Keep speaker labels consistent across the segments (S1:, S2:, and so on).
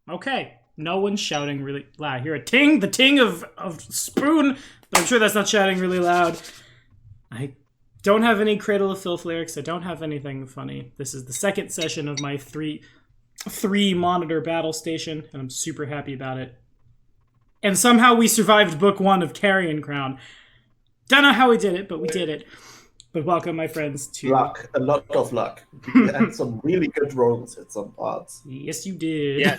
S1: Okay. No one's shouting really loud. I hear a ting, the ting of spoon, but I'm sure that's not shouting really loud. I don't have any Cradle of Filth lyrics. I don't have anything funny. This is the second session of my three monitor battle station, and I'm super happy about it. And somehow we survived book 1 of Carrion Crown. Don't know how we did it, but we did it. But welcome, my friends, to...
S2: Luck. A lot of luck. You had some really good rolls at some parts.
S1: Yes, you did.
S3: Yeah.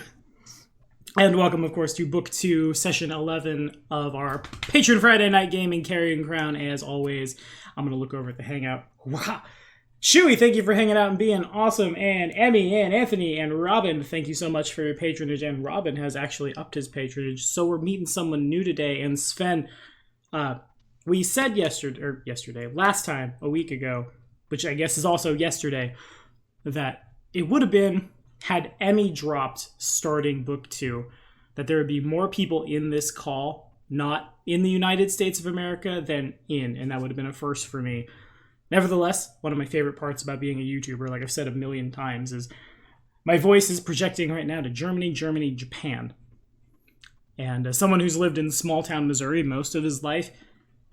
S1: And welcome, of course, to Book 2, Session 11 of our Patron Friday Night Gaming Carrion Crown. As always, I'm going to look over at the Hangout. Wow. Shuey, thank you for hanging out and being awesome. And Emmy and Anthony and Robin, thank you so much for your patronage. And Robin has actually upped his patronage, so we're meeting someone new today. And Sven, we said last time, a week ago, which I guess is also yesterday, that it would have been, had Emmy dropped starting book 2, that there would be more people in this call, not in the United States of America, than in, and that would have been a first for me. Nevertheless, one of my favorite parts about being a YouTuber, like I've said a million times, is my voice is projecting right now to Germany, Japan. And as someone who's lived in small town Missouri most of his life,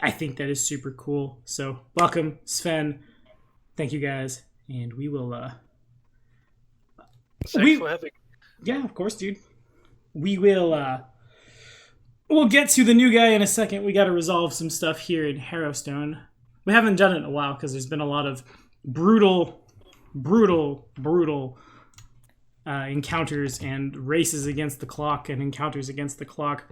S1: I think that is super cool. So, welcome, Sven. Thank you, guys. And we will,
S3: Thanks for having.
S1: Yeah, of course, dude. We will, we'll get to the new guy in a second. We got to resolve some stuff here in Harrowstone. We haven't done it in a while because there's been a lot of brutal encounters and races against the clock and encounters against the clock.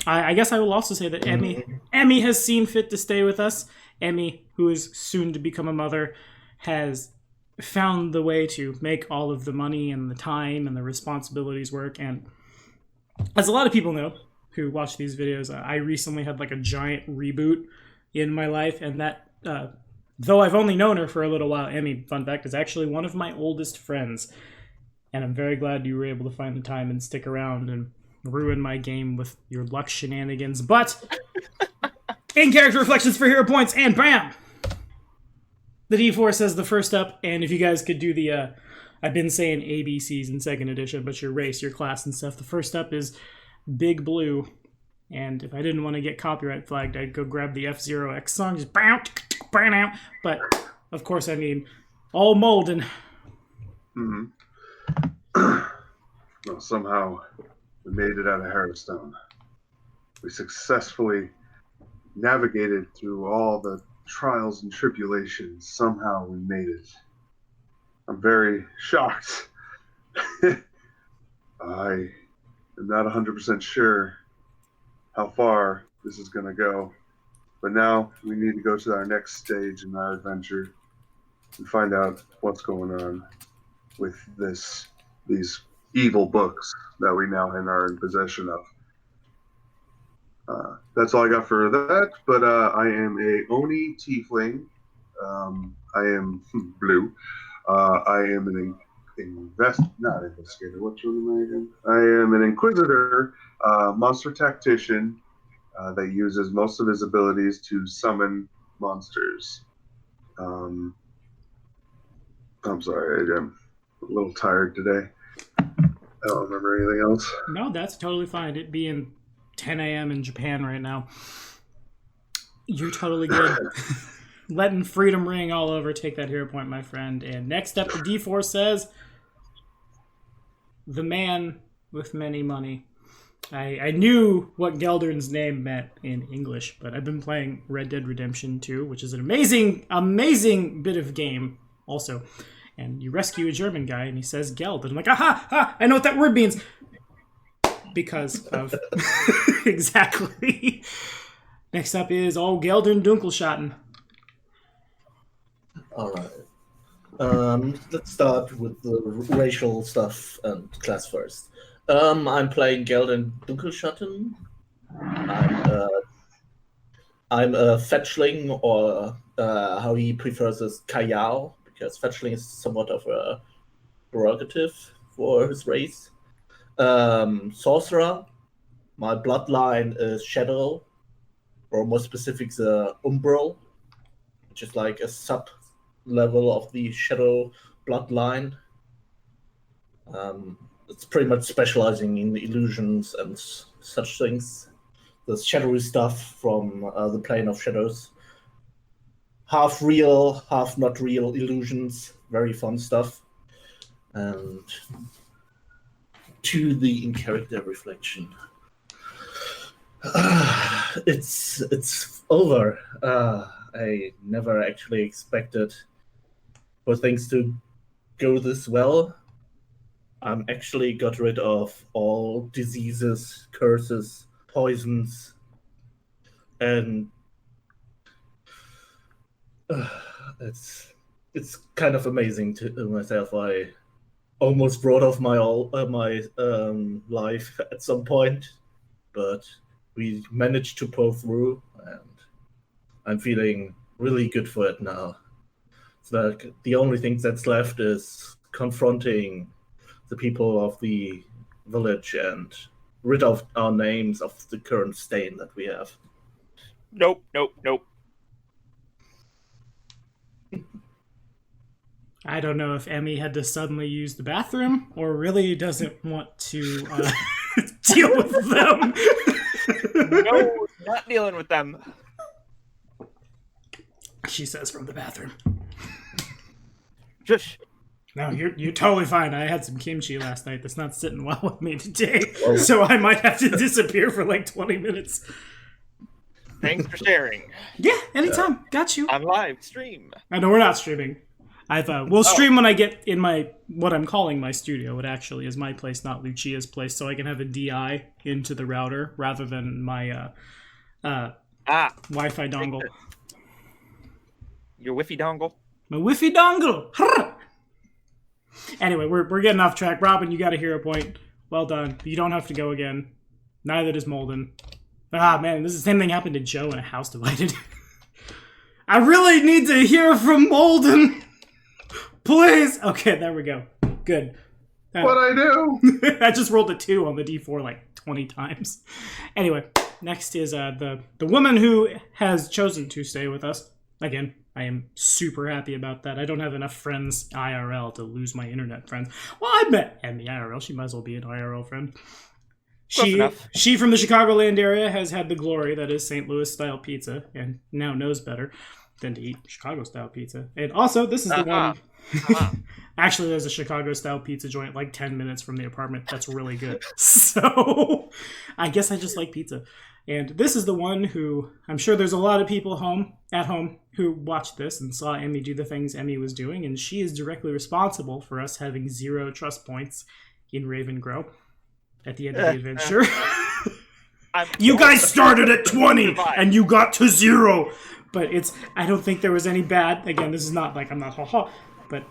S1: I guess I will also say that Emmy has seen fit to stay with us. Emmy, who is soon to become a mother, has found the way to make all of the money and the time and the responsibilities work. And as a lot of people know who watch these videos, I recently had like a giant reboot in my life, and that though I've only known her for a little while, Emmy, fun fact, is actually one of my oldest friends. And I'm very glad you were able to find the time and stick around and ruin my game with your luck shenanigans. But in-character reflections for hero points, and bam! The D4 says the first up, and if you guys could do the, I've been saying ABCs in 2nd edition, but your race, your class, and stuff. The first up is Big Blue. And if I didn't want to get copyright flagged, I'd go grab the F-Zero X song, just bam, burn out. But, of course, I mean, all Molden.
S4: Well, somehow we made it out of Harrowstone. We successfully navigated through all the trials and tribulations. Somehow we made it. I'm very shocked. I am not 100% sure how far this is going to go. But now we need to go to our next stage in our adventure and find out what's going on with these evil books that we now are in possession of. That's all I got for that, but I am a Oni tiefling. I am blue. I am an not investigator. Which one am I again? I am an inquisitor, monster tactician that uses most of his abilities to summon monsters. I'm sorry, I'm a little tired today. I don't remember anything else.
S1: No, that's totally fine. It being 10 a.m. in Japan right now. You're totally good. Letting freedom ring all over. Take that hero point, my friend. And next up, the D4 says, the man with many money. I knew what Geldern's name meant in English, but I've been playing Red Dead Redemption 2, which is an amazing bit of game also. And you rescue a German guy, and he says Geld. And I'm like, aha, I know what that word means. Because of... exactly. Next up is Geldern Dunkelschatten.
S2: All right. Let's start with the racial stuff and class first. I'm playing Geldern Dunkelschatten. I'm a fetchling, or how he prefers is Kayao, because fetchling is somewhat of a prerogative for his race. Sorcerer. My bloodline is Shadow, or more specific, the Umbral, which is like a sub-level of the Shadow bloodline. it's pretty much specializing in illusions and such things. The shadowy stuff from the plane of shadows. Half real, half not real illusions. Very fun stuff. And 2, the in-character reflection. It's over. I never actually expected for things to go this well. I'm actually got rid of all diseases, curses, poisons, and it's kind of amazing to myself. I almost brought off my life at some point, but we managed to pull through, and I'm feeling really good for it now. It's like the only thing that's left is confronting the people of the village and rid of our names of the current stain that we have.
S3: Nope.
S1: I don't know if Emmy had to suddenly use the bathroom or really doesn't want to deal with them.
S3: No, not dealing with them.
S1: She says from the bathroom.
S3: Shush.
S1: No, you're totally fine. I had some kimchi last night that's not sitting well with me today, so I might have to disappear for like 20 minutes.
S3: Thanks for sharing.
S1: Yeah, anytime. Got you.
S3: On live stream.
S1: I know we're not streaming. We'll stream when I get in my, what I'm calling my studio. It actually is my place, not Lucia's place, so I can have a DI into the router rather than my Wi-Fi dongle.
S3: Your Wi-Fi dongle?
S1: My Wi-Fi dongle! Anyway, we're getting off track. Robin, you got a hero point. Well done. You don't have to go again. Neither does Molden. Ah, man, this is the same thing happened to Joe in A House Divided. I really need to hear from Molden! Please! Okay, there we go. Good.
S4: What'd I do?
S1: I just rolled a 2 on the D4 like 20 times. Anyway, next is the woman who has chosen to stay with us. Again, I am super happy about that. I don't have enough friends IRL to lose my internet friends. Well, I met Emmy IRL. She might as well be an IRL friend. She from the Chicagoland area has had the glory that is St. Louis-style pizza and now knows better than to eat Chicago-style pizza. And also, this is the one... Actually, there's a Chicago-style pizza joint like 10 minutes from the apartment that's really good. So, I guess I just like pizza. And this is the one who, I'm sure there's a lot of people at home who watched this and saw Emmy do the things Emmy was doing, and she is directly responsible for us having 0 trust points in Ravengrow at the end of the adventure. You guys started at 20 and you got to 0. But I don't think there was any bad. Again, this is not like I'm not ha-ha. But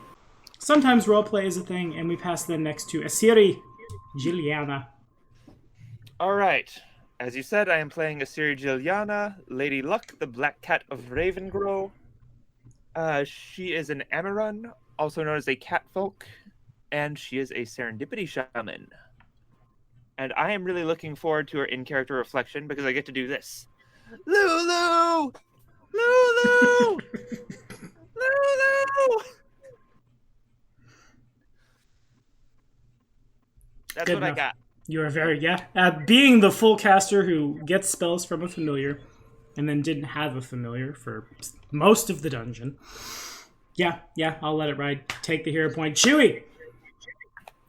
S1: sometimes roleplay is a thing, and we pass them next to Asiri Giliana.
S3: Alright. As you said, I am playing Asiri Giliana, Lady Luck, the Black Cat of Ravengrow. She is an Amarun, also known as a catfolk, and she is a serendipity shaman. And I am really looking forward to her in-character reflection because I get to do this. Lulu! Lulu! Lulu! That's
S1: Good
S3: what
S1: enough.
S3: I got.
S1: You are very, being the full caster who gets spells from a familiar and then didn't have a familiar for most of the dungeon. Yeah, I'll let it ride. Take the hero point. Chewie!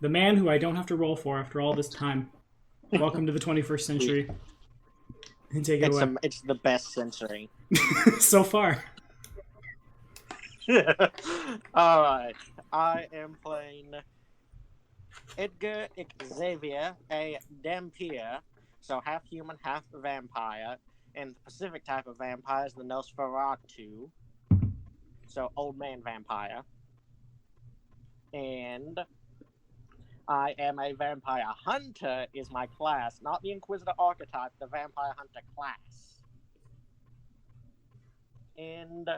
S1: The man who I don't have to roll for after all this time. Welcome to the 21st century. And take it away.
S5: It's the best century.
S1: So far.
S5: Alright. I am playing Edgar Xavier, a Dampier, so half human, half vampire. And the specific type of vampire is the Nosferatu, so old man vampire. And I am a vampire hunter is my class, not the Inquisitor archetype, the vampire hunter class. And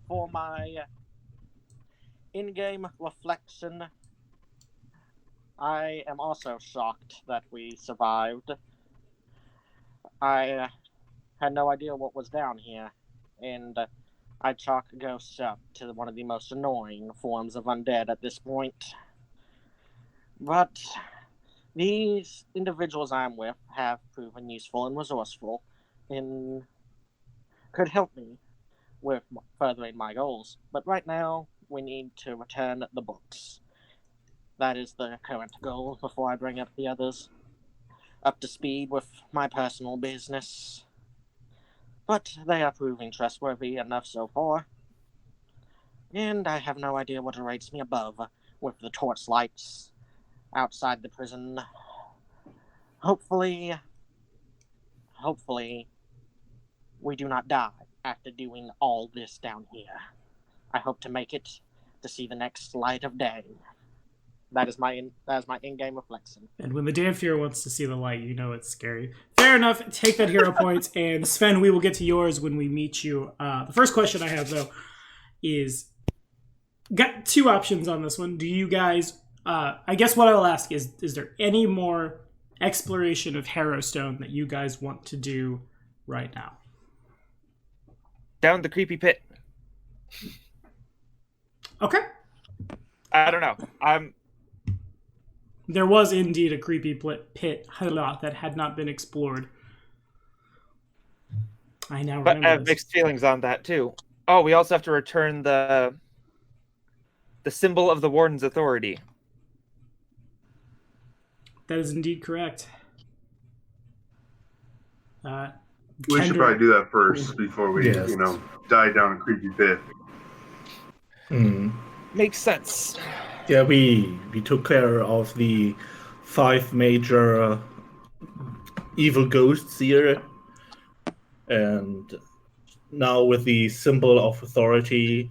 S5: for my in-game reflection, I am also shocked that we survived. I had no idea what was down here, and I chalk ghosts up to one of the most annoying forms of undead at this point. But these individuals I'm with have proven useful and resourceful and could help me with furthering my goals. But right now, we need to return the books. That is the current goal before I bring up the others up to speed with my personal business. But they are proving trustworthy enough so far. And I have no idea what awaits me above with the torch lights outside the prison. Hopefully, we do not die after doing all this down here. I hope to make it to see the next light of day. That is my in-game reflection.
S1: And when the Dampier wants to see the light, you know it's scary. Fair enough. Take that hero point. And Sven, we will get to yours when we meet you. The first question I have, though, is... Got two options on this one. Do you guys... I guess what I'll ask is there any more exploration of Harrowstone that you guys want to do right now?
S3: Down the creepy pit.
S1: Okay.
S3: I don't know.
S1: There was indeed a creepy pit that had not been explored. I now
S3: But I
S1: remember
S3: have
S1: this.
S3: mixed feelings on that, too. Oh, we also have to return the symbol of the Warden's authority.
S1: That is indeed correct.
S4: We should probably do that first before we,
S2: Yes.
S4: die down a creepy pit.
S3: Makes sense.
S2: Yeah, we took care of the 5 major evil ghosts here, and now with the symbol of authority,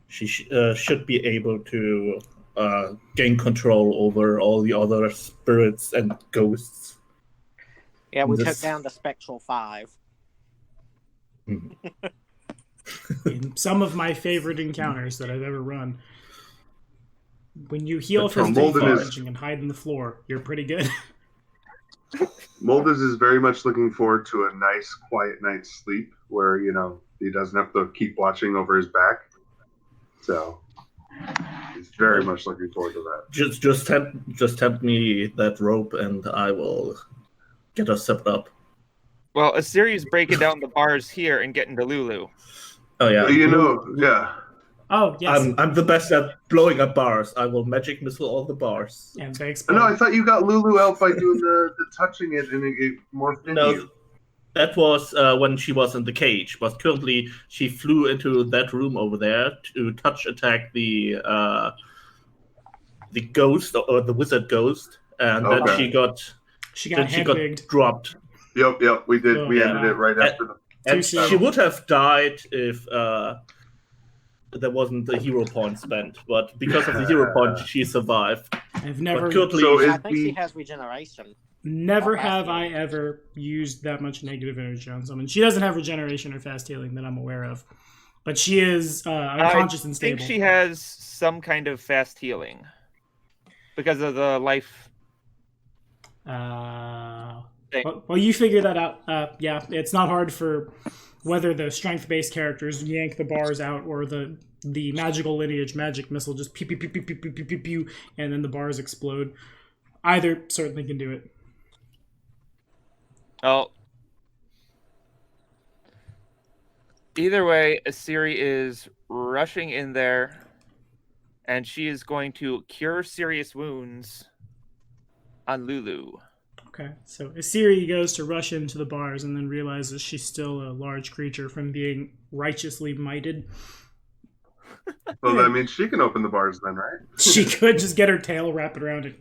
S2: she should be able to gain control over all the other spirits and ghosts.
S5: Yeah, we
S2: This-
S5: took down the Spectral 5.
S1: In some of my favorite encounters that I've ever run. When you heal
S4: But
S1: for
S4: from
S1: stage
S4: Molden is-
S1: damage and hide in the floor, you're pretty good.
S4: Molders is very much looking forward to a nice, quiet night's sleep where, he doesn't have to keep watching over his back. So, he's very much looking forward to that.
S2: Just tempt me that rope, and I will get us set up.
S3: Well, Assyria's breaking down the bars here and getting to Lulu.
S2: Oh yeah,
S4: Yeah.
S1: Oh, yes.
S2: I'm the best at blowing up bars. I will magic missile all the bars.
S1: And they
S4: No,
S1: explode.
S4: I thought you got Lulu out by doing the touching it and it morphed into
S2: No,
S4: you.
S2: that was when she was in the cage. But currently, she flew into that room over there to touch attack the ghost or the wizard ghost, and then
S4: Okay.
S1: She got
S2: she got
S1: handpicked.
S2: dropped.
S4: Yep, we did.
S1: Oh,
S4: We
S1: yeah.
S4: ended it right after the.
S2: And
S1: soon.
S2: she would have died if there wasn't a hero point spent. But because of the hero point, she survived.
S1: I've never,
S2: But currently,
S4: So
S5: I
S4: is
S5: think she
S4: the
S5: has regeneration.
S1: never
S5: Fast
S1: have I
S5: healing.
S1: ever used that much negative energy on someone. She doesn't have regeneration or fast healing that I'm aware of. But she is unconscious and
S3: I think
S1: stable.
S3: she has some kind of fast healing because of the life.
S1: Well, you figure that out. Yeah, it's not hard for whether the strength-based characters yank the bars out or the magical lineage magic missile just pew pew pew pew pew pew pew pew pew, and then the bars explode. Either certainly can do it.
S3: Well, either way, Assyria is rushing in there, and she is going to cure serious wounds on Lulu.
S1: Okay, so Assyria goes to rush into the bars and then realizes she's still a large creature from being righteously mighted.
S4: Well, that means she can open the bars then, right?
S1: She could just get her tail, wrap it around it.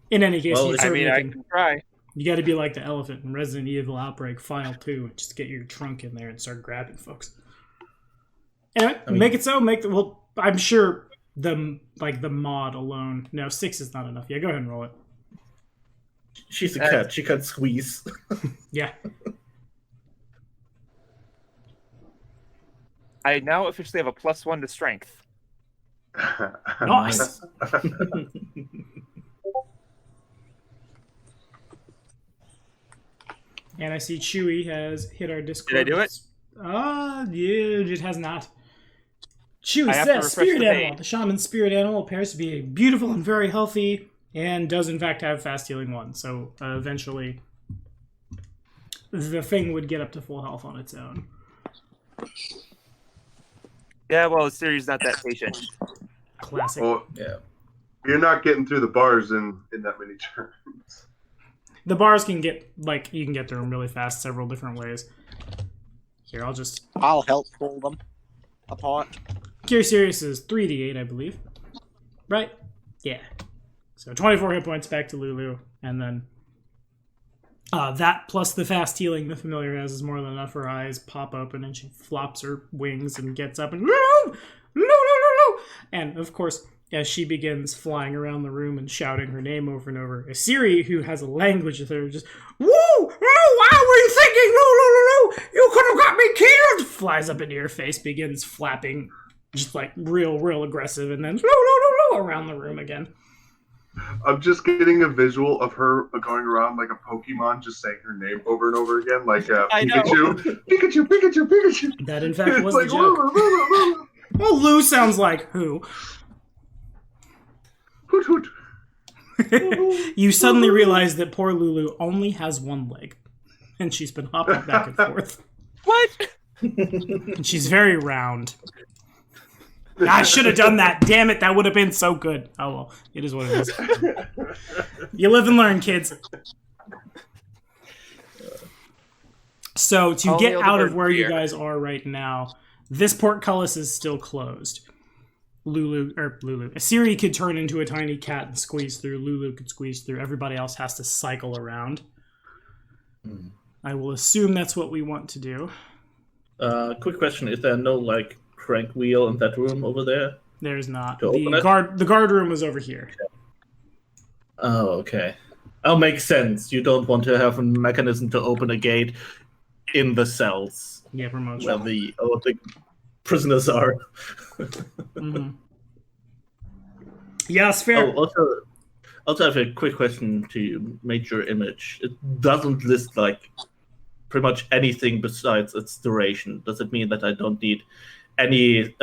S1: In any case,
S2: Well,
S1: you
S3: I
S1: certainly
S3: mean, I
S1: can.
S3: can try.
S1: You got to be like the elephant in Resident Evil Outbreak File 2 and just get your trunk in there and start grabbing folks. Anyway, make it so. Well, I'm sure the mod alone. No, 6 is not enough. Yeah, go ahead and roll it.
S2: she's a cat. She can squeeze.
S1: Yeah.
S3: I now officially have a +1 to strength.
S1: Nice. And I see Chewie has hit our Discord.
S3: Did I do it?
S1: Yeah, it has not. Chewie
S3: I have to
S1: says
S3: refresh
S1: spirit
S3: the
S1: animal.
S3: page.
S1: The shaman's spirit animal appears to be beautiful and very healthy, and does in fact have fast healing 1. So eventually, the thing would get up to full health on its own.
S3: Yeah, well, Siri's not that patient.
S1: Classic.
S4: Well,
S2: Yeah.
S4: you're not getting through the bars in that many turns.
S1: The bars can get, you can get through them really fast several different ways. Here,
S5: I'll help pull them apart.
S1: Cure Sirius is 3d8, I believe. Right? Yeah. So 24 hit points back to Lulu, and then that plus the fast healing the familiar has is more than enough. Her eyes pop open and she flops her wings and gets up and Lulu! Lulu! And of course, as she begins flying around the room and shouting her name over and over, Siri, who has a language with her, just, woo! Oh, why were you thinking, Lulu? You could have got me killed! Flies up into your face, begins flapping, just real aggressive, and then around the room again.
S4: I'm just getting a visual of her going around like a Pokemon, just saying her name over and over again, like
S3: I know.
S4: Pikachu, Pikachu, Pikachu, Pikachu.
S1: That, in fact,
S4: It's
S1: was
S4: like,
S1: the joke. Well, Lou sounds like who?
S4: Hoot hoot.
S1: You suddenly realize that poor Lulu only has one leg, and she's been hopping back and forth.
S3: What?
S1: And she's very round. I should have done that. Damn it, that would have been so good. Oh well, it is what it is. You live and learn, kids. So to
S3: Only
S1: get
S3: able
S1: out
S3: to
S1: of where you
S3: fear.
S1: guys are right now, this portcullis is still closed. Lulu. Siri could turn into a tiny cat and squeeze through. Lulu could squeeze through. Everybody else has to cycle around. I will assume that's what we want to do.
S2: Quick question: is there no crank wheel in that room over there?
S1: There's not.
S2: To open
S1: The guard room was over here.
S2: Oh, okay. Oh, makes sense. You don't want to have a mechanism to open a gate in the cells
S1: Yeah, promotion.
S2: where the prisoners are.
S1: Mm-hmm. Yeah, it's fair.
S2: Also have a quick question to you, Major Image. It doesn't list pretty much anything besides its duration. Does it mean that I don't need any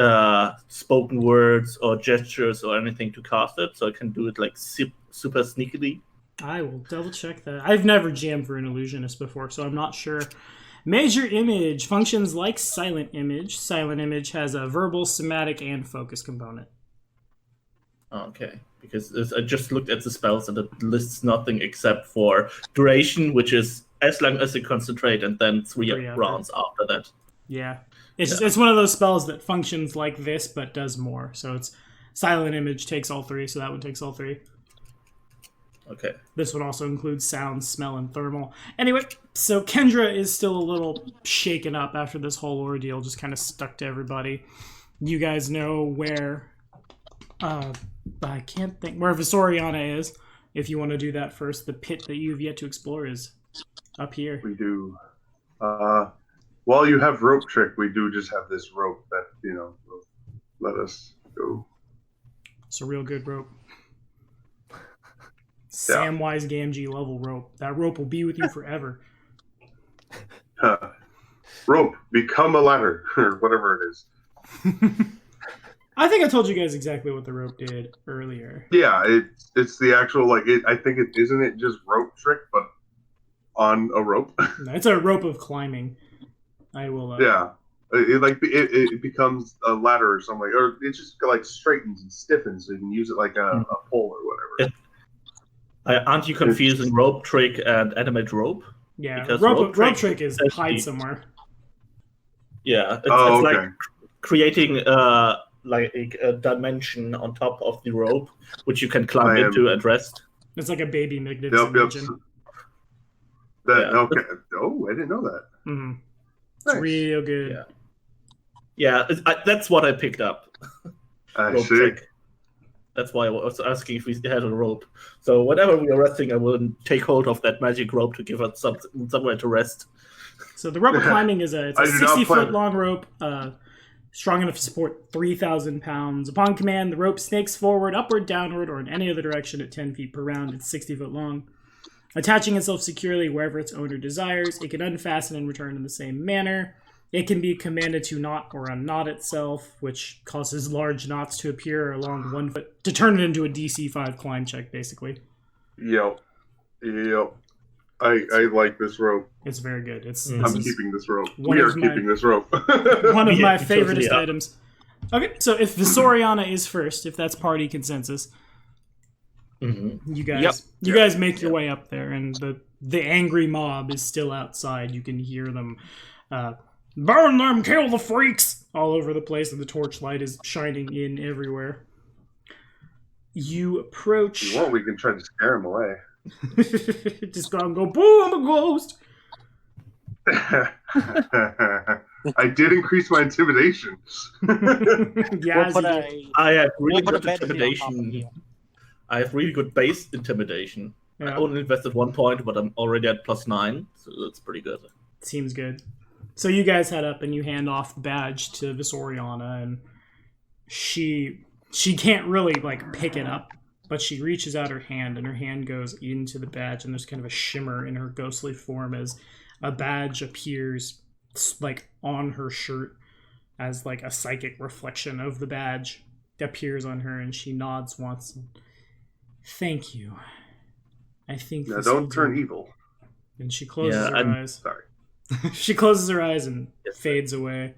S2: spoken words or gestures or anything to cast it, so I can do it super sneakily?
S1: I will double check that. I've never jammed for an illusionist before, so I'm not sure. Major Image functions like Silent Image. Silent Image has a verbal, somatic, and focus component.
S2: Okay, because I just looked at the spells and it lists nothing except for duration, which is as long as you concentrate, and then three rounds after that.
S1: Yeah. It's one of those spells that functions like this, but does more. So it's Silent Image takes all 3, so that one takes all 3.
S2: Okay.
S1: This one also includes sound, smell, and thermal. Anyway, so Kendra is still a little shaken up after this whole ordeal, just kind of stuck to everybody. You guys know where... I can't think... Where Visoriana is. If you want to do that first, the pit that you've yet to explore is up here.
S4: We do. While you have rope trick, we do just have this rope that, will let us go.
S1: It's a real good rope. Samwise Gamgee level rope. That rope will be with you forever.
S4: Rope, become a ladder, or whatever it is.
S1: I think I told you guys exactly what the rope did earlier.
S4: Yeah, it's the actual, I think isn't it just rope trick, but on a rope?
S1: No, it's a rope of climbing. I will...
S4: Yeah. It becomes a ladder or something, or it just straightens and stiffens, so you can use it like a pole or whatever.
S2: Aren't you confusing rope trick and animate rope?
S1: Yeah,
S2: Because
S1: rope trick is hide somewhere.
S2: Yeah, it's
S4: okay.
S2: like creating a dimension on top of the rope, which you can climb into and rest.
S1: It's like a baby magnificent dimension.
S4: Okay. Oh, I didn't know that.
S1: Mm-hmm. It's real good.
S2: Yeah, that's what I picked up.
S4: I
S2: rope
S4: see.
S2: trick. That's why I was asking if we had a rope. So whenever we are resting, I will take hold of that magic rope to give us somewhere to rest.
S1: So the rope of climbing is a 60-foot long rope, strong enough to support 3,000 pounds. Upon command, the rope snakes forward, upward, downward, or in any other direction at 10 feet per round. It's 60 foot long. Attaching itself securely wherever its owner desires, it can unfasten and return in the same manner. It can be commanded to knot or unknot itself, which causes large knots to appear along 1 foot to turn it into a DC 5 climb check, basically.
S4: Yep. I like this rope.
S1: It's very good.
S4: I'm keeping this rope.
S1: one
S4: We are
S1: of my-
S4: keeping this rope.
S1: One of my
S2: Yeah,
S1: favoriteest
S2: totally are.
S1: items. Okay, so if Visoriana is first, if that's party consensus, you guys make your way up there, and the angry mob is still outside. You can hear them, burn them, kill the freaks, all over the place, and the torchlight is shining in everywhere. You approach.
S4: Well, we can try to scare him away.
S1: Just go and go, boo, I'm a ghost.
S4: I did increase my intimidation.
S1: Yeah,
S5: We'll put
S2: I have really
S5: we'll put a
S2: good
S5: bed on top of
S2: intimidation.
S5: you.
S2: I have really good base intimidation. I
S1: yeah,
S2: only invested 1 point, but I'm already at +9, so that's pretty good.
S1: seems good. So you guys head up and you hand off the badge to Visoriana, and she can't really like pick it up, but she reaches out her hand, and her hand goes into the badge, and there's kind of a shimmer in her ghostly form as a badge appears like on her shirt as like a psychic reflection of the badge appears on her, and she nods once. Thank you. I think
S4: Now
S1: this will
S4: don't turn
S1: do."
S4: evil.
S1: And she closes
S2: Yeah,
S1: her
S2: I'm-
S1: eyes.
S4: Sorry.
S1: She closes her eyes and fades away.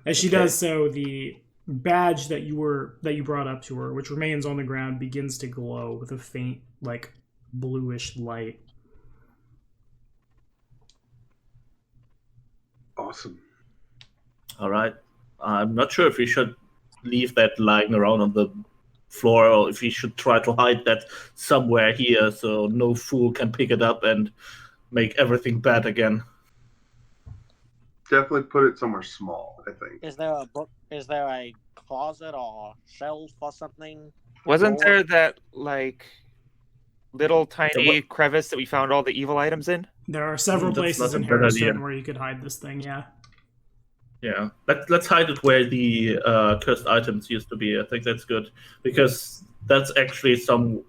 S1: As she does so, the badge that you brought up to her, which remains on the ground, begins to glow with a faint, like, bluish light.
S4: Awesome.
S2: All right. I'm not sure if we should leave that lying around on the floor, or if we should try to hide that somewhere here so no fool can pick it up and make everything bad again.
S4: Definitely put it somewhere small, I think.
S5: Is there a book? Is there a closet or shelf or something?
S3: Wasn't
S5: Door?
S3: there that like little tiny
S2: what-
S3: crevice that we found all the evil items in?
S1: There are several
S2: That's
S1: places
S2: not
S1: in
S2: a bad idea.
S1: Harrowstone where you could hide this thing, yeah.
S2: Yeah, let's hide it where the cursed items used to be. I think that's good, because that's actually somewhere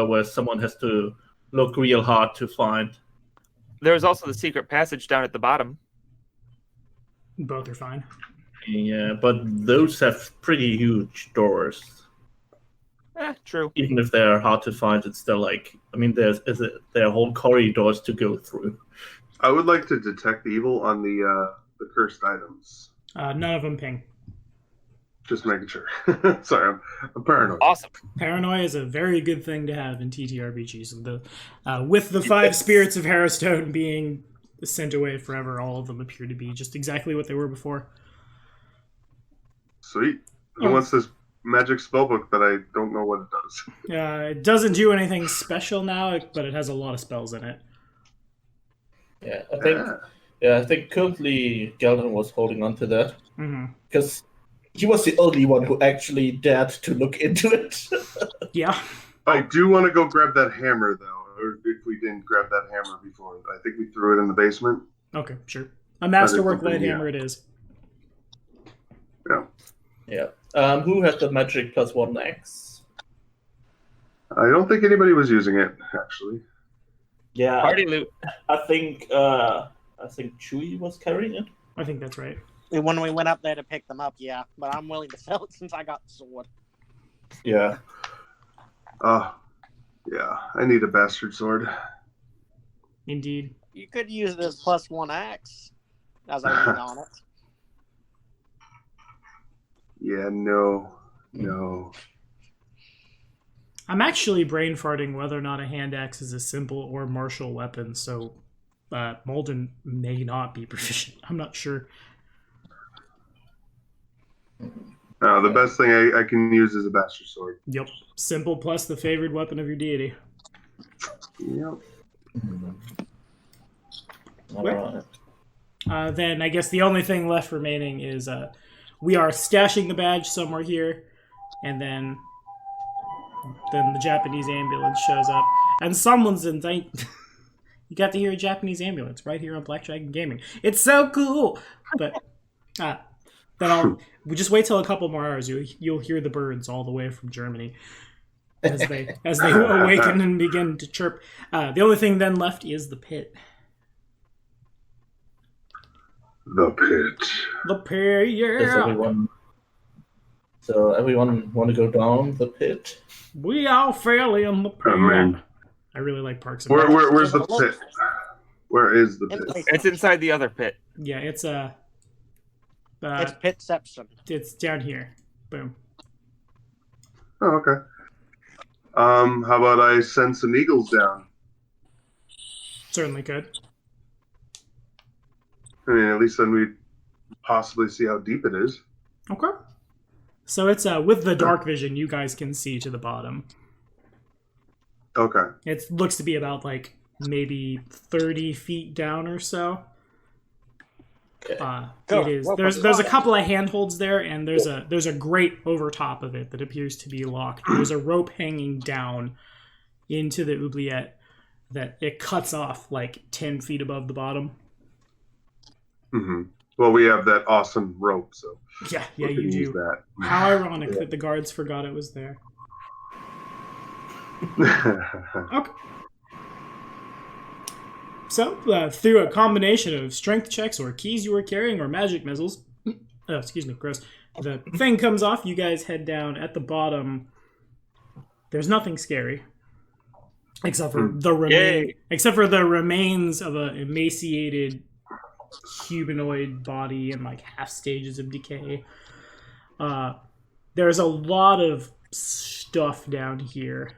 S2: where someone has to look real hard to find.
S3: There was also the secret passage down at the bottom.
S1: Both are fine.
S2: Yeah, but those have pretty huge doors.
S3: True.
S2: Even if they're hard to find, it's still like, I mean, there are whole corridors to go through.
S4: I would like to detect evil on the cursed items.
S1: None of them ping.
S4: Just making sure. Sorry, I'm paranoid.
S3: Awesome.
S1: Paranoia is a very good thing to have in TTRPGs. With the 5 spirits of Harrowstone being sent away forever, all of them appear to be just exactly what they were before.
S4: Sweet. Who
S1: Oh.
S4: wants this magic spellbook that I don't know what it does?
S1: It doesn't do anything special now, but it has a lot of spells in it.
S2: Yeah, I think currently Geldon was holding on to that because he was the only one who actually dared to look into it.
S1: Yeah.
S4: I do want to go grab that hammer, though, or if we didn't grab that hammer before. I think we threw it in the basement.
S1: Okay, sure. A masterwork
S4: something,
S1: light
S4: yeah.
S1: hammer it is.
S4: Yeah.
S2: Yeah. Who has the magic +1 axe?
S4: I don't think anybody was using it, actually.
S2: Yeah,
S3: Party loot.
S2: I think Chewie was carrying it.
S1: I think that's right.
S5: When we went up there to pick them up, yeah. But I'm willing to sell it since I got the sword.
S2: Yeah.
S4: Yeah, I need a bastard sword.
S1: Indeed.
S5: You could use it as +1 axe as I lean on it.
S4: Yeah, no.
S1: I'm actually brain farting whether or not a hand axe is a simple or martial weapon, so Molden may not be proficient. I'm not sure.
S4: The best thing I can use is a bastard sword.
S1: Yep. Simple plus the favored weapon of your deity.
S4: Yep.
S2: All right.
S1: Then I guess the only thing left remaining is we are stashing the badge somewhere here, and then the Japanese ambulance shows up, and someone's in. You got to hear a Japanese ambulance right here on Black Dragon Gaming. It's so cool. But then we just wait till a couple more hours. You'll hear the birds all the way from Germany as they awaken and begin to chirp. The only thing then left is the pit.
S4: The pit.
S1: The pair,
S2: Does
S1: yeah.
S2: everyone want to go down the pit?
S1: We all fell in the pit.
S4: Oh, man.
S1: I really like Parks and Rec.
S4: Where's the pit? Where is the pit?
S3: It's inside the other pit.
S1: Yeah, it's
S5: It's Pitception.
S1: it's down here. Boom.
S4: Oh, okay. How about I send some eagles down?
S1: Certainly could.
S4: I mean, at least then we'd possibly see how deep it is.
S1: Okay. So it's with the dark vision, you guys can see to the bottom.
S4: Okay.
S1: It looks to be about like maybe 30 feet down or so. It is. There's a couple of handholds there, and there's a grate over top of it that appears to be locked. There's a rope hanging down into the oubliette that it cuts off like 10 feet above the bottom.
S4: Mm-hmm. Well, we have that awesome rope, so
S1: Yeah,
S4: we can
S1: you
S4: use
S1: do.
S4: that.
S1: How ironic that the guards forgot it was there. Okay. So, through a combination of strength checks or keys you were carrying or magic missiles, gross. The thing comes off, you guys head down at the bottom. There's nothing scary. Except for the remains of an emaciated humanoid body in like half stages of decay. There's a lot of stuff down here.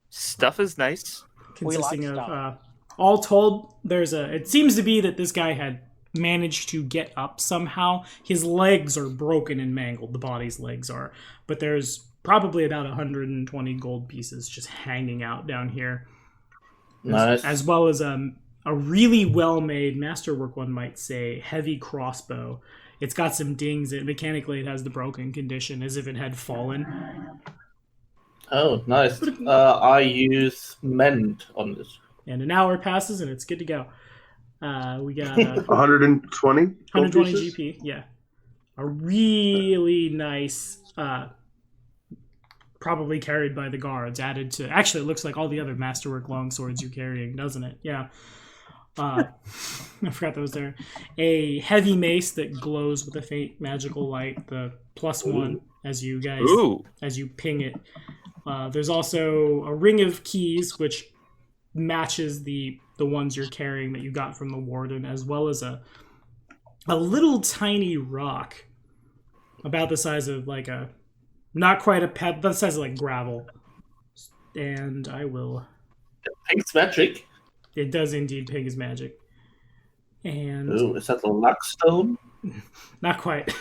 S3: Stuff is nice.
S1: Consisting
S5: like
S1: of
S5: stuff.
S1: all told, it seems to be that this guy had managed to get up somehow. His legs are broken and mangled, the body's legs are, but there's probably about 120 gold pieces just hanging out down here.
S2: Nice.
S1: As well as a really well-made masterwork, one might say, heavy crossbow. It's got some dings. Mechanically, it has the broken condition as if it had fallen.
S2: Oh, nice. I use mend on this.
S1: And an hour passes, and it's good to go. We got
S4: 120?
S1: 120 GP, yeah. A really nice, probably carried by the guards, added to... Actually, it looks like all the other masterwork longswords you're carrying, doesn't it? Yeah. I forgot that was there. A heavy mace that glows with a faint magical light, the +1 as you guys... as you ping it. There's also a ring of keys, which matches the ones you're carrying that you got from the warden, as well as a little tiny rock about the size of like a, not quite a pebble, but the size of like gravel. And I will...
S2: Thanks, magic.
S1: It does indeed ping his magic. And...
S2: Oh, is that a luck stone?
S1: Not quite.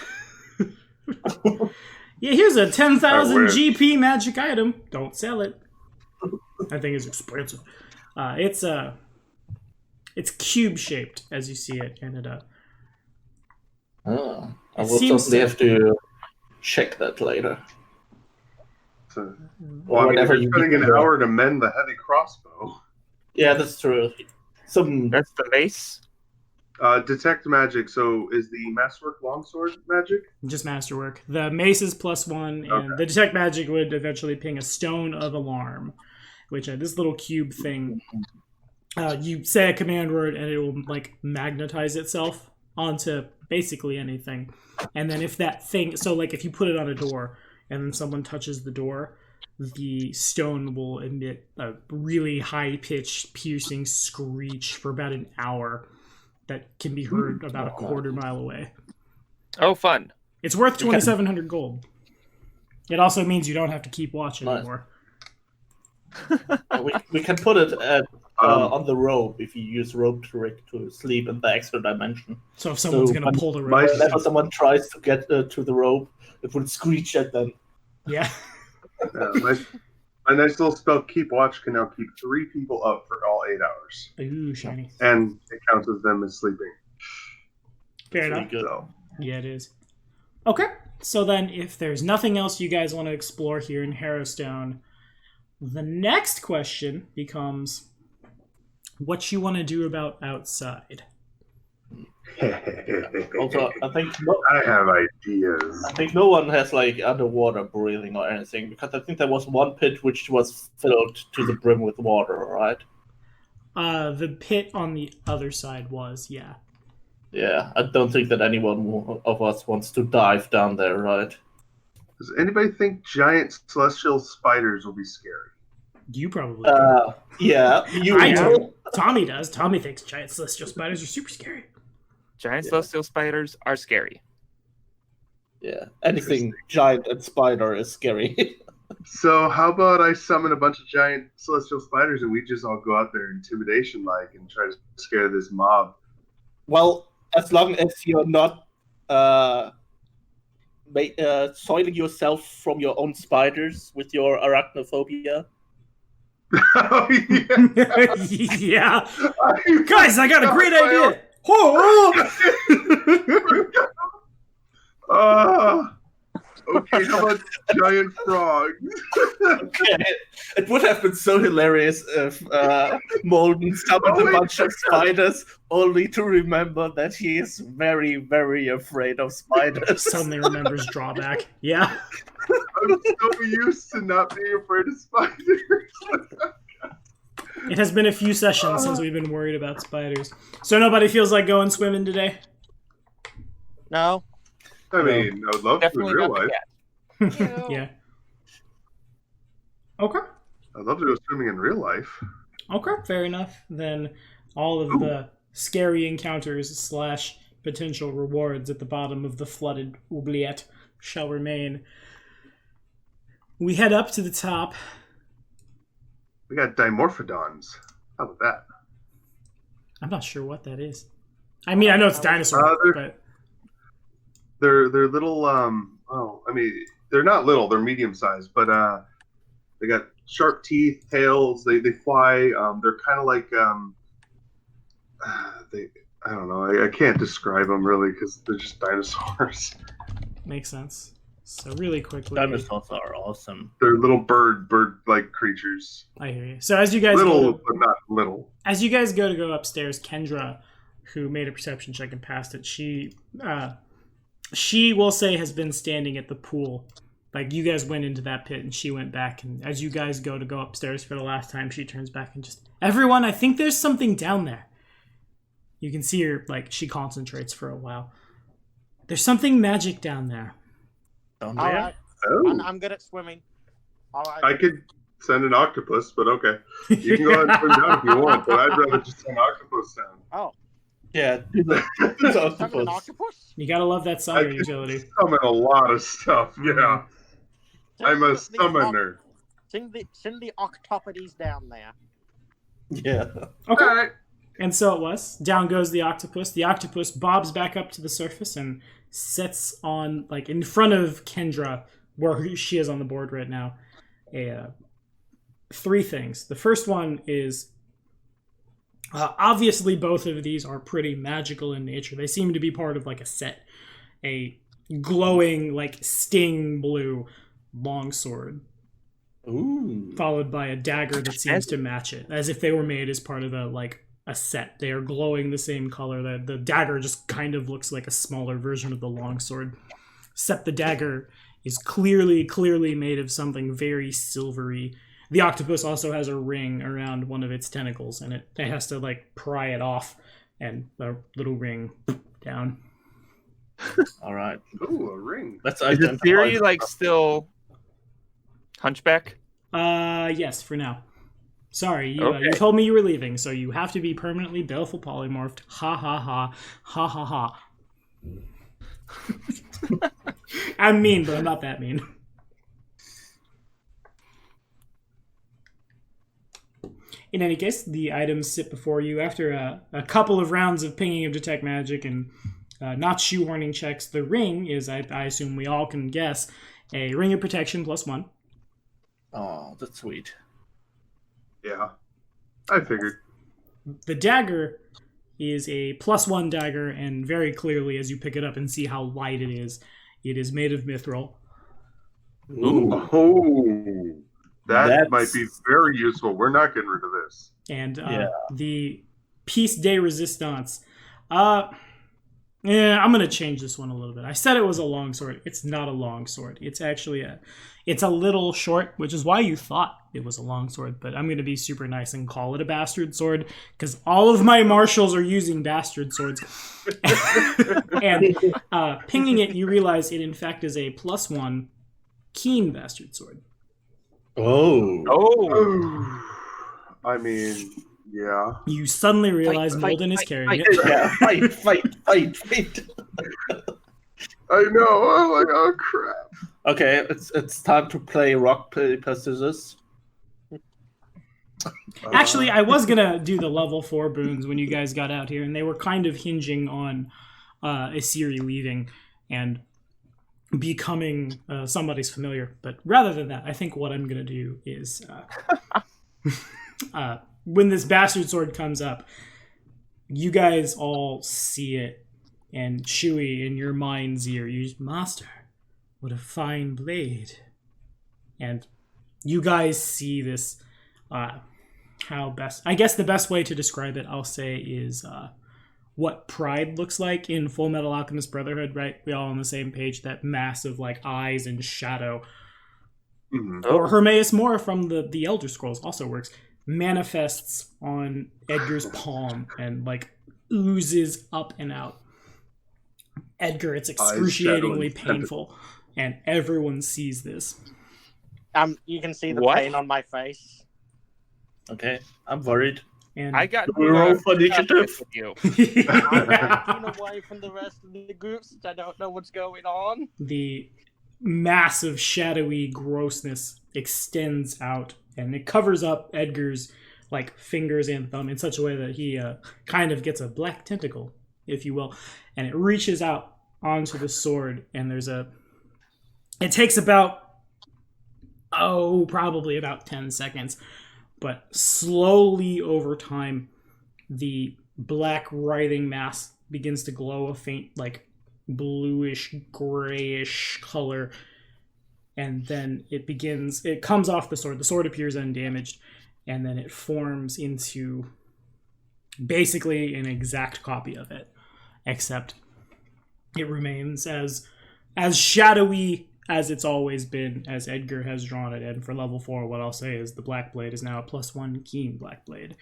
S1: Yeah, here's a 10,000 GP magic item. Don't sell it. I think it's expensive. It's cube shaped as you see it, and
S2: I will
S1: seems
S2: certainly have to check that later.
S4: So,
S2: Or whatever
S4: you're spending an hour to mend the heavy crossbow.
S2: Yeah, that's true.
S3: That's the mace.
S4: Detect magic. So is the masterwork longsword magic?
S1: just masterwork. The mace is +1, and the detect magic would eventually ping a stone of alarm, which this little cube thing. You say a command word, and it will like magnetize itself onto basically anything. And then if that thing, so like if you put it on a door, and then someone touches the door, the stone will emit a really high-pitched, piercing screech for about an hour that can be heard about a quarter mile away.
S3: Oh, fun.
S1: It's worth 2,700 gold. It also means you don't have to keep watch anymore.
S2: we can put it on the rope if you use rope trick to sleep in the extra dimension.
S1: So if someone's going to pull the rope...
S2: Whenever someone tries to get to the rope, it would screech at them.
S1: Yeah.
S4: My nice little spell, Keep Watch, can now keep 3 people up for all 8 hours.
S1: Ooh, shiny.
S4: And it counts as them as sleeping.
S1: Fair enough.
S2: Pretty good.
S4: So,
S1: Yeah, it is. Okay, so then if there's nothing else you guys want to explore here in Harrowstone, the next question becomes what you want to do about outside.
S2: Also,
S4: I have ideas.
S2: I think no one has like underwater breathing or anything, because I think there was one pit which was filled to the brim with water, right?
S1: The pit on the other side was, yeah.
S2: Yeah, I don't think that anyone of us wants to dive down there, right?
S4: Does anybody think giant celestial spiders will be scary?
S1: You probably do.
S2: Yeah, you
S1: I
S2: will.
S1: do. Tommy does. Tommy thinks giant celestial spiders are super scary.
S3: Giant celestial spiders are scary.
S2: Yeah, anything giant and spider is scary.
S4: So how about I summon a bunch of giant celestial spiders and we just all go out there intimidation-like and try to scare this mob?
S2: Well, as long as you're not soiling yourself from your own spiders with your arachnophobia.
S4: Oh, yeah.
S1: Yeah. Guys, I got a great idea.
S4: Okay, how about giant frogs?
S2: Okay. It would have been so hilarious if Molden summoned a bunch of spiders only to remember that he is very, very afraid of spiders.
S1: Suddenly remembers drawback. Yeah.
S4: I'm so used to not being afraid of spiders.
S1: It has been a few sessions since we've been worried about spiders. So nobody feels like going swimming today?
S5: No.
S4: I mean, I would love to in
S3: Definitely
S4: real
S3: not
S4: life.
S3: the cat.
S1: Yeah. Okay.
S4: I'd love to go swimming in real life.
S1: Okay, fair enough. Then all of the scary encounters / potential rewards at the bottom of the flooded oubliette shall remain. We head up to the top.
S4: We got dimorphodons. How about that?
S1: I'm not sure what that is. I mean, I know it's dinosaur, but
S4: They're little. I mean, they're not little. They're medium sized, but they got sharp teeth, tails. They fly. They're kind of like they. I don't know. I can't describe them really because they're just dinosaurs.
S1: makes sense. So really quickly,
S2: Dinosaurs are awesome.
S4: They're little bird-like creatures.
S1: I hear you. So as you guys
S4: Little,
S1: go,
S4: but not little.
S1: as you guys go upstairs, Kendra, who made a perception check and passed it, she will say has been standing at the pool. Like, you guys went into that pit and she went back, and as you guys go upstairs for the last time, she turns back and just, everyone, I think there's something down there. You can see her, like, she concentrates for a while. There's something magic down there.
S5: All right.
S4: Oh.
S5: I'm good at swimming. All right.
S4: I could send an octopus, but okay. You can go ahead and swim down if you want, but I'd rather just send an octopus down.
S5: Oh.
S2: Yeah,
S5: Summon an octopus?
S1: You gotta love that
S4: I
S1: summoner
S4: can
S1: utility.
S4: summon a lot of stuff, yeah. I'm a summoner.
S5: Send the octopodes down there.
S2: Yeah.
S1: Okay.
S4: All right.
S1: And so it was. Down goes the octopus. The octopus bobs back up to the surface and sets on, like, in front of Kendra, where she is on the board right now, three things. The first one is, obviously both of these are pretty magical in nature. They seem to be part of, like, a set. A glowing, like, sting blue longsword.
S2: Ooh.
S1: Followed by a dagger that seems to match it, as if they were made as part of a set. They are glowing the same color. The dagger just kind of looks like a smaller version of the longsword, except the dagger is clearly made of something very silvery. The octopus also has a ring around one of its tentacles, and it has to, like, pry it off, and the little ring down.
S2: All right.
S4: Ooh, a ring.
S2: Let's
S3: Is the theory like still hunchback?
S1: Yes, for now. Sorry, you
S3: Okay.
S1: told me you were leaving, so you have to be permanently baleful polymorphed. Ha ha ha. Ha ha ha. I'm mean, but I'm not that mean. In any case, the items sit before you. After a couple of rounds of pinging of Detect Magic and not shoehorning checks, the ring is, I assume we all can guess, a ring of protection +1.
S2: Oh, that's sweet.
S4: Yeah, I figured.
S1: The dagger is a +1 dagger, and very clearly, as you pick it up and see how light it is made of mithril.
S2: Ooh.
S4: Oh, that
S2: That's-
S4: might be very useful. We're not getting rid of this.
S1: And
S2: Yeah.
S1: the piece de resistance. Yeah, I'm gonna change this one a little bit. I said it was a long sword. It's not a long sword. It's actually it's a little short, which is why you thought it was a long sword. But I'm gonna be super nice and call it a bastard sword because all of my marshals are using bastard swords. And pinging it, you realize it in fact is a +1 keen bastard sword.
S2: Oh.
S3: Oh.
S4: I mean, yeah.
S1: You suddenly realize
S3: Fight,
S1: Molden is
S3: fight,
S1: carrying
S3: fight.
S1: it.
S2: Yeah, fight.
S4: I know. I'm like, oh crap.
S2: Okay, it's time to play rock, paper, scissors.
S1: Actually, I was gonna do the level 4 boons when you guys got out here, and they were kind of hinging on Asiri leaving and becoming somebody's familiar. But rather than that, I think what I'm gonna do is when this bastard sword comes up, you guys all see it, and Shui, in your mind's ear, you master, what a fine blade. And you guys see this. How best? I guess the best way to describe it, I'll say, is what pride looks like in Full Metal Alchemist Brotherhood. Right? We all on the same page. That massive like eyes and shadow.
S4: Mhm.
S1: Or Hermaeus Mora from the Elder Scrolls also works. Manifests on Edgar's palm and like oozes up and out. Edgar, it's excruciatingly painful, and everyone sees this.
S5: You can see the
S3: What?
S5: pain on my face.
S2: Okay, I'm worried.
S1: And
S3: I got
S2: We roll for
S3: with
S2: initiative.
S3: you.
S5: I'm backing away from the rest of the groups. I don't know what's going on.
S1: the massive shadowy grossness extends out, and it covers up Edgar's like fingers and thumb in such a way that he kind of gets a black tentacle, if you will, and it reaches out onto the sword, and it takes about probably about 10 seconds, but slowly over time the black writhing mass begins to glow a faint like bluish grayish color, and then it comes off the sword appears undamaged, and then it forms into basically an exact copy of it, except it remains as shadowy as it's always been, as Edgar has drawn it. And for level 4, what I'll say is the Black Blade is now a +1 keen Black Blade,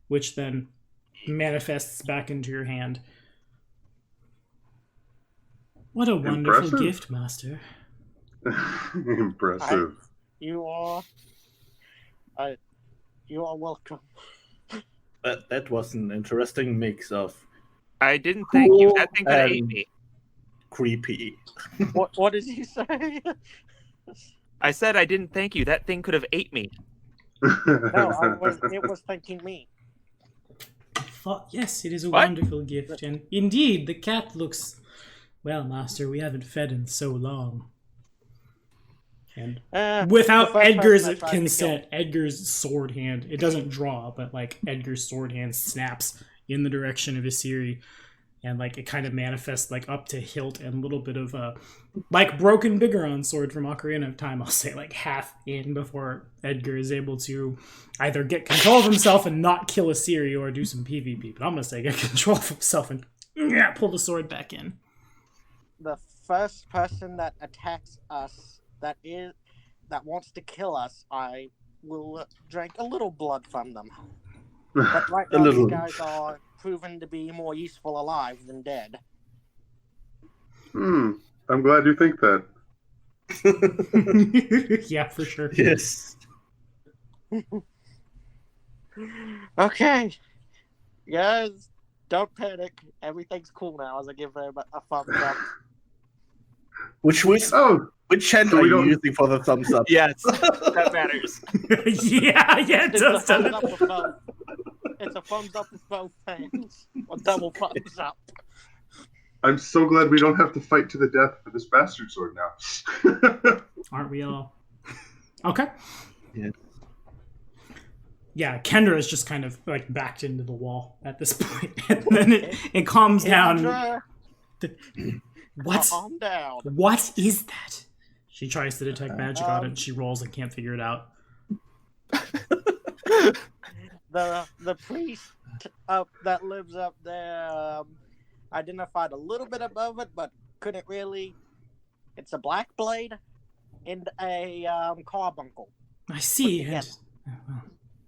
S1: which then manifests back into your hand. What a wonderful
S4: Impressive.
S1: gift, Master.
S4: Impressive.
S5: You are welcome.
S2: That was an interesting mix of
S3: I didn't thank you. That thing could have ate
S2: and
S3: me.
S2: creepy.
S5: What did you say?
S3: I said I didn't thank you. That thing could have ate me.
S5: No, it was thanking me.
S1: Yes, it is a
S3: What?
S1: wonderful gift, and indeed, the cat looks... Well, Master, we haven't fed in so long. And
S5: The
S1: without
S5: first
S1: Edgar's
S5: person I tried to
S1: consent, Edgar's sword hand, it doesn't draw, but like Edgar's sword hand snaps in the direction of Asiri, and like it kind of manifests like up to hilt and a little bit of like broken Bigoron sword from Ocarina of Time, I'll say like half in before Edgar is able to either get control of himself and not kill Asiri or do some PvP. But I'm gonna say get control of himself and pull the sword back in.
S5: The first person that attacks us, that wants to kill us, I will drink a little blood from them. But right
S2: A
S5: now,
S2: little.
S5: these guys are proven to be more useful alive than dead.
S4: I'm glad you think that.
S1: Yeah, for sure.
S2: Yes.
S5: Okay, guys, don't panic. Everything's cool now. As I give them a thumbs up.
S2: Which hand
S4: So
S2: are
S4: we
S2: you
S4: don't-
S2: using for the thumbs up?
S3: Yes, that matters.
S1: yeah, it
S5: It's a
S1: does.
S5: thumbs up with both. It's a thumbs up with both hands. A double thumbs up.
S4: I'm so glad we don't have to fight to the death for this bastard sword now.
S1: Aren't we all? Okay.
S2: Yeah.
S1: Yeah, Kendra is just kind of like backed into the wall at this point, and then it calms down.
S5: Kendra,
S1: What?
S5: calm down.
S1: What is that? She tries to detect magic on it, and she rolls and can't figure it out.
S5: The priest that lives up there identified a little bit above it, but couldn't really. It's a black blade and a carbuncle.
S1: I see.
S5: Together.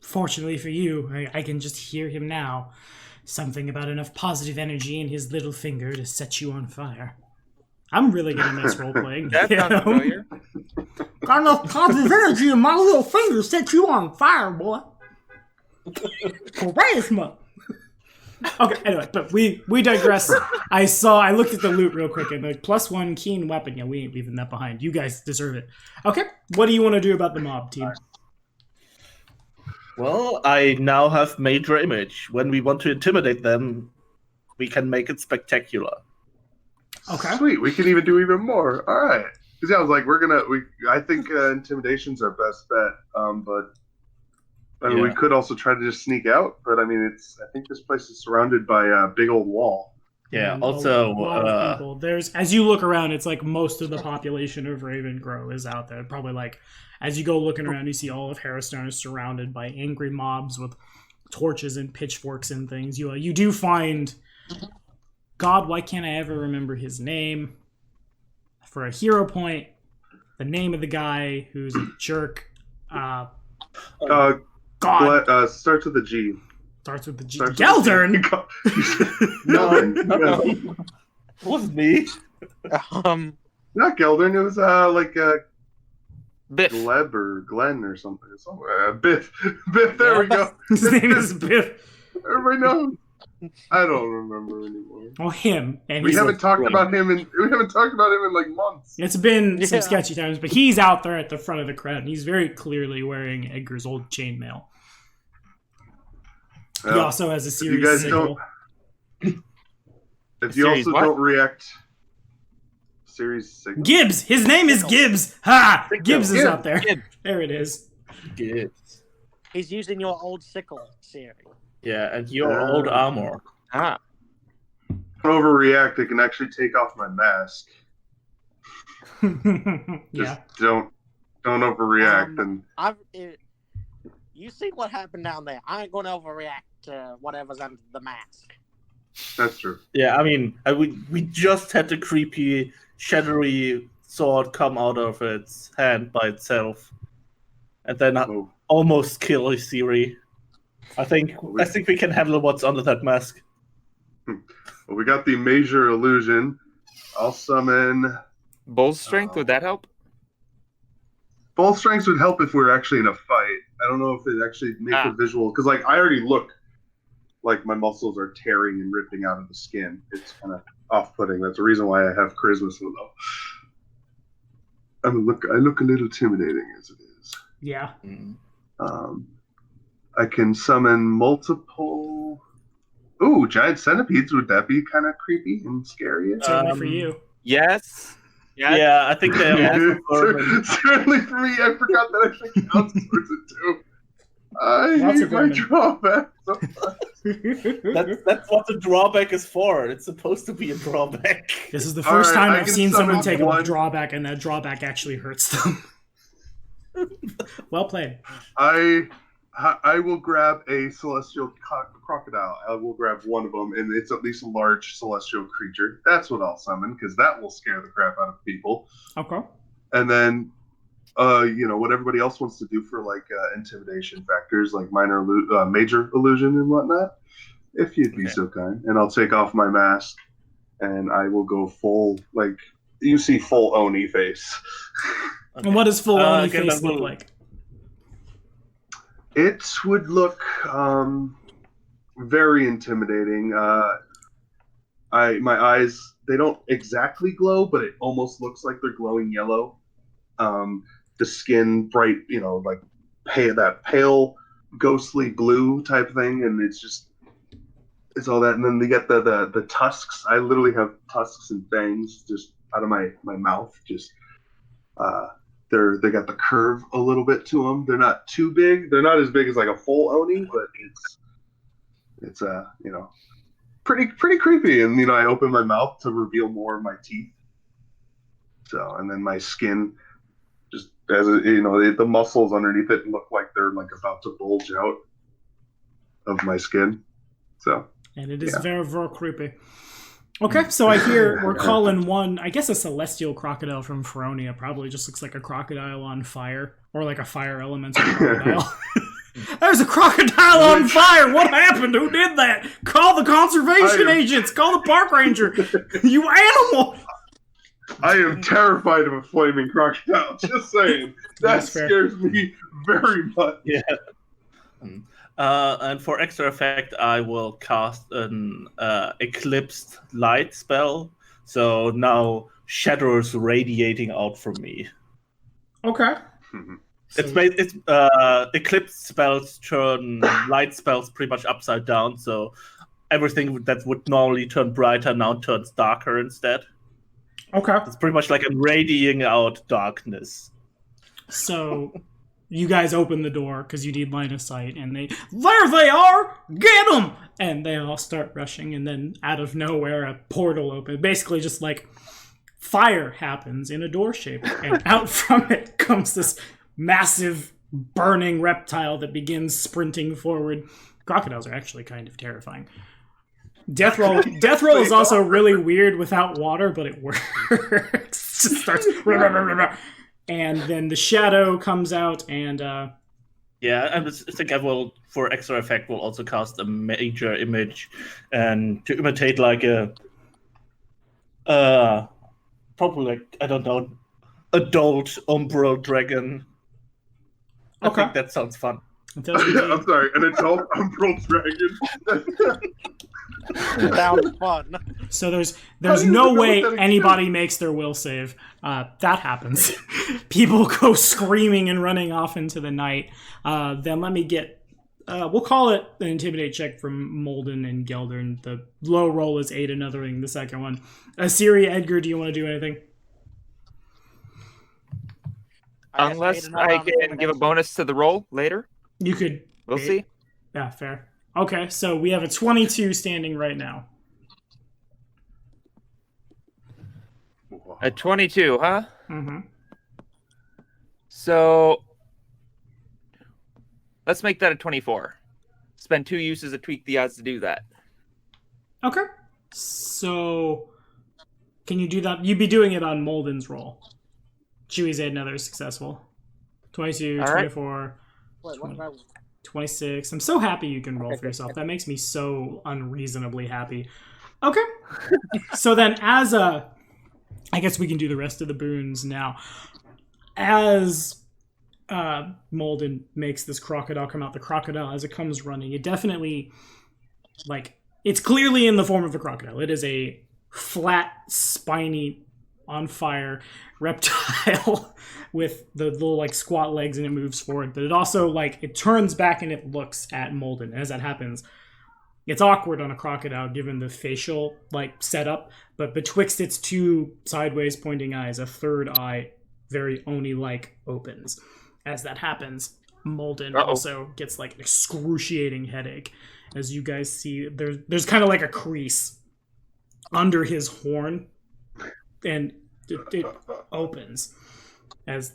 S1: Fortunately for you, I can just hear him now. Something about enough positive energy in his little finger to set you on fire. I'm really getting this role playing.
S3: That sounds familiar.
S1: Got enough positive energy in my little finger to set you on fire, boy. Charisma. Okay, anyway, but we digress. I looked at the loot real quick, and the +1 keen weapon, yeah, we ain't leaving that behind. You guys deserve it. Okay, what do you want to do about the mob, team?
S2: Well, I now have major image. When we want to intimidate them, we can make it spectacular.
S1: Okay.
S4: Sweet. We can even do even more. All right. Because I was like, I think intimidation's our best bet. But I mean, we could also try to just sneak out. But I mean, I think this place is surrounded by a big old wall.
S2: Yeah.
S1: And
S2: Also,
S1: a lot of people. As you look around, it's like most of the population of Ravengrow is out there. Probably like, as you go looking around, you see all of Harrowstone is surrounded by angry mobs with torches and pitchforks and things. You do find, God, why can't I ever remember his name? For a hero point, the name of the guy who's a jerk. God.
S4: Starts with a G.
S1: Starts with the G.
S4: Starts
S1: Geldern!
S2: no. It wasn't me.
S4: Not Geldern. It was like
S3: Biff.
S4: Gleb or Glenn or something. Biff. Biff. There we go.
S1: His name is Biff.
S4: Everybody knows. I don't remember anymore.
S1: Well, him. And
S4: We haven't talked about him in like months.
S1: It's been some sketchy times, but he's out there at the front of the crowd, and he's very clearly wearing Edgar's old chainmail. He also has a series signal.
S4: If you also don't react, series signal.
S1: Gibbs! His name is Gibbs! Ha! Gibbs is
S4: Gibbs.
S1: out there.
S3: Gibbs.
S1: There it is.
S2: Gibbs.
S5: He's using your old sickle, Siri.
S2: Yeah, and your old armor.
S3: Ah.
S4: Don't overreact. I can actually take off my mask.
S1: Yeah.
S4: Don't overreact.
S5: You see what happened down there. I ain't going to overreact to whatever's under the mask.
S4: That's true.
S2: Yeah, I mean, we just had the creepy, shadowy sword come out of its hand by itself, and then almost kill his Siri. I think we can handle what's under that mask.
S4: Well, we got the major illusion. I'll summon.
S3: Bull strength, would that help?
S4: Both strengths would help if we were actually in a fight. I don't know if it actually makes a visual, because like I already look like my muscles are tearing and ripping out of the skin. It's kind of off-putting. That's the reason why I have charisma so low. I look a little intimidating as it is.
S1: Yeah.
S4: I can summon multiple. Ooh, giant centipedes. Would that be kind of creepy and scary?
S1: Certainly for you.
S3: Yes.
S2: Yeah, I think
S4: certainly for me. I forgot that actually counts towards it too. I hate my drawback so much.
S2: That's what the drawback is for. It's supposed to be a drawback.
S1: This is the first time I've seen someone take a drawback, and that drawback actually hurts them. Well played.
S4: I will grab a celestial crocodile. I will grab one of them, and it's at least a large celestial creature. That's what I'll summon, because that will scare the crap out of people.
S1: Okay.
S4: And then, what everybody else wants to do for like intimidation factors, like major illusion and whatnot. If you'd be so kind, and I'll take off my mask, and I will go full you see full Oni face.
S1: Okay. And what does full Oni face look like?
S4: It would look very intimidating. My eyes, they don't exactly glow, but it almost looks like they're glowing yellow. The skin bright, that pale, ghostly blue type thing, and it's all that. And then they get the tusks. I literally have tusks and fangs just out of my mouth. They got the curve a little bit to them. They're not too big. They're not as big as like a full Oni, but it's pretty creepy. And I open my mouth to reveal more of my teeth. So, and then my skin just the muscles underneath it look like they're like about to bulge out of my skin. So.
S1: And it is very, very creepy. Okay, so I hear we're calling one, I guess a celestial crocodile from Feronia. Probably just looks like a crocodile on fire, or like a fire elemental crocodile. There's a crocodile on fire! What happened? Who did that? Call the conservation agents! Call the park ranger! You animal!
S4: I am terrified of a flaming crocodile. Just saying. That scares me very much.
S2: Yeah. And for extra effect, I will cast an eclipsed light spell. So now shadows radiating out from me.
S1: Okay.
S2: It's eclipse spells turn light spells pretty much upside down, so everything that would normally turn brighter now turns darker instead.
S1: Okay.
S2: It's pretty much like I'm radiating out darkness.
S1: So you guys open the door because you need line of sight, and there they are! Get them! And they all start rushing, and then out of nowhere a portal opens. Basically just like fire happens in a door shape, and out from it comes this massive burning reptile that begins sprinting forward. Crocodiles are actually kind of terrifying. Death roll is also really weird without water, but it works. Just starts and then the shadow comes out, and
S2: yeah, I think I will, for extra effect, will also cast a major image, and to imitate like a probably like, I don't know, adult umbral dragon. I think that sounds fun.
S4: I'm sorry, an adult umbral dragon.
S5: Sounds fun.
S1: So there's no way anybody makes their will save. That happens. People go screaming and running off into the night. Then let me get... we'll call it an intimidate check from Molden and Geldern. The low roll is 8, another thing, the second one. Assyria, Edgar, do you want to do anything?
S3: Unless I can give a bonus to the roll later.
S1: You could.
S3: We'll see.
S1: Yeah, fair. Okay, so we have a 22 standing right now.
S3: A 22, huh?
S1: Mm-hmm.
S3: So let's make that a 24. Spend 2 uses to tweak the odds to do that.
S1: Okay. So can you do that? You'd be doing it on Molden's roll. Chewy's another successful. 22,
S3: all
S1: 24,
S5: right. Wait, what about
S1: 26. I'm so happy you can roll for yourself. That makes me so unreasonably happy. Okay. So then as I guess we can do the rest of the boons now. As Molden makes this crocodile come out, the crocodile, as it comes running, it definitely, like, it's clearly in the form of a crocodile. It is a flat, spiny, on fire reptile with the little like squat legs, and it moves forward, but it also like it turns back and it looks at Molden. As that happens, it's awkward on a crocodile given the facial like setup, but betwixt its two sideways pointing eyes, a third eye, very Oni like, opens. As that happens, Molden also gets like an excruciating headache. As you guys see, there's kind of like a crease under his horn, and it opens as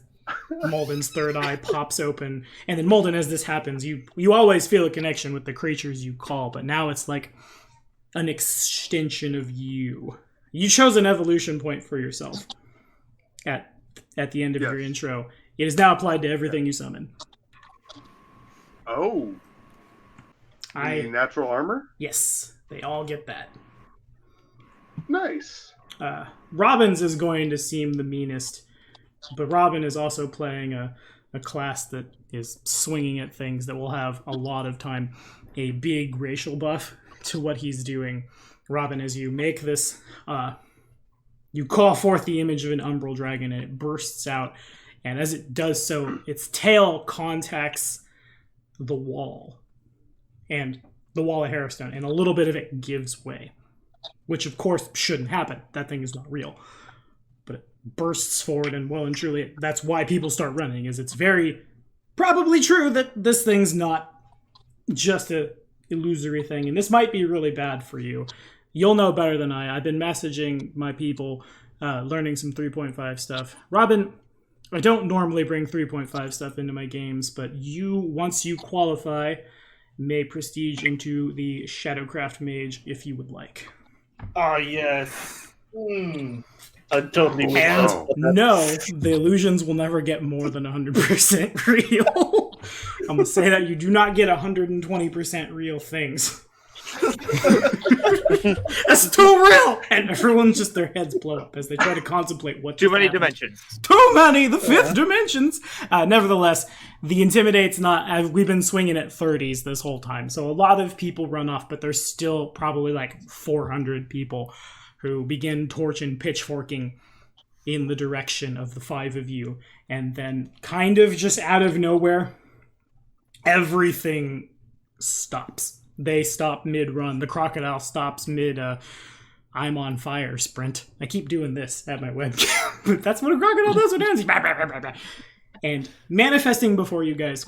S1: Molden's third eye pops open. And then Molden, as this happens, you always feel a connection with the creatures you call, but now it's like an extension of you. You chose an evolution point for yourself at the end of your intro. It is now applied to everything you summon.
S4: Oh. Natural armor?
S1: Yes, they all get that.
S4: Nice.
S1: Robin's is going to seem the meanest, but Robin is also playing a class that is swinging at things that will have a lot of time. A big racial buff to what he's doing. Robin, as you make this, you call forth the image of an umbral dragon, and it bursts out, and as it does so, its tail contacts the wall, and the wall of Harrowstone, and a little bit of it gives way. Which, of course, shouldn't happen. That thing is not real. But it bursts forward, and well and truly, that's why people start running, is it's very probably true that this thing's not just a illusory thing, and this might be really bad for you. You'll know better than I. I've been messaging my people, learning some 3.5 stuff. Robin, I don't normally bring 3.5 stuff into my games, but you, once you qualify, may prestige into the Shadowcraft Mage if you would like.
S2: Ah, yes. I totally would
S1: And
S2: ask for that.
S1: no, the illusions will never get more than 100% real. I'm gonna say that you do not get 120% real things. That's too real! And everyone's just, their heads blow up as they try to contemplate what
S3: Too many
S1: happened.
S3: dimensions.
S1: Too many! The fifth dimensions! Nevertheless, the Intimidate's not... we've been swinging at 30s this whole time, so a lot of people run off, but there's still probably like 400 people who begin torch and pitchforking in the direction of the five of you. And then, kind of just out of nowhere, everything stops. They stop mid-run. The crocodile stops mid, I'm on fire sprint. I keep doing this at my webcam, but that's what a crocodile does when it ends. And manifesting before you guys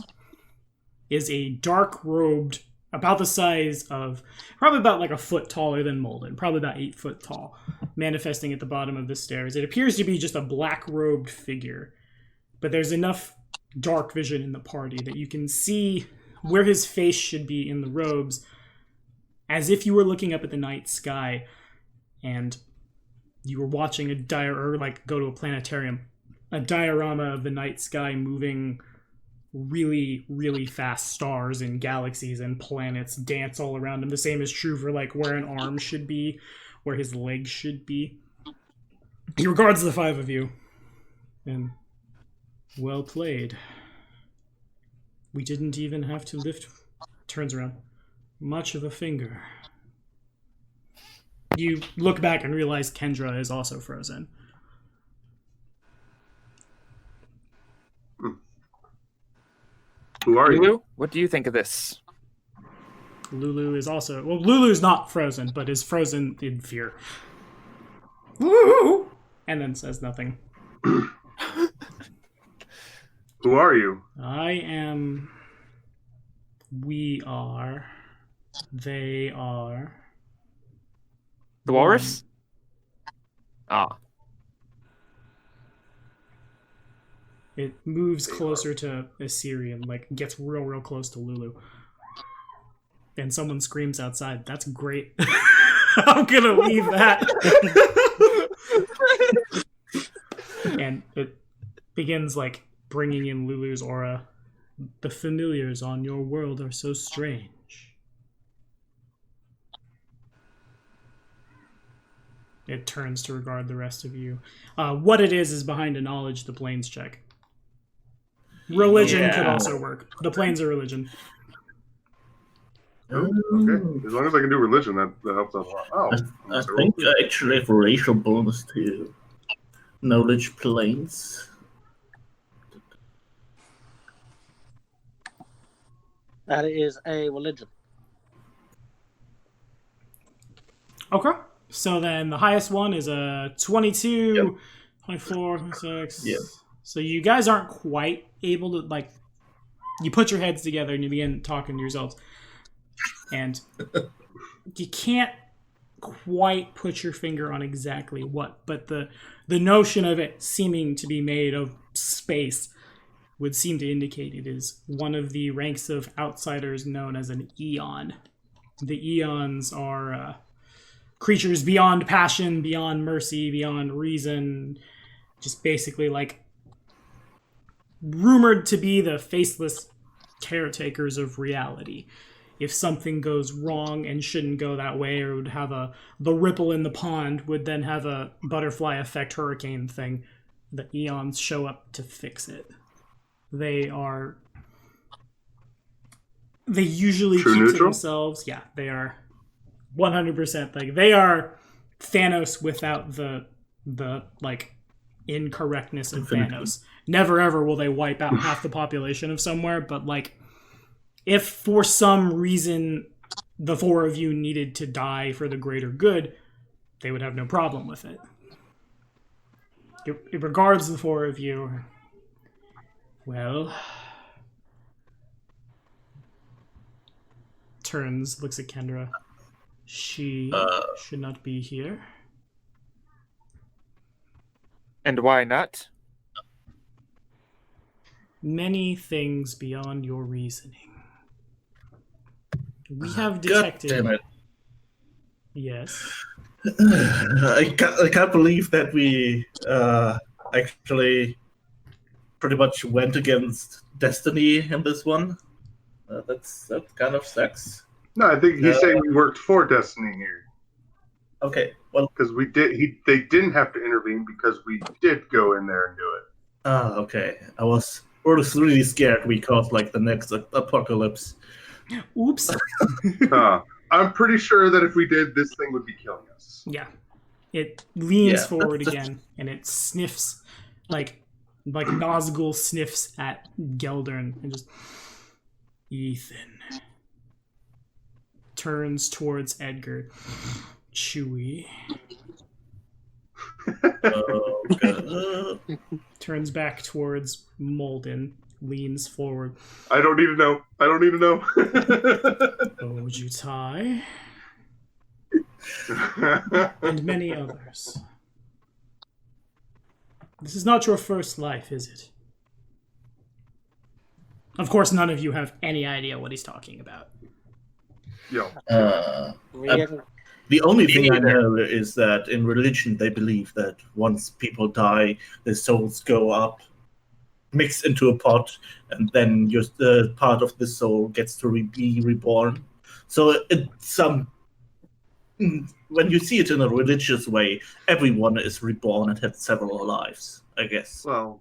S1: is a dark-robed, about the size of, probably about like a foot taller than Molden, probably about 8 foot tall, manifesting at the bottom of the stairs. It appears to be just a black-robed figure, but there's enough dark vision in the party that you can see where his face should be in the robes, as if you were looking up at the night sky and you were watching or like go to a planetarium, a diorama of the night sky moving really, really fast. Stars and galaxies and planets dance all around him. The same is true for like where an arm should be, where his legs should be. He regards the five of you and, well played. We didn't even have to lift, turns around, much of a finger. You look back and realize Kendra is also frozen.
S4: Who are you?
S3: Lulu, what do you think of this?
S1: Lulu is also... Well, Lulu's not frozen, but is frozen in fear. Woo! And then says nothing.
S4: Who are you?
S1: I am... We are... They are...
S3: The walrus? Ah.
S1: It moves closer to Assyrian, like gets real, real close to Lulu. And someone screams outside, "That's great." I'm gonna leave that. And it begins like bringing in Lulu's aura. The familiars on your world are so strange. It turns to regard the rest of you. What it is behind a knowledge, the planes check. Religion could also work. The planes are religion.
S4: Oh, okay. As long as I can do religion, that helps out a lot. Oh,
S2: I think I actually have a racial bonus to knowledge planes.
S5: That is a religion.
S1: Okay. So then the highest one is a 22, 24, 26.
S2: Yep.
S1: So you guys aren't quite able to, like, you put your heads together and you begin talking to yourselves. And you can't quite put your finger on exactly what, but the notion of it seeming to be made of space would seem to indicate it is one of the ranks of outsiders known as an eon. The eons are creatures beyond passion, beyond mercy, beyond reason, just basically like rumored to be the faceless caretakers of reality. If something goes wrong and shouldn't go that way, or would have the ripple in the pond would then have a butterfly effect hurricane thing, the eons show up to fix it. They usually
S4: True
S1: keep
S4: neutral?
S1: to themselves. Yeah, they are 100%. Like, they are Thanos without the like incorrectness of Thanos. Never ever will they wipe out half the population of somewhere, but like, if for some reason the four of you needed to die for the greater good, they would have no problem with it. It regards the four of you. Well, turns, looks at Kendra. She should not be here.
S3: And why not?
S1: Many things beyond your reasoning. We have detected.
S2: God damn it.
S1: Yes.
S2: I can't believe that we actually pretty much went against destiny in this one. That kind of sucks.
S4: No, I think he's saying we worked for Destiny here.
S2: Okay, well,
S4: because we did. They didn't have to intervene because we did go in there and do it.
S2: okay. I was really scared we caused like the next apocalypse.
S1: Oops.
S4: I'm pretty sure that if we did, this thing would be killing us.
S1: Yeah. It leans forward again, and it sniffs like Nazgul sniffs at Geldern and just Ethan turns towards Edgar. Chewie. Turns back towards Molden, leans forward.
S4: I don't need to know.
S1: Ojutai. And many others. This is not your first life, is it? Of course, none of you have any idea what he's talking about.
S4: Yo.
S2: The only thing I know is that in religion they believe that once people die, their souls go up, mix into a pot, and then part of the soul gets to be reborn. So it's when you see it in a religious way, everyone is reborn and had several lives, I guess.
S4: Well,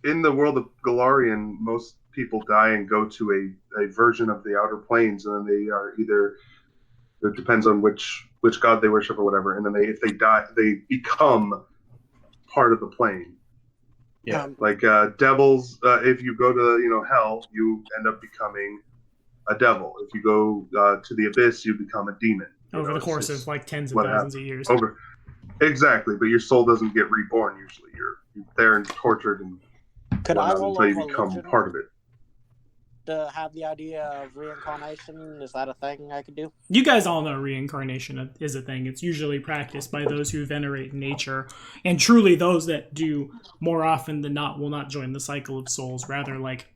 S4: in the world of Galarian, most people die and go to a version of the outer planes, and then they are either, it depends on which god they worship or whatever, and then if they die, they become part of the plane.
S2: Yeah.
S4: Like devils, if you go to hell, you end up becoming a devil. If you go to the abyss, you become a demon.
S1: Over the course of like tens of thousands of years.
S4: Exactly, but your soul doesn't get reborn usually. You're there and tortured and until you become part of it.
S5: To have the idea of reincarnation, is that a thing I could do?
S1: You guys all know reincarnation is a thing. It's usually practiced by those who venerate nature, and truly those that do more often than not will not join the cycle of souls. Rather, like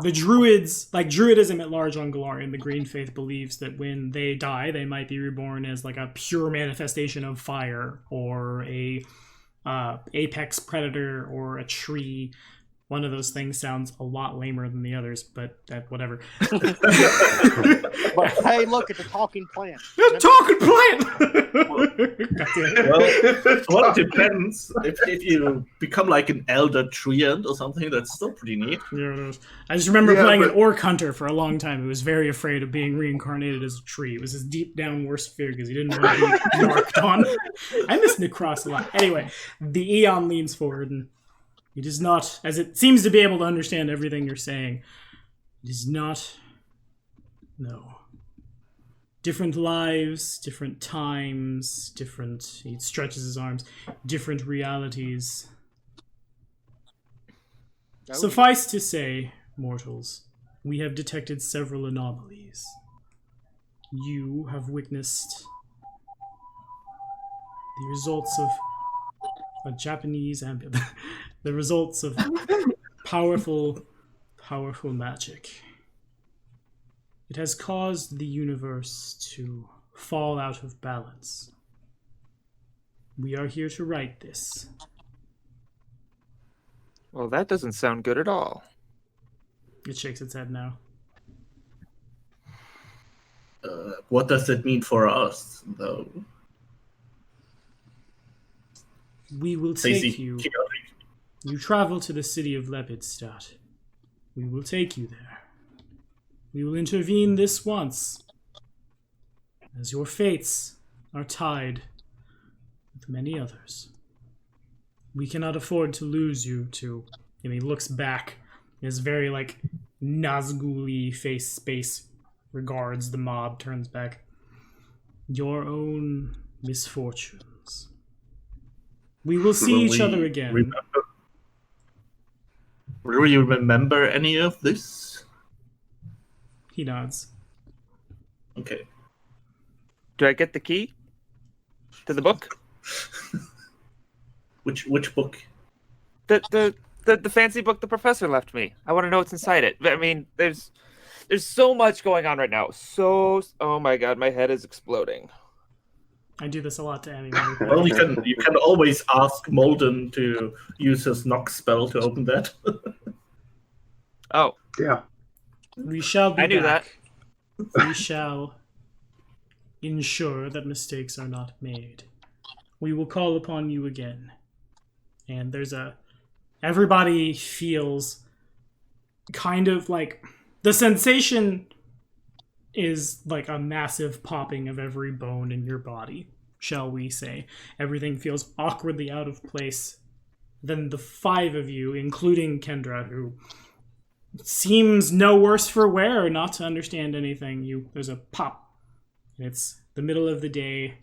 S1: the druids, like druidism at large on Galarian, the Green Faith believes that when they die, they might be reborn as like a pure manifestation of fire, or a apex predator, or a tree. One of those things sounds a lot lamer than the others, but whatever.
S5: But hey, look at the talking plant.
S1: The talking plant!
S2: Well, it depends. If you become like an elder treant or something, that's still pretty neat.
S1: Yeah, I just remember playing an orc hunter for a long time who was very afraid of being reincarnated as a tree. It was his deep down worst fear because he didn't want to be marked on. I miss Necros a lot. Anyway, the Eon leans forward and it is not, as it seems to be able to understand everything you're saying, it is not, no. Different lives, different times, he stretches his arms, different realities. Suffice to say, mortals, we have detected several anomalies. You have witnessed the results of a Japanese ambulance. The results of powerful magic. It has caused the universe to fall out of balance. We are here to right this.
S3: Well, that doesn't sound good at all.
S1: It shakes its head now.
S2: What does it mean for us, though?
S1: We will take you. You travel to the city of Lepidstadt. We will take you there. We will intervene this once, as your fates are tied with many others. We cannot afford to lose you to... And he looks back. His very, like, Nazgul-y face space regards the mob, turns back. Your own misfortunes. We will see each other again.
S2: Do you remember any of this?
S1: He nods.
S2: Okay.
S3: Do I get the key to the book?
S2: Which book?
S3: The fancy book the professor left me. I want to know what's inside it. I mean, there's so much going on right now. Oh my god, my head is exploding.
S1: I do this a lot to Emmy.
S2: Well, you can always ask Molden to use his knock spell to open that.
S3: Oh,
S4: Yeah.
S1: We shall be
S3: I knew
S1: back. We shall ensure that mistakes are not made. We will call upon you again. And everybody feels kind of like the sensation is like a massive popping of every bone in your body, shall we say. Everything feels awkwardly out of place. Then the 5 of you, including Kendra, who seems no worse for wear, not to understand anything. There's a pop. And it's the middle of the day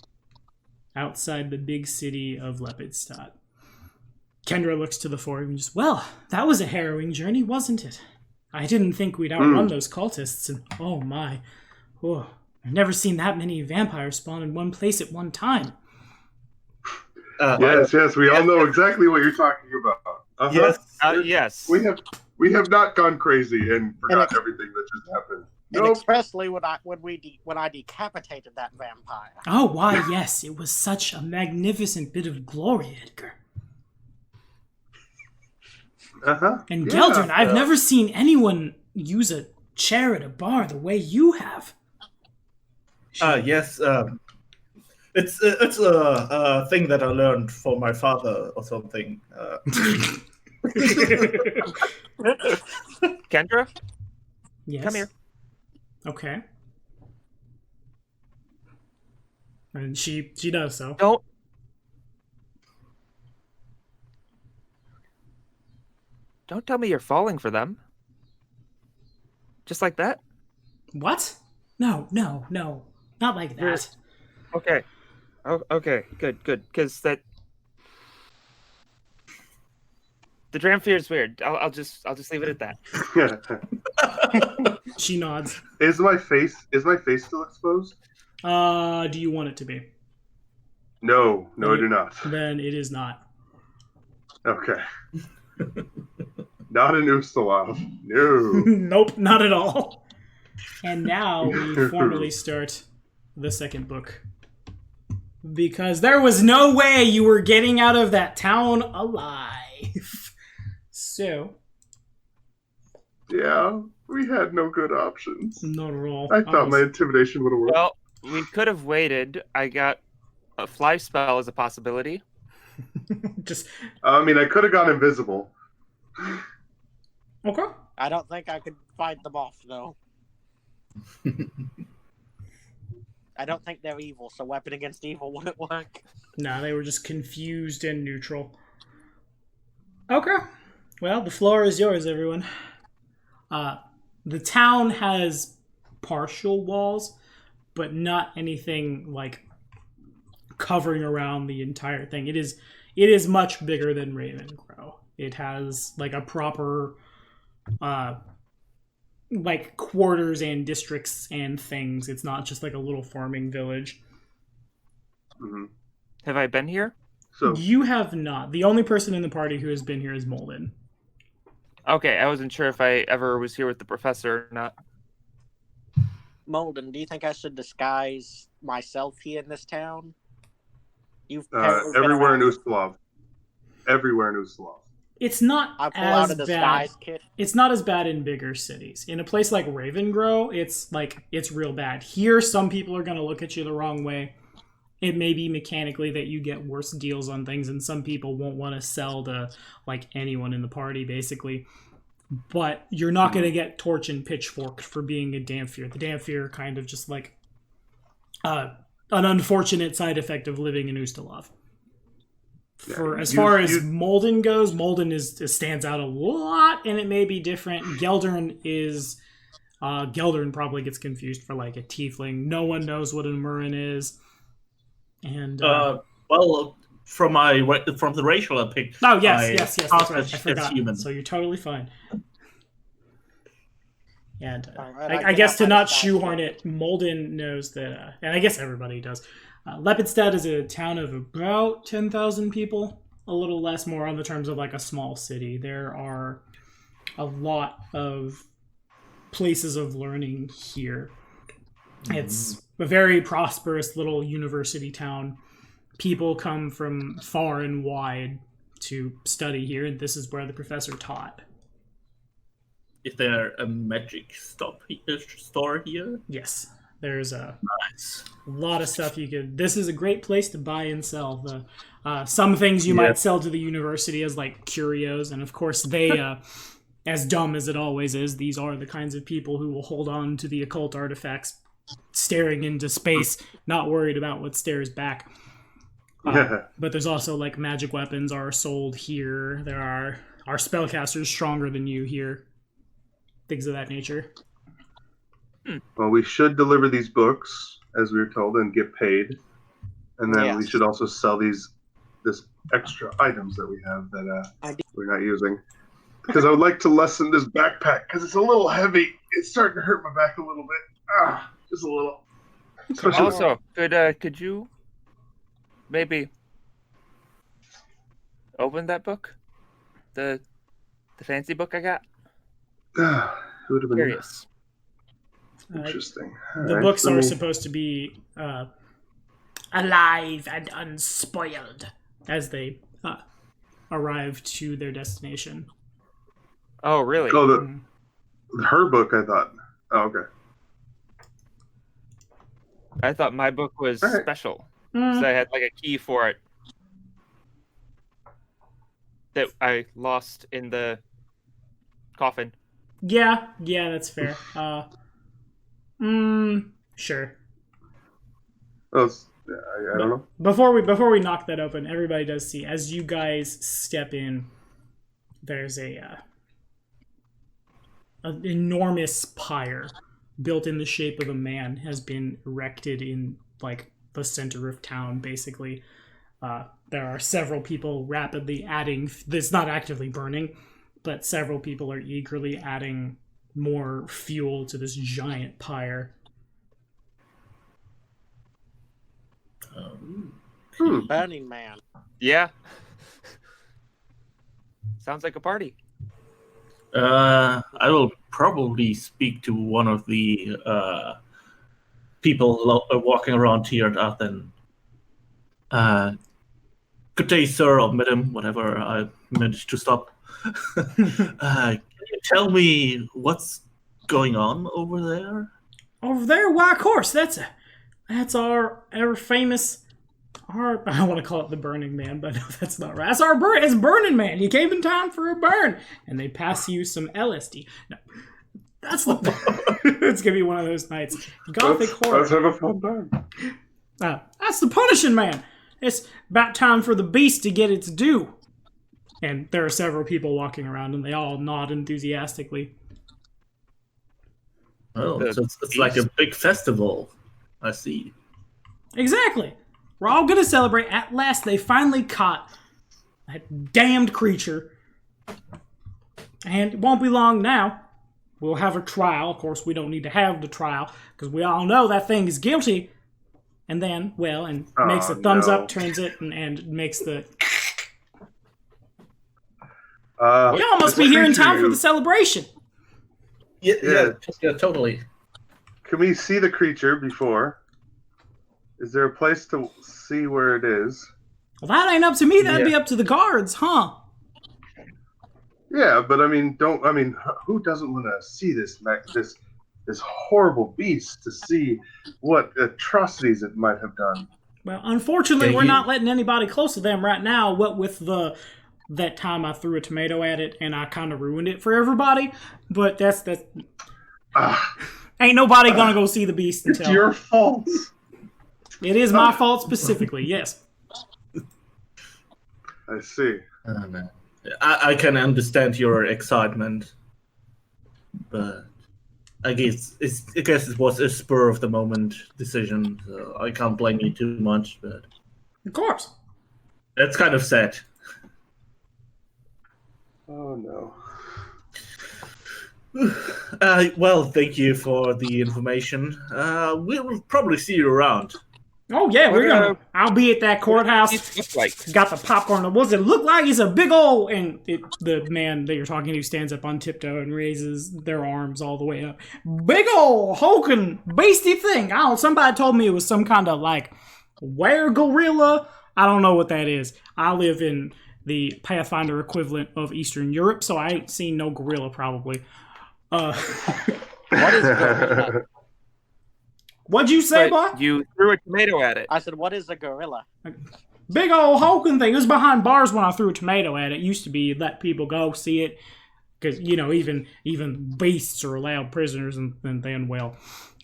S1: outside the big city of Lepidstadt. Kendra looks to the 4 of you and just, well, that was a harrowing journey, wasn't it? I didn't think we'd outrun those cultists, and oh my. Oh, I've never seen that many vampires spawn in one place at one time.
S4: Yes, we all know exactly what you're talking about.
S2: Yes.
S3: Yes.
S4: We have not gone crazy and forgot everything that just happened.
S5: And especially when I decapitated that vampire.
S1: Oh, why, yes, it was such a magnificent bit of glory, Edgar. And Geldern, I've never seen anyone use a chair at a bar the way you have.
S2: Yes. It's a thing that I learned from my father or something.
S3: Kendra?
S1: Yes.
S3: Come here.
S1: Okay. And she does so.
S3: Don't tell me you're falling for them. Just like that?
S1: What? No. Not like that.
S3: Okay. Oh, okay. Good. Because the Dramfear is weird. I'll just leave it at that.
S1: She nods.
S4: Is my face still exposed?
S1: Do you want it to be?
S4: No, I do not.
S1: Then it is not.
S4: Okay. Not an Ustalav. No.
S1: Nope, not at all. And now we formally start the second book. Because there was no way you were getting out of that town alive. So.
S4: Yeah, we had no good options.
S1: Not at all.
S4: I thought my intimidation would have worked.
S3: Well, we could have waited. I got a fly spell as a possibility.
S4: I mean, I could have gone invisible.
S1: Okay.
S5: I don't think I could fight them off, though. I don't think they're evil, so weapon against evil wouldn't work.
S1: No, they were just confused and neutral. Okay. Well, the floor is yours, everyone. The town has partial walls, but not anything like covering around the entire thing. It is much bigger than Ravengrow. It has like a proper like quarters and districts and things. It's not just like a little farming village.
S4: Mm-hmm.
S3: Have I been here?
S4: So
S1: you have not. The only person in the party who has been here is Molden.
S3: Okay, I wasn't sure if I ever was here with the professor or not.
S5: Molden, do you think I should disguise myself here in this town? You've
S4: everywhere in Ustalav. Everywhere in Ustalav.
S1: It's not
S5: I pull out a
S1: as bad.
S5: disguise kit.
S1: It's not as bad in bigger cities. In a place like Ravengrow, it's real bad. Here, some people are going to look at you the wrong way. It may be mechanically that you get worse deals on things, and some people won't want to sell to like anyone in the party, basically. But you're not going to get torch and pitchforked for being a Dramfear. The Dramfear are kind of just like an unfortunate side effect of living in Ustalav. As far as Molden goes, Molden stands out a lot, and it may be different. Geldern probably gets confused for like a tiefling. No one knows what a Murin is. And
S2: well, from the racial I picked.
S1: Oh yes, that's right. I forgot.
S2: Human.
S1: So you're totally fine. And
S5: Right,
S1: I guess to not shoehorn it, Molden knows that, and I guess everybody does. Lepidstadt is a town of about 10,000 people, a little less, more on the terms of like a small city. There are a lot of places of learning here. It's a very prosperous little university town. People come from far and wide to study here, and this is where the professor taught.
S2: Is there a magic store here?
S1: Yes, there's a
S2: Nice.
S1: lot of stuff you could. This is a great place to buy and sell. Some things you might sell to the university as like curios, and of course they, as dumb as it always is, these are the kinds of people who will hold on to the occult artifacts, staring into space, not worried about what stares back. But there's also like magic weapons are sold here. There are spellcasters stronger than you here. Things of that nature.
S4: Well, we should deliver these books, as we were told, and get paid. And then we should also sell this extra items that we have that we're not using. Because I would like to lessen this backpack, because it's a little heavy. It's starting to hurt my back a little bit. Just a little.
S3: Also, could you maybe open that book? The fancy book I got?
S4: It would have been
S3: Curious.
S4: interesting.
S1: The books are supposed to be alive and unspoiled as they arrive to their destination.
S3: Oh, really?
S4: Oh, her book, I thought. Oh, okay.
S3: I thought my book was special. So I had like a key for it that I lost in the coffin.
S1: Yeah, that's fair. Sure.
S4: Oh, I don't know.
S1: Before we knock that open, everybody does see as you guys step in. There's an enormous pyre built in the shape of a man has been erected in like the center of town. Basically, there are several people rapidly adding. It's not actively burning, but several people are eagerly adding more fuel to this giant pyre.
S5: Burning Man.
S3: Yeah. Sounds like a party.
S2: I will probably speak to one of the people walking around here at Athens. Good day, sir, or madam, whatever I managed to stop. Can you tell me what's going on over there?
S1: Over there? Why, of course, that's our famous. I want to call it the Burning Man, but no, that's not right. It's Burning Man. He came in time for a burn, and they pass you some LSD. No, that's the. It's gonna be one of those nights. Gothic horror.
S4: Let's have a fun time.
S1: That's the Punishing Man. It's about time for the beast to get its due. And there are several people walking around, and they all nod enthusiastically.
S2: Oh, so it's like a big festival. I see.
S1: Exactly. We're all going to celebrate. At last, they finally caught that damned creature. And it won't be long now. We'll have a trial. Of course, we don't need to have the trial, because we all know that thing is guilty. And then, makes a thumbs up, turns it, and makes the... Y'all must be here in time for the celebration.
S2: Yeah, totally.
S4: Can we see the creature before? Is there a place to see where it is?
S1: Well, that ain't up to me. That'd be up to the guards, huh?
S4: Yeah, but who doesn't want to see this horrible beast, to see what atrocities it might have done?
S1: Well, unfortunately, we're not letting anybody close to them right now. What with that time I threw a tomato at it and I kind of ruined it for everybody. But that's ain't nobody gonna go see the beast until...
S4: It's your fault.
S1: It is my fault specifically, yes.
S4: I see.
S2: I can understand your excitement, but I guess it was a spur of the moment decision, so I can't blame you too much. But
S1: of course,
S2: that's kind of sad.
S4: Oh no.
S2: Well, thank you for the information. We'll probably see you around.
S1: Oh yeah, we're gonna. I'll be at that courthouse.
S3: Look like
S1: Got the popcorn. What does it look like? It's a big old. And the man that you're talking to stands up on tiptoe and raises their arms all the way up. Big old hulking beastie thing. I don't. Somebody told me it was some kind of like were-gorilla. I don't know what that is. I live in the Pathfinder equivalent of Eastern Europe, so I ain't seen no gorilla probably.
S5: What is gorilla?
S1: What'd you say, boy?
S3: you threw a tomato at it.
S5: I said, what is a gorilla?
S1: Big old hulking thing. It was behind bars when I threw a tomato at it. It used to be let people go see it because even beasts are allowed prisoners, and then well,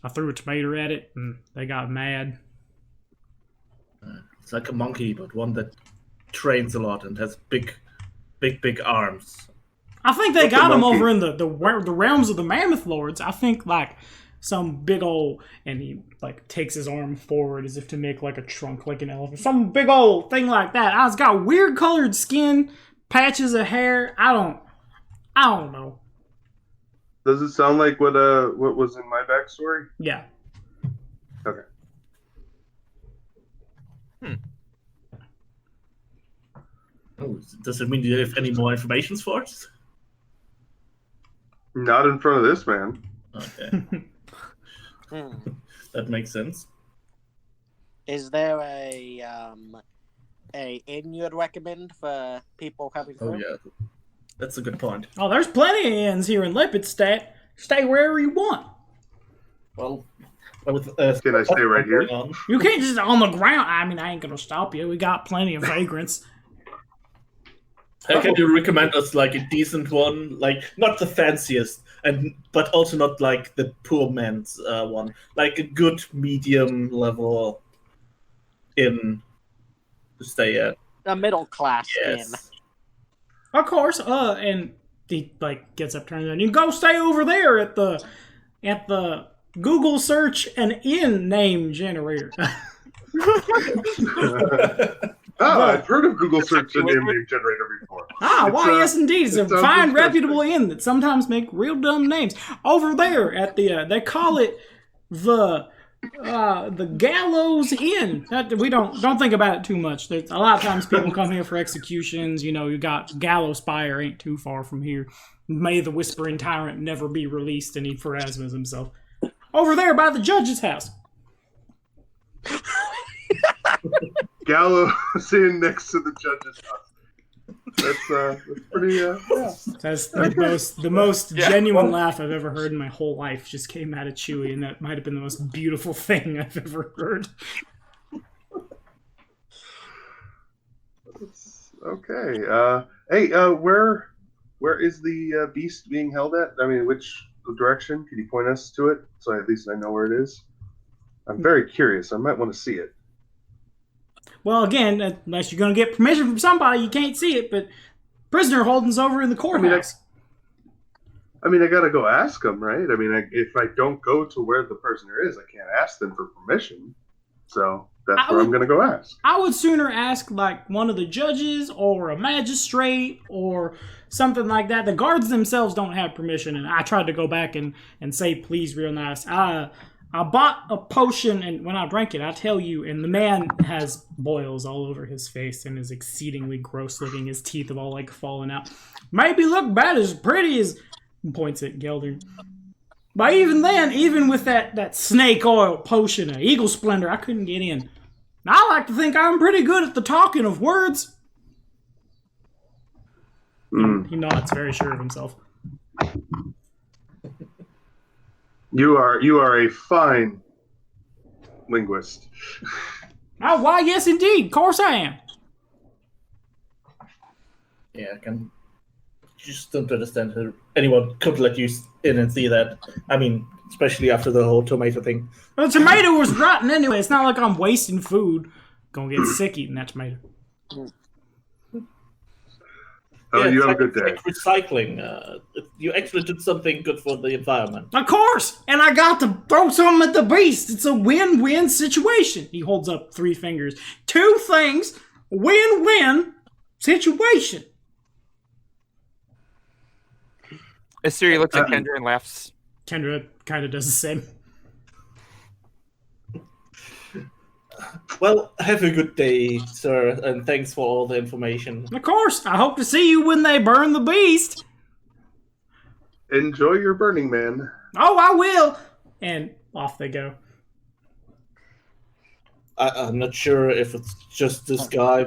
S1: I threw a tomato at it and they got mad.
S2: It's like a monkey, but one that trains a lot and has big arms.
S1: I think they got him over in the realms of the Mammoth Lords. I think like some big old, and he like takes his arm forward as if to make like a trunk, like an elephant. Some big old thing like that. It's got weird colored skin, patches of hair. I don't know.
S4: Does it sound like what was in my backstory?
S1: Yeah.
S4: Okay.
S2: Oh, does it mean you have any more information for us?
S4: Not in front of this man.
S2: Okay. That makes sense.
S5: Is there a inn you'd recommend for people coming through?
S2: Oh yeah, that's a good point.
S1: Oh, there's plenty of inns here in Lippidstat. Stay wherever you want.
S2: Well, with
S4: Can I stay right here?
S1: You can't just on the ground. I mean, I ain't gonna stop you. We got plenty of vagrants.
S2: Can you recommend us like a decent one, like not the fanciest, but also not like the poor man's one, like a good medium level inn to stay at?
S5: A middle class inn.
S2: Yes.
S1: Of course. And he like gets up, turns on. You go stay over there at the Google search an inn name generator.
S4: I've heard of Google search and name generator before.
S1: Yes, indeed. It's a fine,
S4: interesting.
S1: reputable inn that sometimes make real dumb names. Over there at the, they call it the Gallows Inn. We don't think about it too much. There's a lot of times people come here for executions. You know, you got Gallows Spire ain't too far from here. May the Whispering Tyrant never be released, and he Pharasmas himself. Over there by the judge's house.
S4: Gallows Inn next to the judge's house. That's pretty. Yeah.
S1: That's the most genuine laugh I've ever heard in my whole life. Just came out of Chewie, and that might have been the most beautiful thing I've ever heard.
S4: Okay. Hey, where is the beast being held at? I mean, which direction? Could you point us to it so at least I know where it is? I'm very curious. I might want to see it.
S1: Well, again, unless you're going to get permission from somebody, you can't see it, but prisoner holding's over in the courthouse.
S4: I mean, I got to go ask them, right? I mean, if I don't go to where the prisoner is, I can't ask them for permission. So that's where I'm going to go ask.
S1: I would sooner ask, like, one of the judges or a magistrate or something like that. The guards themselves don't have permission, and I tried to go back and say please real nice. I bought a potion, and when I drank it, I tell you, and the man has boils all over his face and is exceedingly gross looking. His teeth have all, like, fallen out. Maybe look about as pretty as... Points at Gelder. But even then, even with that snake oil potion, Eagle Splendor, I couldn't get in. I like to think I'm pretty good at the talking of words. He nods, very sure of himself.
S4: You are a fine linguist.
S1: Oh, why, yes, indeed. Of course I am.
S2: Yeah, I can just don't understand how anyone could let you in and see that. I mean, especially after the whole tomato thing.
S1: Well, the tomato was rotten anyway. It's not like I'm wasting food. Gonna get sick eating that tomato.
S4: Oh,
S2: Yeah,
S4: you have a
S2: it's
S4: good day.
S2: like recycling. You actually did something good for the environment.
S1: Of course! And I got to throw something at the beast. It's a win-win situation. He holds up 3 fingers. 2 things. Win-win situation.
S3: Assyria looks at Kendra and laughs.
S1: Kendra kind of does the same.
S2: Well, have a good day, sir, and thanks for all the information.
S1: Of course, I hope to see you when they burn the beast.
S4: Enjoy your Burning Man.
S1: Oh, I will. And off they go.
S2: I'm not sure if it's just this guy,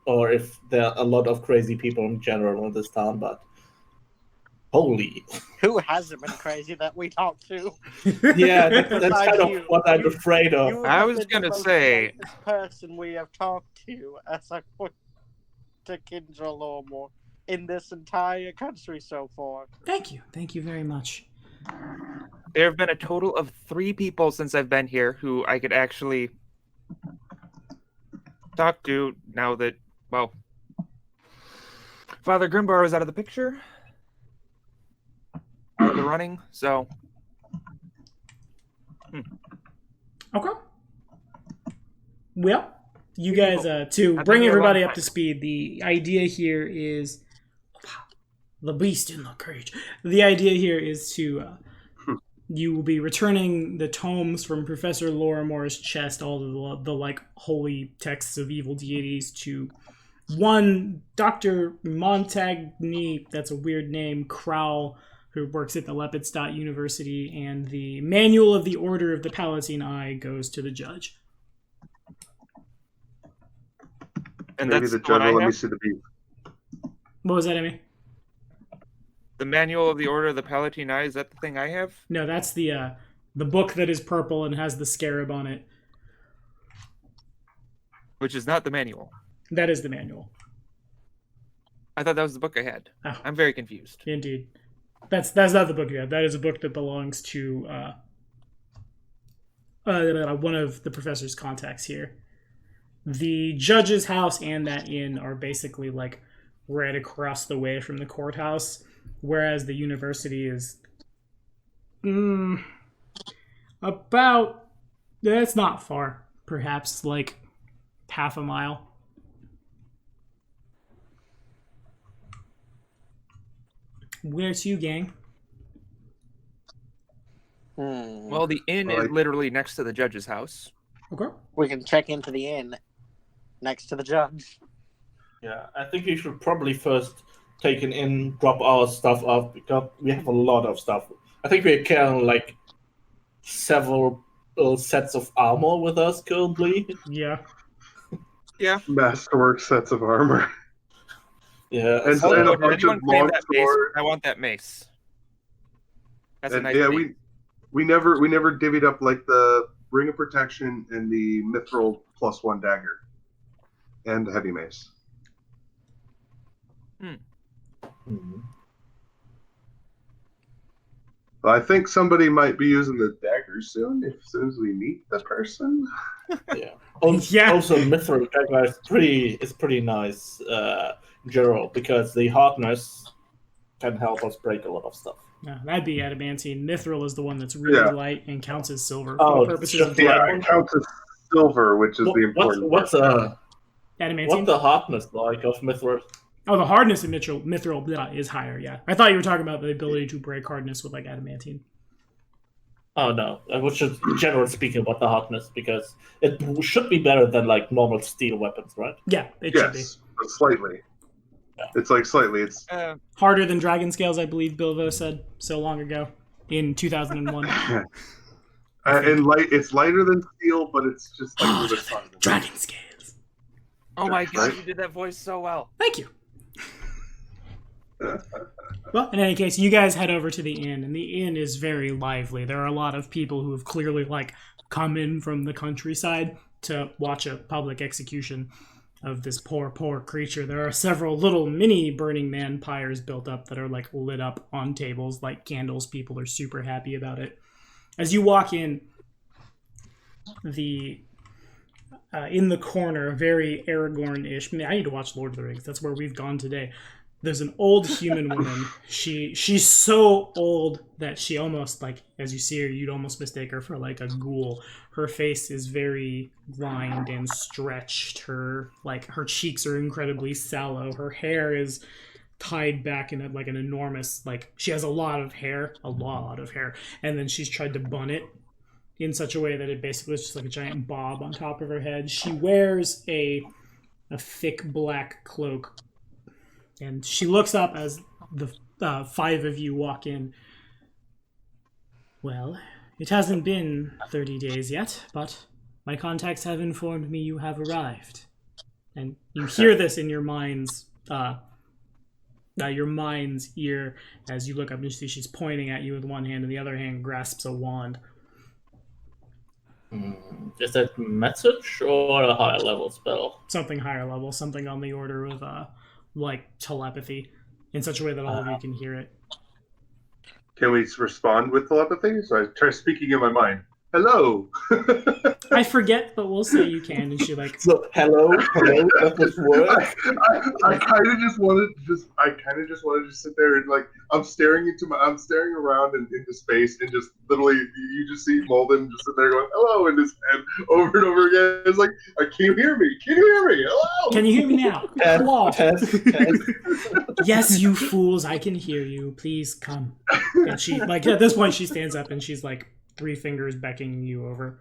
S2: or if there are a lot of crazy people in general in this town, but holy.
S5: Who hasn't been crazy that we talked to?
S2: Yeah, that's kind of
S5: You.
S2: what I'm afraid of.
S5: You
S3: I
S5: have
S3: was
S5: been
S3: gonna
S5: the most
S3: say-
S5: famous person we have talked to as I put to Kindra Lormore in this entire country so far.
S1: Thank you very much.
S3: There have been a total of 3 people since I've been here who I could actually talk to now that, well, Father Grimbar was out of the picture, out of the running, so
S1: Okay. Well, you guys, to
S3: I've
S1: bring
S3: been here a
S1: everybody
S3: long
S1: up to
S3: time.
S1: speed, the idea here is the beast in the cage. The idea here is to you will be returning the tomes from Professor Lorimore's chest, all the like holy texts of evil deities, to one Dr. Montagny, that's a weird name, Crowell, who works at the Lepidstadt University, and the Manual of the Order of the Palatine Eye goes to the judge.
S3: and
S4: Maybe
S3: that's
S4: the
S3: the
S4: judge
S3: one I
S4: will let me
S3: have.
S4: see the beef.
S1: What was that, Emmy?
S3: The Manual of the Order of the Palatine Eye, is that the thing I have?
S1: No, that's the book that is purple and has the scarab on it.
S3: Which is not the manual.
S1: That is the manual.
S3: I thought that was the book I had.
S1: Oh.
S3: I'm very confused.
S1: Indeed. That's not the book you have. That is a book that belongs to one of the professor's contacts here. The judge's house and that inn are basically like right across the way from the courthouse, whereas the university is about, that's not far, perhaps like half a mile. Where to, gang?
S3: Well, the inn is
S4: Like-
S3: literally next to the judge's house.
S1: Okay.
S5: We can check into the inn next to the judge.
S2: Yeah, I think we should probably first take an in, drop our stuff off, because we have a lot of stuff. I think we're carrying like several sets of armor with us currently.
S1: Yeah.
S4: Masterwork sets of armor.
S2: Yeah,
S4: And-
S2: so-
S4: and a
S3: Did
S4: bunch
S3: anyone
S4: of
S3: claim that mace?
S4: longsword.
S3: I want that mace. That's a
S4: And
S3: nice
S4: yeah,
S3: mace.
S4: we never divvied up like the Ring of Protection and the Mithril +1 dagger. And the heavy mace.
S2: Mhm.
S4: But I think somebody might be using the dagger soon, as soon as we meet the person.
S2: Yeah. Also,
S1: Yeah.
S2: also Mithril dagger is pretty nice, in general, because the hardness can help us break a lot of stuff.
S1: No, that'd be adamantine. Mithril is the one that's really
S4: Yeah.
S1: light and counts as silver
S2: Oh,
S1: for the purposes
S2: just
S1: of
S2: the
S4: Yeah,
S1: blood.
S4: it counts as silver, which is the important
S2: What's
S4: part.
S1: Adamantine.
S2: the hardness like of Mithril?
S1: Oh, the hardness of mithril is higher. Yeah, I thought you were talking about the ability to break hardness with like adamantine.
S2: Oh no, I was just generally speaking about the hardness, because it should be better than like normal steel weapons, right?
S1: Yeah, it should be
S4: Yes, but slightly. It's like slightly. It's
S1: harder than dragon scales. I believe Bilbo said so long ago in 2001.
S4: and light. It's lighter than steel, but it's just like a little bit stronger.
S1: Dragon scales.
S3: Oh my god,
S4: Right?
S3: you did that voice so well.
S1: Thank you. Well, in any case, you guys head over to the inn, and the inn is very lively. There are a lot of people who have clearly like come in from the countryside to watch a public execution of this poor creature. There are several little mini Burning Man pyres built up that are like lit up on tables like candles. People are super happy about it. As you walk in, in the corner, very Aragorn-ish. I mean, I need to watch Lord of the Rings. That's where we've gone today. There's an old human woman. She's so old that she almost, like, as you see her, you'd almost mistake her for like a ghoul. Her face is very lined and stretched. Her cheeks are incredibly sallow. Her hair is tied back in like an enormous, like, she has a lot of hair, and then she's tried to bun it in such a way that it basically is just like a giant bob on top of her head. She wears a thick black cloak, and she looks up as the 5 of you walk in. Well, it hasn't been 30 days yet, but my contacts have informed me you have arrived. And you hear this in your mind's ear as you look up and you see she's pointing at you with one hand and the other hand grasps a wand.
S6: Is that message or a higher level spell?
S1: Something higher level, something on the order of like telepathy, in such a way that all of you can hear it.
S4: Can we respond with telepathy? So I try speaking in my mind. Hello.
S1: I forget, but we'll say you can. And she like,
S6: So, hello, that was work.
S4: I kind of just wanted to sit there and like I'm staring around into space and just literally you just see Molden just sit there going hello in his head over and over again. It's like, can you hear me? Can you hear me? Hello.
S1: can you hear me now? Hello.
S6: Test.
S1: Yes, you fools, I can hear you. Please come. And she like at this point she stands up and she's like 3 fingers beckoning you over.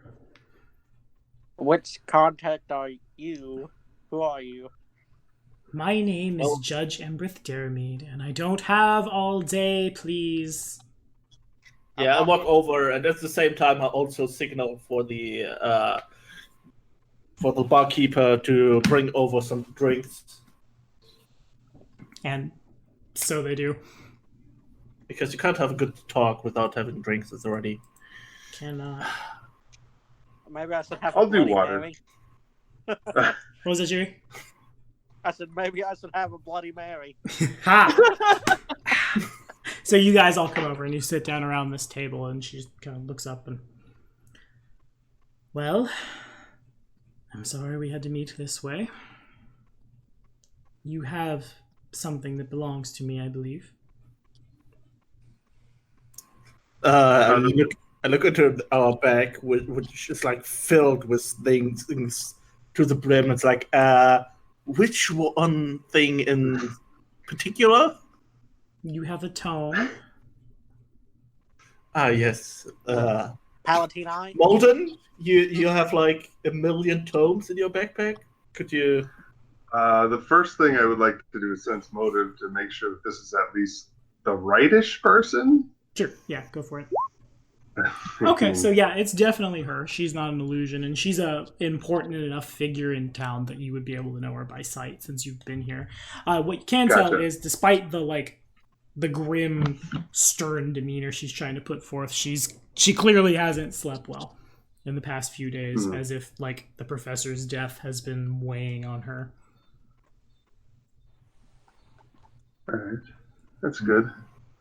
S5: Which contact are you? Who are you?
S1: My name is Judge Embrith Dermede, and I don't have all day, please.
S6: Yeah, I walk over, and at the same time, I also signal for the barkeeper to bring over some drinks.
S1: And so they do.
S6: Because you can't have a good talk without having drinks. It's already.
S1: Cannot.
S5: Maybe I should have
S4: I'll
S5: a
S4: do
S5: Bloody
S4: water.
S5: Mary.
S1: What was that, Jerry?
S5: I said maybe I should have a Bloody Mary.
S1: Ha! So you guys all come over and you sit down around this table, and she kind of looks up and... Well, I'm sorry we had to meet this way. You have something that belongs to me, I believe.
S6: I look into our bag, which is like filled with things to the brim. It's like, which one thing in particular?
S1: You have a tome.
S6: Ah, yes.
S5: Palatine Eye?
S6: Molden, you have like 1 million tomes in your backpack. Could you?
S4: The first thing I would like to do is sense motive to make sure that this is at least the rightish person.
S1: Sure, yeah, go for it. Okay, so yeah, it's definitely her. She's not an illusion, and she's a important enough figure in town that you would be able to know her by sight since you've been here. What you can tell is, despite the grim, stern demeanor she's trying to put forth, she clearly hasn't slept well in the past few days, as if like the professor's death has been weighing on her.
S4: All right, that's good.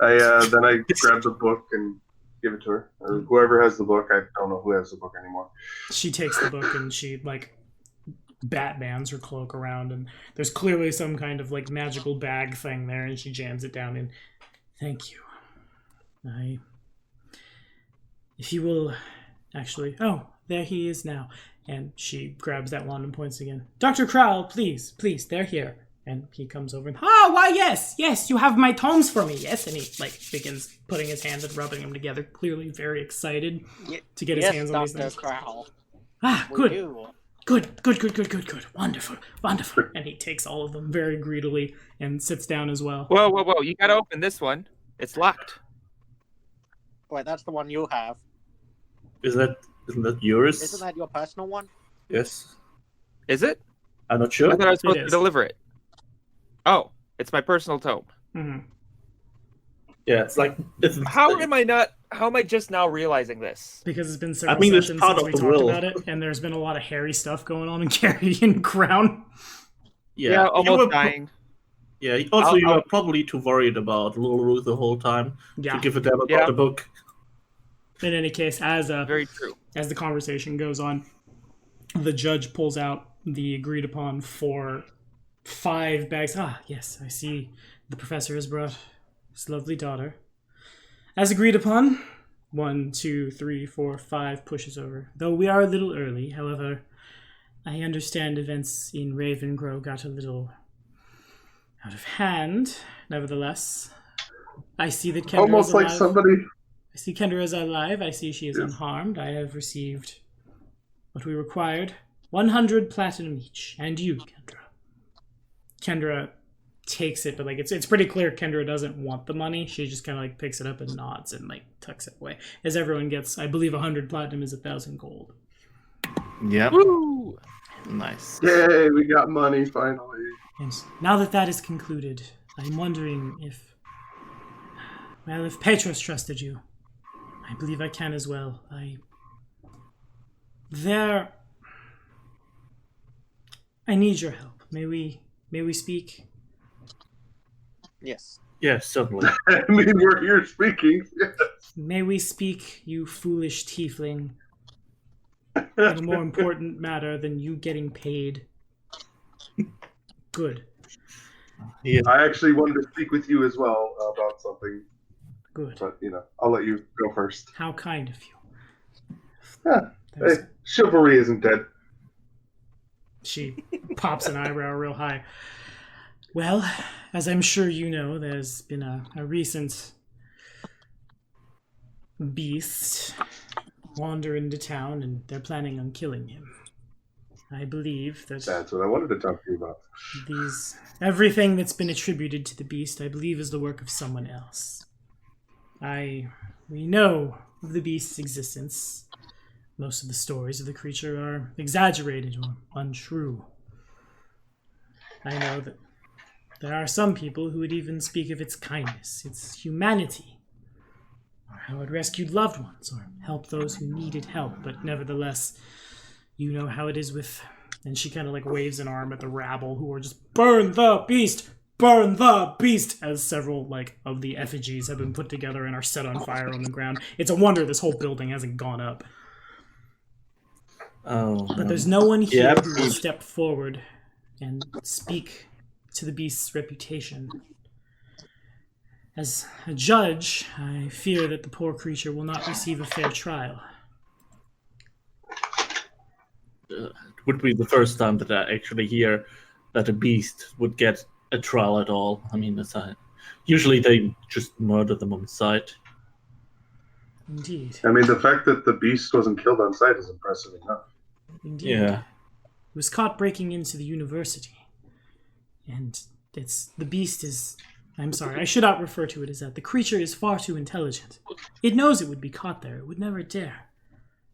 S4: Then I grab the book and give it to her. Or whoever has the book. I don't know who has the book anymore.
S1: She takes the book and she like Batmans her cloak around, and there's clearly some kind of like magical bag thing there, and she jams it down in. Thank you. If you will actually, there he is now. And she grabs that wand and points again. Dr. Crowell, please, they're here. And he comes over and, why, yes, you have my tomes for me, yes. And he like begins putting his hands and rubbing them together, clearly very excited to get his hands on these things.
S5: Crowell.
S1: Good. Good. Wonderful. And he takes all of them very greedily and sits down as well.
S3: Whoa. You gotta open this one. It's locked.
S5: Wait, that's the one you have.
S6: Isn't that yours?
S5: Isn't that your personal one?
S6: Yes.
S3: Is it?
S6: I'm not sure.
S3: I thought I was supposed to
S1: is.
S3: deliver it. Oh, it's my personal tome.
S1: Mm-hmm.
S6: Yeah,
S3: How am I just now realizing this?
S1: Because it's been several
S6: it's
S1: sessions
S6: part
S1: since
S6: of
S1: we
S6: the
S1: talked
S6: will.
S1: about it, and there's been a lot of hairy stuff going on in Carrion Crown.
S3: Yeah, almost dying.
S6: Yeah, also you were probably too worried about Little Ruth the whole time to give a damn about the book.
S1: In any case,
S3: Very true.
S1: As the conversation goes on, the judge pulls out the agreed upon 5 bags. Yes, I see the professor has brought his lovely daughter. As agreed upon, 1, 2, 3, 4, 5 pushes over. Though we are a little early, however, I understand events in Ravengrow got a little out of hand. Nevertheless, I see that Kendra's
S4: Almost like
S1: alive.
S4: somebody
S1: I see Kendra is alive. I see she is unharmed. I have received what we required. 100 platinum each. And you, Kendra. Kendra takes it, but like it's pretty clear Kendra doesn't want the money. She just kind of like picks it up and nods and like tucks it away. As everyone gets, I believe 100 platinum is 1,000 gold.
S6: Yep.
S3: Woo!
S6: Nice.
S4: Yay, we got money finally.
S1: And now that that is concluded, I'm wondering if Petros trusted you, I believe I can as well. I need your help. May we speak?
S5: Yes.
S6: Yes, certainly.
S4: I mean, we're here speaking.
S1: May we speak, you foolish tiefling, on a more important matter than you getting paid? Good.
S6: Yeah.
S4: I actually wanted to speak with you as well about something,
S1: Good.
S4: but I'll let you go first.
S1: How kind of you.
S4: Yeah. Hey, chivalry isn't dead.
S1: She pops an eyebrow real high. Well, as I'm sure you know, there's been a recent beast wander into town, and they're planning on killing him. I believe that
S4: That's what I wanted to talk to you about.
S1: everything that's been attributed to the beast, I believe, is the work of someone else. We know of the beast's existence. Most of the stories of the creature are exaggerated or untrue. I know that there are some people who would even speak of its kindness, its humanity, or how it rescued loved ones, or helped those who needed help, but nevertheless, you know how it is with... And she kind of like waves an arm at the rabble who are just, burn the beast! Burn the beast! As several like of the effigies have been put together and are set on fire on the ground. It's a wonder this whole building hasn't gone up.
S6: Oh,
S1: But there's no one here
S6: Yeah.
S1: who will step forward and speak to the beast's reputation. As a judge, I fear that the poor creature will not receive a fair trial.
S6: it would be the first time that I actually hear that a beast would get a trial at all. I mean, usually they just murder them on sight.
S1: Indeed.
S4: I mean, the fact that the beast wasn't killed on sight is impressive enough.
S1: Indeed.
S6: Yeah.
S1: He was caught breaking into the university. And the beast is... I'm sorry, I should not refer to it as that. The creature is far too intelligent. It knows it would be caught there. It would never dare.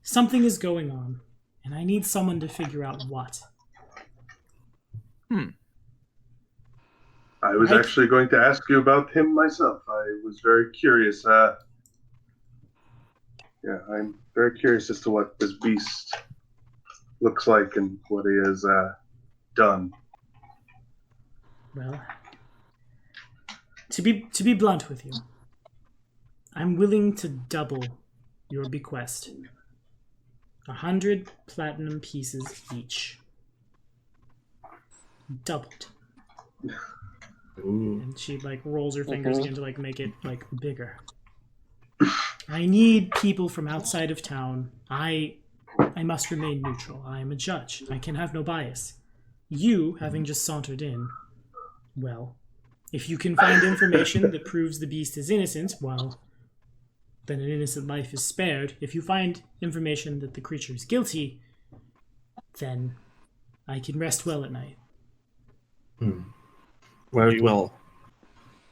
S1: Something is going on, and I need someone to figure out what.
S4: I was actually going to ask you about him myself. I was very curious. I'm very curious as to what this beast looks like and what he has done.
S1: Well, to be blunt with you, I'm willing to double your bequest. 100 platinum pieces each. Doubled.
S6: Ooh.
S1: And she like rolls her fingers again to like make it like bigger. I need people from outside of town. I must remain neutral. I am a judge. I can have no bias. You, having just sauntered in, well, if you can find information that proves the beast is innocent, well, then an innocent life is spared. If you find information that the creature is guilty, then I can rest well at night.
S6: Very well.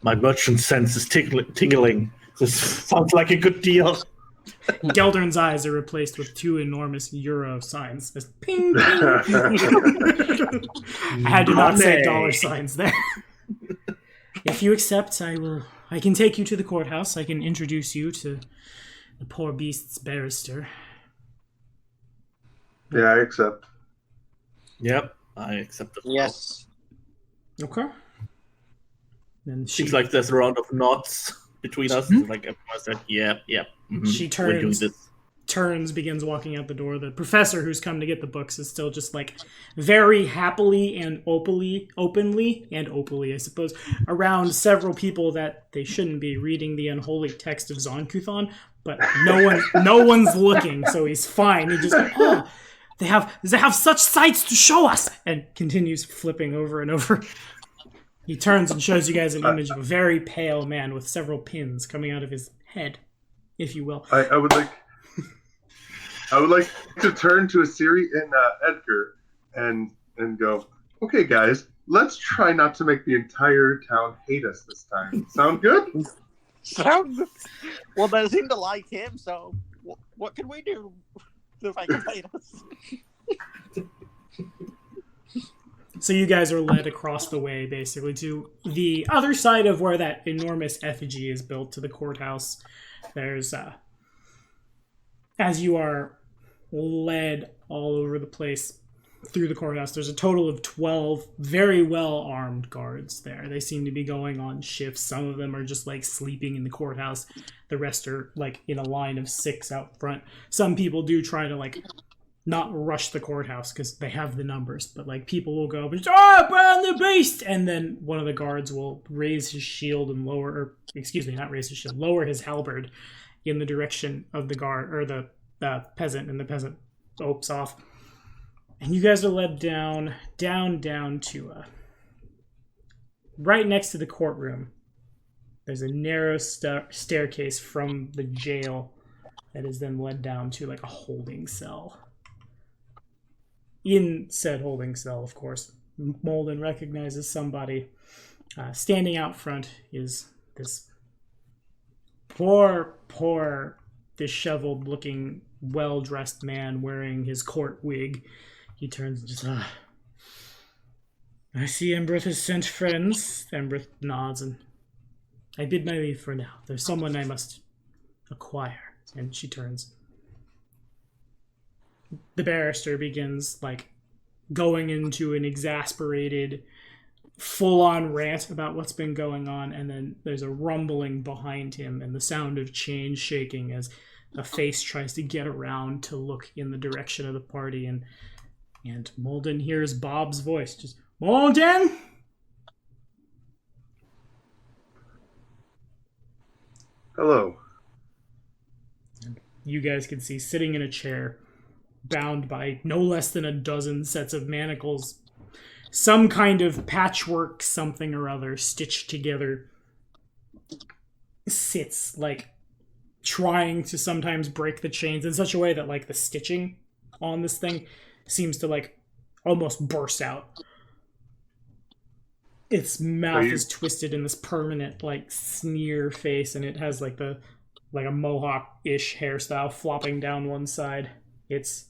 S6: My merchant sense is tingling. This sounds like a good deal.
S1: Geldern's eyes are replaced with 2 enormous euro signs. There's ping, ping. I had to not say dollar signs there. If you accept, I can take you to the courthouse. I can introduce you to the poor beast's barrister.
S4: Yeah, I accept.
S6: Yep, I accept it.
S5: Yes.
S1: Okay. Then
S6: Seems like there's a round of nods between us. Like everyone said, yep.
S1: She
S6: We're doing
S1: turns, begins walking out the door. The professor who's come to get the books is still just like very happily and openly, I suppose, around several people that they shouldn't be reading the unholy text of Zonkuthon, but no one's looking, so he's fine. He just they have such sights to show us, and continues flipping over and over. He turns and shows you guys an image of a very pale man with several pins coming out of his head. if you will.
S4: I would like to turn to Asiri and Edgar and go, okay, guys, let's try not to make the entire town hate us this time. Sound good?
S5: Well, they seem to like him, so what can we do to make him hate us?
S1: So you guys are led across the way, basically, to the other side of where that enormous effigy is built, to the courthouse. There's, as you are led all over the place through the courthouse, there's a total of 12 very well-armed guards there. They seem to be going on shifts. Some of them are just, like, sleeping in the courthouse. The rest are, like, in a line of 6 out front. Some people do try to, like, not rush the courthouse because they have the numbers, but like people will go, burn the beast! And then one of the guards will raise his shield and lower his halberd in the direction of the guard, or the peasant, and the peasant opes off. And you guys are led down to right next to the courtroom. There's a narrow staircase from the jail that is then led down to like a holding cell. In said holding cell, of course, Molden recognizes somebody. Standing out front is this poor, disheveled-looking, well-dressed man wearing his court wig. He turns and just, I see Embrith has sent friends. Embrith nods, and I bid my leave for now. There's someone I must acquire. And she turns. The barrister begins, like, going into an exasperated, full-on rant about what's been going on, and then there's a rumbling behind him and the sound of chains shaking as a face tries to get around to look in the direction of the party, and Molden hears Bob's voice, just, Molden?
S4: Hello.
S1: And you guys can see, sitting in a chair, bound by no less than a dozen sets of manacles, some kind of patchwork something or other stitched together, sits, like, trying to sometimes break the chains in such a way that, like, the stitching on this thing seems to, like, almost burst out. Its mouth is twisted in this permanent, like, sneer face, and it has, like, a mohawk-ish hairstyle flopping down one side. As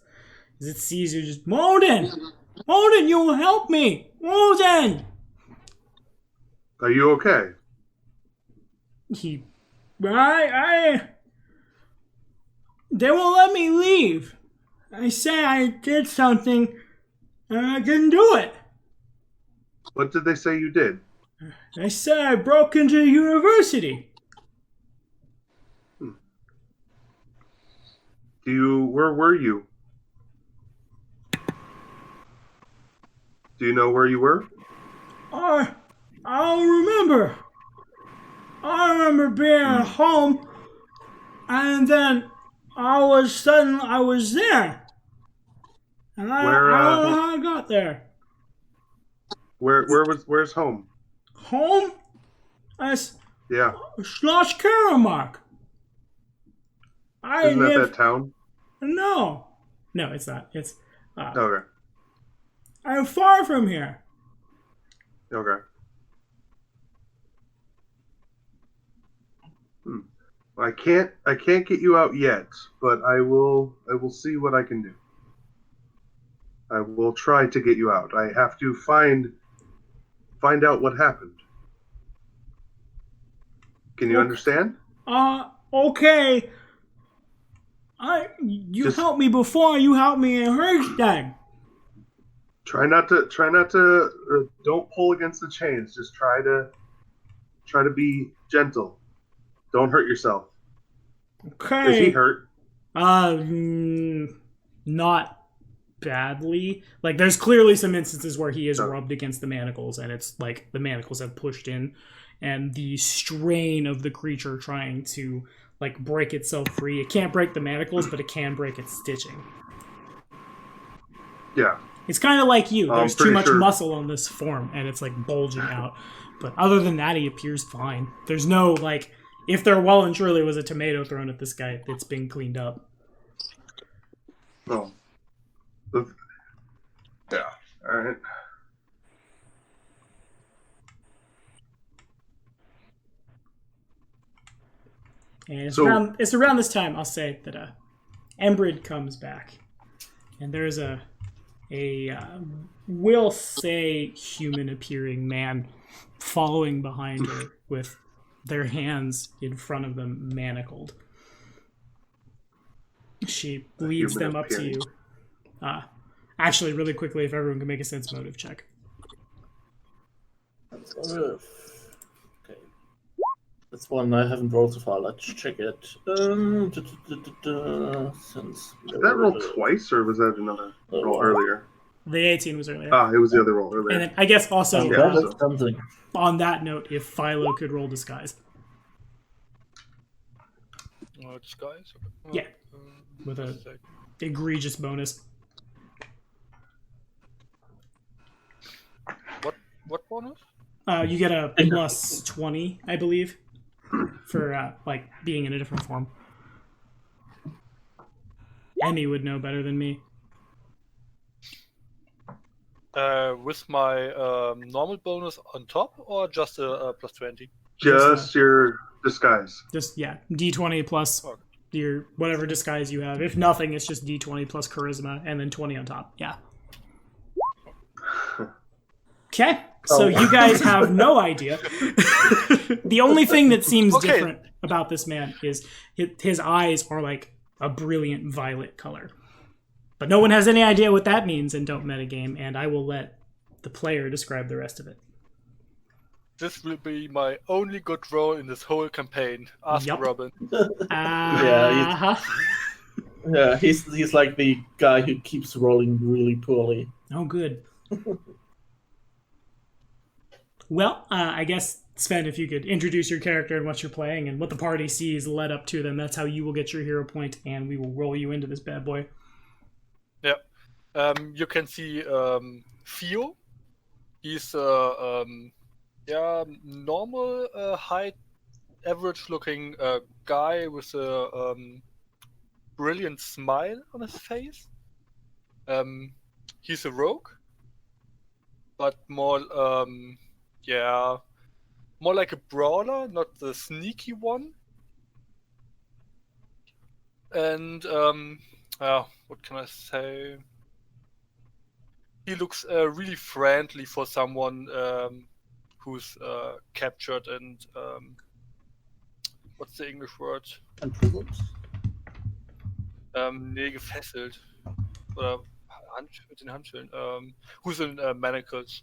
S1: it sees you, just, Molden, you will help me! Molden!
S4: Are you okay?
S1: They won't let me leave. I say I did something, and I didn't do it.
S4: What did they say you did?
S1: They said I broke into the university.
S4: Where were you? Do you know where you were?
S1: I don't remember. I remember being at home, and then all of a sudden I was there. And I don't know how I got there.
S4: Where's home?
S1: Home? That's
S4: Yeah.
S1: Schloss Karamark.
S4: Isn't that town?
S1: No, it's not. It's
S4: Okay.
S1: I'm far from here.
S4: Okay. I can't get you out yet, but I will see what I can do. I will try to get you out. I have to find out what happened. Can you understand?
S1: Okay. You helped me before. You helped me in Herstag.
S4: Try not to don't pull against the chains. Just try to be gentle. Don't hurt yourself.
S1: Okay.
S4: Is he hurt?
S1: Not badly. Like, there's clearly some instances where he is rubbed against the manacles, and it's like the manacles have pushed in, and the strain of the creature trying to, like, break itself free. It can't break the manacles, but it can break its stitching.
S4: Yeah.
S1: It's kind of like you. There's too much
S4: sure.
S1: muscle on this form, and it's, like, bulging out. But other than that, he appears fine. There's no, like, if there well and truly was a tomato thrown at this guy, it's been cleaned up.
S4: Oh. Yeah. All right.
S1: And it's,
S4: So-
S1: around this time, I'll say, that Embrid comes back. And there's we'll say, human-appearing man following behind her with their hands in front of them manacled. She leads them up to you. Actually, really quickly, if everyone can make a sense motive check.
S6: Okay. That's one I haven't rolled so far. Let's check it. Since
S4: Did that roll twice, or was that another roll earlier?
S1: The 18 was earlier.
S4: It was the other roll earlier.
S1: And then I guess also,
S4: Yeah,
S6: that's something.
S1: on that note, if Philo could roll disguise.
S7: Disguise?
S1: Yeah. With a egregious bonus.
S7: What bonus?
S1: You get a plus 20, I believe, for being in a different form. Emmy would know better than me.
S7: With my normal bonus on top, or just a plus 20?
S4: Just your disguise.
S1: Just, D20 plus your whatever disguise you have. If nothing, it's just D20 plus charisma, and then 20 on top. Yeah. Okay, so you guys have no idea. The only thing that seems different about this man is his eyes are like a brilliant violet color. But no one has any idea what that means in Don't Metagame, and I will let the player describe the rest of it.
S7: This will be my only good roll in this whole campaign. Ask
S1: Yup.
S7: Robin.
S1: Uh-huh.
S6: Yeah, he's like the guy who keeps rolling really poorly.
S1: Oh, good. Well, I guess, Sven, if you could introduce your character and what you're playing and what the party sees led up to them, that's how you will get your hero point, and we will roll you into this bad boy.
S7: Yeah. You can see Theo. He's normal height, average-looking guy with a brilliant smile on his face. He's a rogue, but more like a brawler, not the sneaky one. And what can I say? He looks really friendly for someone who's captured and what's the English word?
S6: Imprisoned?
S7: Nee, gefesselt. Oder mit den Handschellen. Who's in manacles.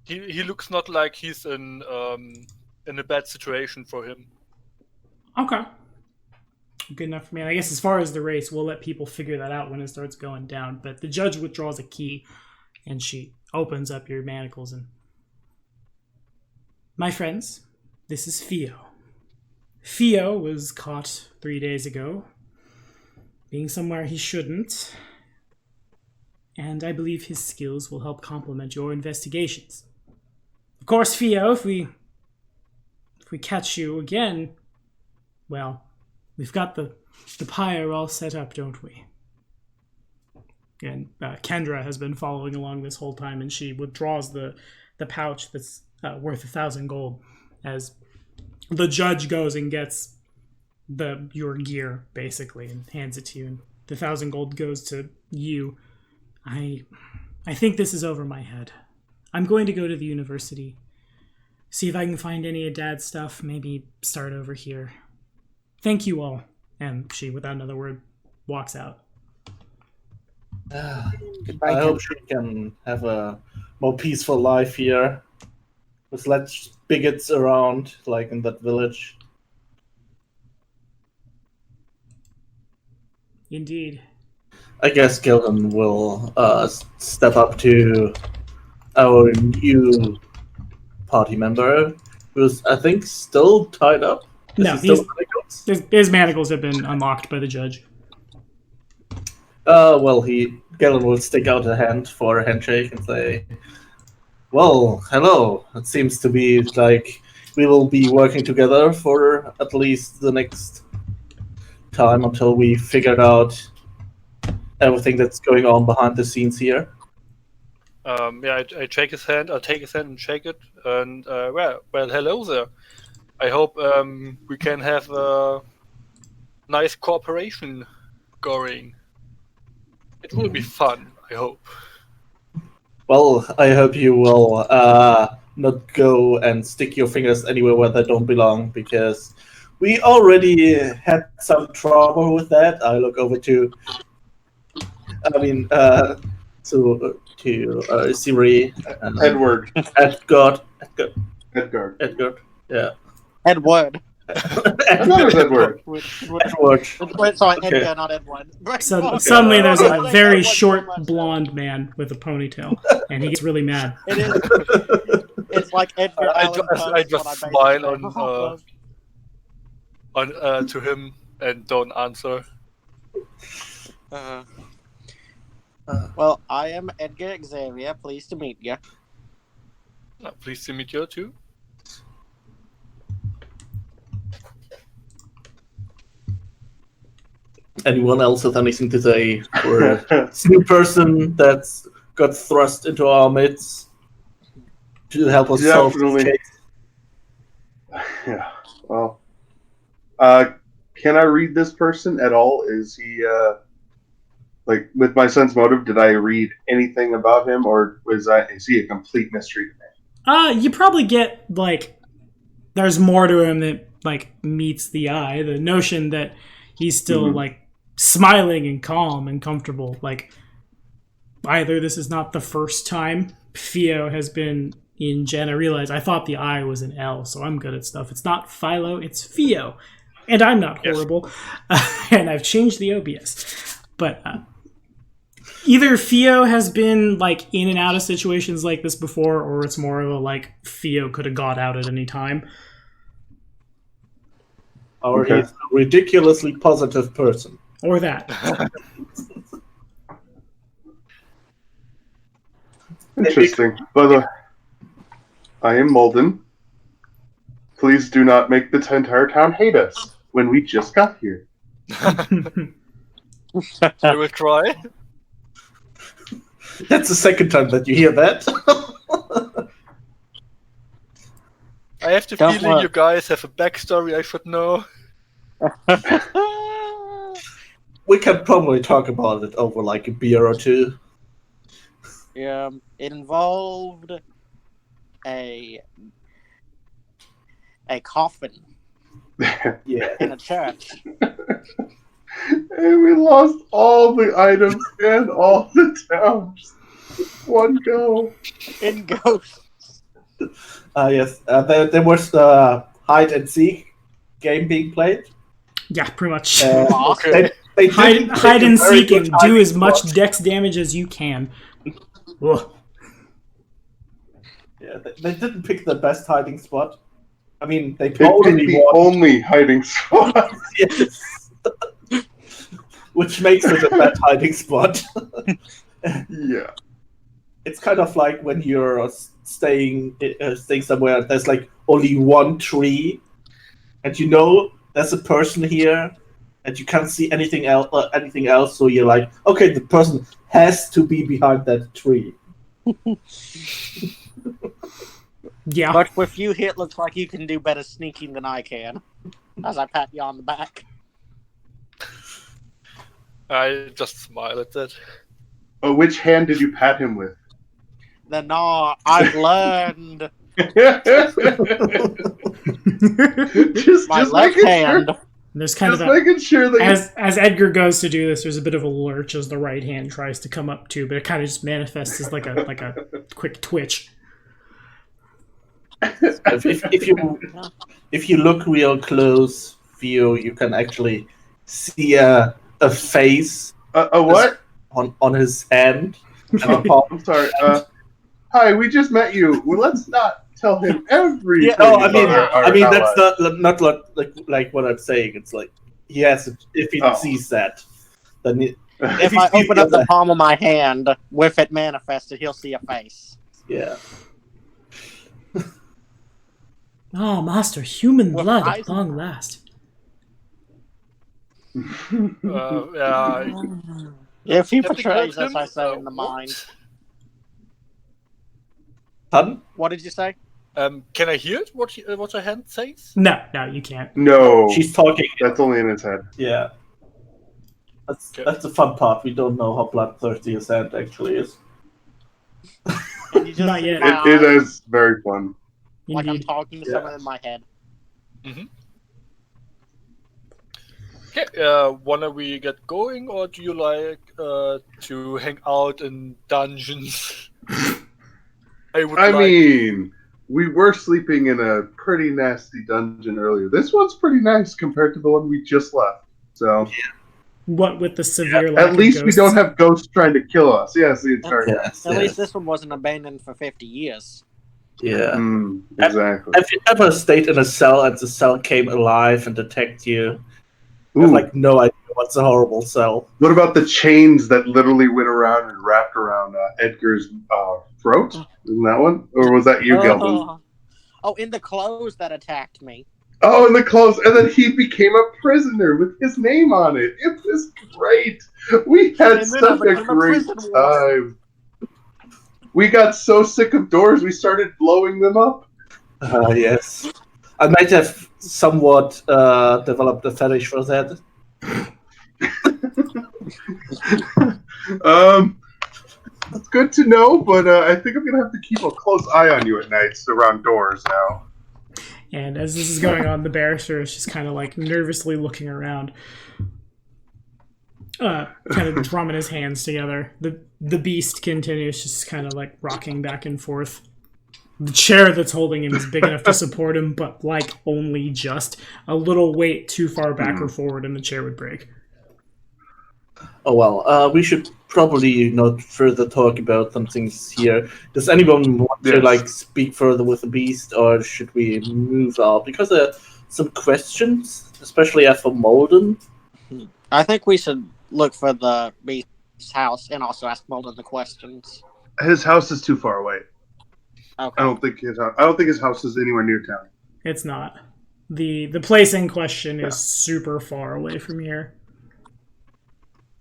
S7: He looks not like he's in a bad situation for him.
S1: Okay. Good enough for me. And I guess as far as the race, we'll let people figure that out when it starts going down. But the judge withdraws a key, and she opens up your manacles and... My friends, this is Theo. Theo was caught 3 days ago, being somewhere he shouldn't. And I believe his skills will help complement your investigations. Of course, Theo, if we catch you again, well, we've got the pyre all set up, don't we? And Kendra has been following along this whole time, and she withdraws the pouch that's worth 1,000 gold as the judge goes and gets your gear, basically, and hands it to you. And the 1,000 gold goes to you. I think this is over my head. I'm going to go to the university, see if I can find any of Dad's stuff, maybe start over here. Thank you all. And she, without another word, walks out.
S6: I hope she can have a more peaceful life here, with less bigots around, like in that village.
S1: Indeed.
S6: I guess Gildan will step up to our new party member, who's, I think, still tied up.
S1: No, his manacles have been unlocked by the judge.
S6: Gildan will stick out a hand for a handshake and say, "Well, hello. It seems to be like we will be working together for at least the next time until we figured out everything that's going on behind the scenes here.
S7: I shake his hand. I'll take his hand and shake it. And well, hello there. I hope we can have a nice cooperation going. It will be fun, I hope.
S6: Well, I hope you will not go and stick your fingers anywhere where they don't belong, because we already had some trouble with that. I look over to, Siri.
S4: Edward.
S6: Edgar. Yeah.
S5: Edward.
S4: I thought it was Edward.
S6: Edward.
S5: Sorry,
S6: Okay.
S5: Edgar, not Edward.
S1: Suddenly, there's a
S5: Edward
S1: very
S5: so
S1: short
S5: much.
S1: blonde man with a ponytail, and he gets really mad.
S5: It is. It's like Edgar Allan Poe.
S7: I just
S5: what
S7: smile
S5: basically-
S7: to him and don't answer.
S5: Well, I am Edgar Xavier. Pleased to meet you.
S7: Pleased to meet you too.
S6: Anyone else have anything to say for a new person that's got thrust into our midst to help us solve this
S4: Definitely.
S6: case?
S4: Yeah. Well, can I read this person at all? Is he like, with my sense motive? Did I read anything about him, or is he a complete mystery to me?
S1: You probably get like there's more to him that like meets the eye. The notion that he's still like smiling and calm and comfortable. Like either this is not the first time Theo has been in Gen. I realize I thought the I was an L, so I'm good at stuff. It's not Philo, it's Theo, and I'm not horrible. And I've changed the OBS, but. Either Theo has been like in and out of situations like this before, or it's more of a like Theo could have got out at any time.
S6: Or he's a ridiculously positive person.
S1: Or that.
S4: Interesting. But I am Molden. Please do not make the entire town hate us when we just got here.
S7: I will try.
S6: That's the second time that you hear that.
S7: I have the
S5: Don't
S7: feeling
S5: worry.
S7: you guys have a backstory I should know.
S6: We can probably talk about it over like a beer or two.
S5: It involved a coffin
S6: Yeah.
S5: in a church.
S4: And we lost all the items and all the towns. One go.
S5: In Ghost.
S6: Yes. There was hide and seek game being played.
S1: Yeah, pretty much.
S7: Okay.
S6: They
S1: hide
S6: didn't pick a
S1: and
S6: very
S1: seek
S6: good
S1: and do
S6: hiding
S1: as much
S6: spot.
S1: dex damage as you can. Ugh.
S6: Yeah, they didn't pick the best hiding spot. I mean, they
S4: They picked
S6: totally
S4: the
S6: won.
S4: only hiding spot.
S6: Yes. Which makes it a bad hiding spot.
S4: Yeah.
S6: It's kind of like when you're staying somewhere. There's like only one tree, and you know there's a person here, and you can't see anything else. So you're like, okay, the person has to be behind that tree.
S1: Yeah.
S5: But with you, it looks like you can do better sneaking than I can. As I pat you on the back.
S7: I just smile at that.
S4: Oh, which hand did you pat him with?
S5: No, I've learned
S4: just
S5: my left
S4: making
S5: hand.
S4: sure.
S1: There's kind
S4: Just
S1: of a,
S4: making sure that
S1: as Edgar goes to do this, there's a bit of a lurch as the right hand tries to come up too, but it kind of just manifests as like a quick twitch.
S6: If you look real close, Theo, you can actually see a face
S4: a what?
S6: on his hand. And a palm.
S4: I'm sorry. Hi, we just met you. Well, let's not tell him everything.
S6: No, I mean,
S4: about our
S6: that's
S4: allies.
S6: not like what I'm saying. It's like he has if he sees that, then
S5: If I open up the palm of my hand with it manifested, he'll see a face.
S6: yeah.
S1: Oh, master, human
S5: With
S1: blood
S5: eyes
S1: at long last.
S7: Yeah,
S5: If he
S7: have to
S5: betrays
S7: kill
S5: us,
S7: him?
S5: I say in the
S7: What?
S5: mind.
S6: Pardon?
S5: What did you say?
S7: Can I hear what your hand says?
S1: No, you can't.
S4: No,
S6: She's talking.
S4: that's only in his head.
S6: Yeah. That's the fun part. We don't know how bloodthirsty his hand actually is.
S5: And you just
S1: Not
S5: see
S1: yet.
S5: my
S4: It
S5: eyes,
S4: is very fun.
S5: like I'm
S1: Indeed.
S5: talking to someone in my head.
S7: Okay, wanna we get going, or do you like to hang out in dungeons?
S4: I mean, we were sleeping in a pretty nasty dungeon earlier. This one's pretty nice compared to the one we just left. So
S1: What with the severe lack
S4: at least
S1: of
S4: we
S1: ghosts?
S4: don't have ghosts trying to kill us. Yes, the entire time.
S6: Yes.
S5: At least this one wasn't abandoned for 50 years.
S6: Yeah.
S4: Exactly.
S6: Have you ever stayed in a cell and the cell came alive and attacked you? I
S4: Ooh,
S6: have like no idea what's a horrible cell.
S4: what about the chains that literally went around and wrapped around Edgar's throat? Isn't that one? Or was that you, Gelvin?
S5: Oh, in the clothes that attacked me.
S4: Oh, in the clothes. And then he became a prisoner with his name on it. It was great. We had
S5: And then
S4: such
S5: I
S4: a
S5: became a
S4: great
S5: prison warden.
S4: time. We got so sick of doors, we started blowing them up.
S6: Yes. I might have somewhat developed a fetish for that.
S4: That's good to know, but I think I'm going to have to keep a close eye on you at nights around doors now.
S1: And as this is going on, the barrister is just kind of like nervously looking around, kind of drumming his hands together. The beast continues just kind of like rocking back and forth. The chair that's holding him is big enough to support him, but like only just a little weight too far back or forward, and the chair would break.
S6: Oh well, we should probably not further talk about some things here. Does anyone want to like speak further with the beast, or should we move out? Because there are some questions, especially for Molden.
S5: I think we should look for the beast's house and also ask Molden the questions.
S4: His house is too far away.
S5: Okay.
S4: I don't think his house is anywhere near town.
S1: It's not. The place in question is super far away from here.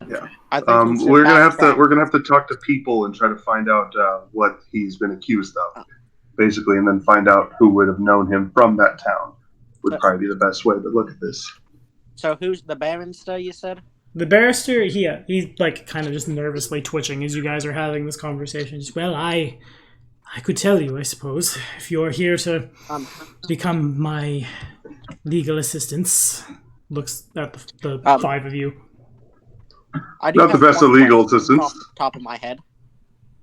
S4: Yeah.
S5: I think we should
S4: we're gonna
S5: backtrack.
S4: have to talk to people and try to find out what he's been accused of, basically, and then find out who would have known him from that town. Would probably be the best way to look at this.
S5: So who's the barrister, you said?
S1: The barrister, he's like kind of just nervously twitching as you guys are having this conversation. Just, well, I could tell you, I suppose, if you're here to become my legal assistants. Looks at the five of you.
S5: I do
S4: Not the
S5: have
S4: best
S5: one
S4: of legal
S5: question
S4: assistants.
S5: off the top of my head.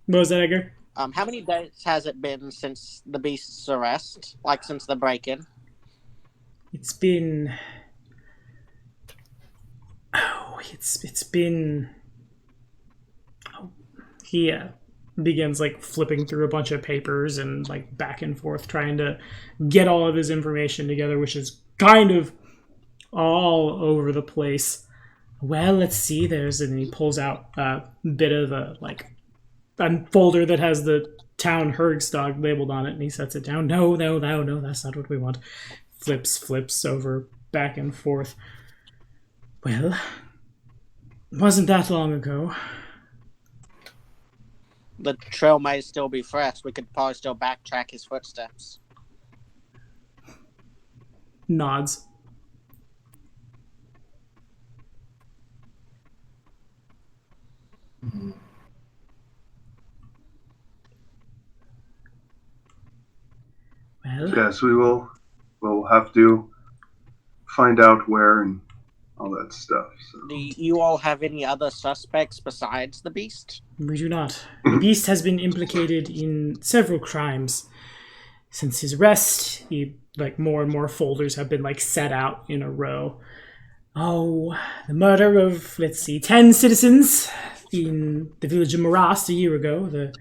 S1: What was that, Edgar?
S5: How many days has it been since the beast's arrest? Like since the break-in?
S1: It's been... Oh, it's been... Oh, he begins like flipping through a bunch of papers and like back and forth trying to get all of his information together, which is kind of all over the place. Well, let's see. And he pulls out a bit of a folder that has the town Hergstog labeled on it, and he sets it down. No, that's not what we want. Flips over back and forth. Well, it wasn't that long ago.
S5: The trail may still be fresh. We could probably still backtrack his footsteps.
S1: Nods. Well,
S4: Yes, we will. We'll have to find out where and all that stuff. So.
S5: Do you all have any other suspects besides the beast?
S1: we do not. The beast has been implicated in several crimes since his arrest. More and more folders have been set out in a row. Oh, the murder of 10 citizens in the village of Morast a year ago. The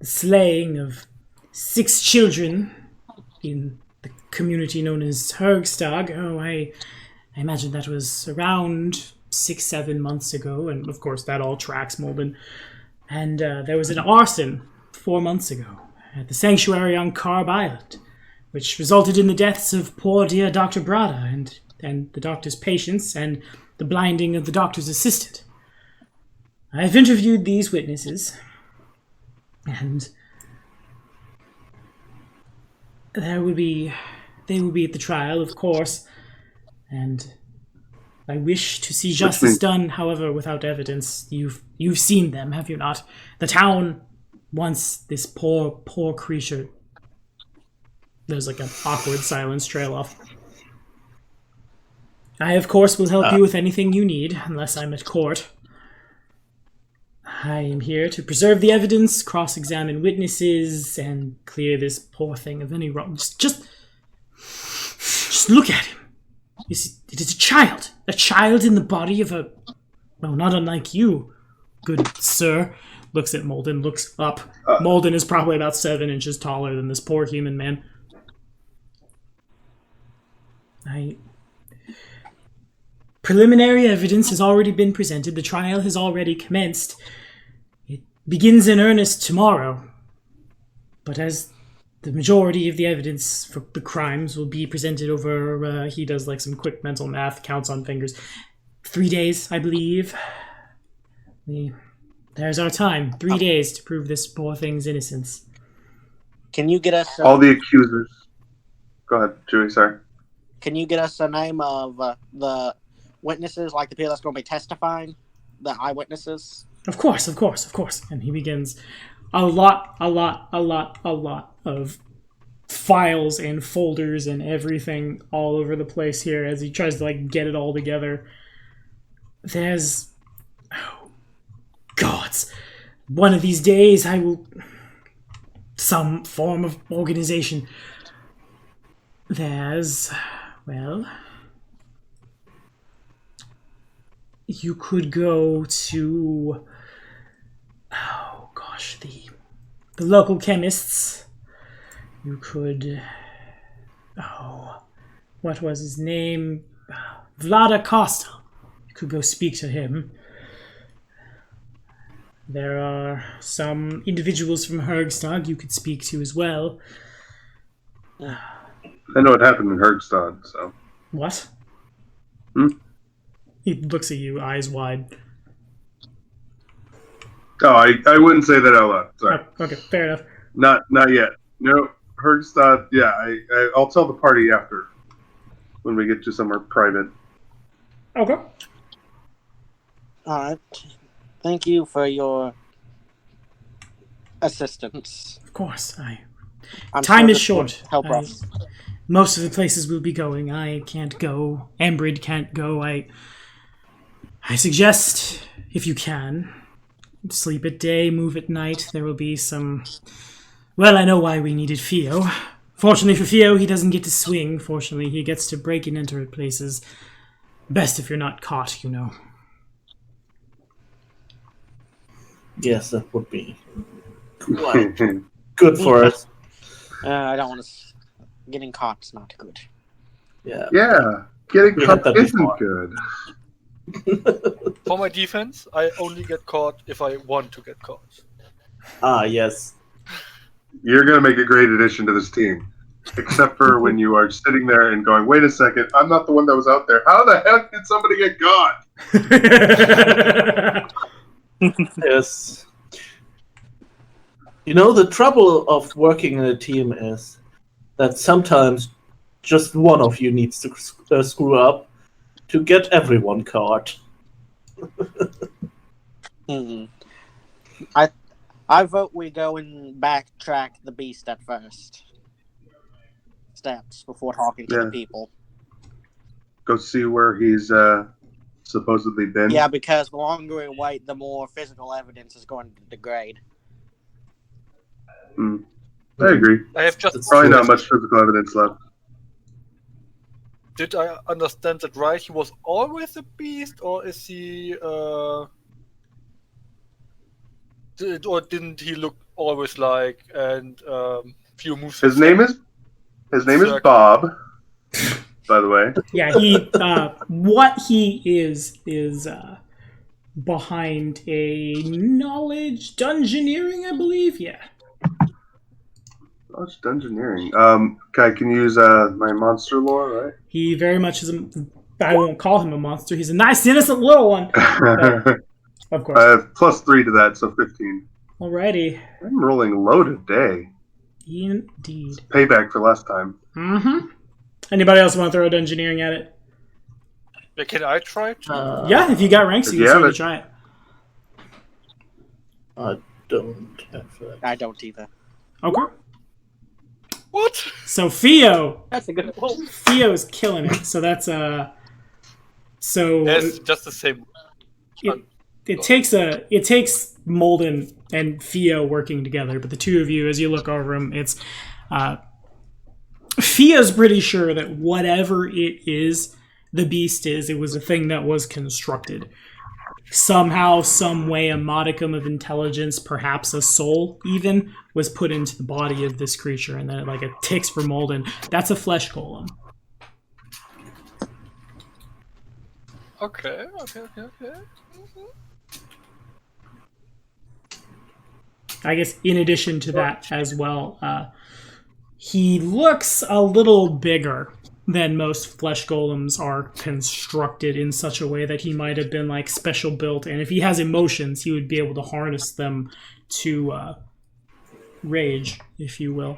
S1: slaying of 6 children in the community known as Hergstog. Oh, I imagine that was around 6-7 months ago, and of course that all tracks Molden. And there was an arson 4 months ago at the sanctuary on Carb Island. which resulted in the deaths of poor dear Dr. Brada and the doctor's patients and the blinding of the doctor's assistant. I have interviewed these witnesses, and they will be at the trial, of course, and I wish to see justice done, however, without evidence. You've seen them, have you not? The town wants this poor creature. There's like an awkward silence trail off. I, of course, will help you with anything you need, unless I'm at court. I am here to preserve the evidence, cross-examine witnesses, and clear this poor thing of any wrong. Just look at him. It is a child in the body of a, well, not unlike you, good sir. Looks at Molden, looks up. Molden is probably about 7 inches taller than this poor human man. Preliminary evidence has already been presented. The trial has already commenced. It begins in earnest tomorrow. But as the majority of the evidence for the crimes will be presented over, he does like some quick mental math, counts on fingers. 3 days, I believe. There's our time. 3 days to prove this poor thing's innocence.
S5: Can you get us...
S4: all the accusers. Go ahead, Chewie, sorry.
S5: Can you get us the name of the witnesses, like the people that's going to be testifying? The eyewitnesses?
S1: Of course. And he begins a lot of files and folders and everything all over the place here as he tries to like get it all together. There's... oh, gods. One of these days I will... some form of organization. There's... well... you could go to... oh, gosh, the local chemists. You could... oh, what was his name? Vlada Costa. You could go speak to him. There are some individuals from Hergstad you could speak to as well.
S4: I know what happened in Hergstad, so...
S1: What?
S4: Hmm?
S1: He looks at you, eyes wide.
S4: Oh, I wouldn't say that out loud. Sorry.
S1: Oh, okay, fair enough.
S4: Not yet. No, Hergstad, yeah, I'll tell the party after. When we get to somewhere private.
S1: Okay.
S5: Alright. Thank you for your assistance.
S1: Of course,
S5: I'm
S1: time
S5: sure
S1: is
S5: this
S1: short.
S5: will help us.
S1: Most of the places we'll be going, I can't go. Ambrid can't go. I suggest, if you can, sleep at day, move at night. There will be some... well, I know why we needed Theo. Fortunately for Theo, he doesn't get to swing. Fortunately, he gets to break and enter at places. Best if you're not caught, you know.
S6: Yes, that would be quite good for us.
S5: I don't want to... getting caught's not good.
S6: Yeah.
S4: Yeah, getting
S6: We had
S4: caught
S6: that
S4: isn't
S6: before.
S4: good.
S7: For my defense, I only get caught if I want to get caught.
S6: Ah, yes.
S4: You're going to make a great addition to this team. Except for when you are sitting there and going, wait a second, I'm not the one that was out there. How the heck did somebody get caught?
S6: Yes. You know, the trouble of working in a team is that sometimes just one of you needs to screw up to get everyone caught.
S5: I vote we go and backtrack the beast at first. Steps before talking to the people.
S4: Go see where he's supposedly been.
S5: Yeah, because the longer we wait, the more physical evidence is going to degrade.
S4: I agree.
S7: I have just
S4: Probably not much physical evidence left.
S7: Did I understand that right? He was always a beast, or is he? Or didn't he look always like and few moves?
S4: His name is Bob. By the way.
S1: Yeah, he. What he is behind a knowledge dungeoneering, I believe. Yeah.
S4: Oh, it's dungeoneering. I can use my monster lore, right?
S1: He very much is I won't call him a monster. He's a nice, innocent little one. But, of course.
S4: I have +3 to that, so 15.
S1: Alrighty.
S4: I'm rolling low today.
S1: Indeed.
S4: Payback for last time.
S1: Mm-hmm. Anybody else want to throw dungeoneering at it?
S7: Yeah, can I try it?
S1: Yeah, if you got ranks, you can certainly try it.
S6: I don't have that.
S5: I don't either.
S1: Okay.
S7: What?
S1: So Theo.
S5: That's a good one.
S1: Theo's killing it. So that's so
S7: It's just the same.
S1: it takes Molden and Theo working together, but the two of you, as you look over him, it's Theo's pretty sure that whatever it is, the beast is, it was a thing that was constructed. Somehow, some way, a modicum of intelligence, perhaps a soul even, was put into the body of this creature, and then it ticks for Molden. That's a flesh golem.
S7: Okay.
S1: I guess in addition to that as well, he looks a little bigger than most flesh golems are constructed in such a way that he might have been special built, and if he has emotions, he would be able to harness them to rage, if you will.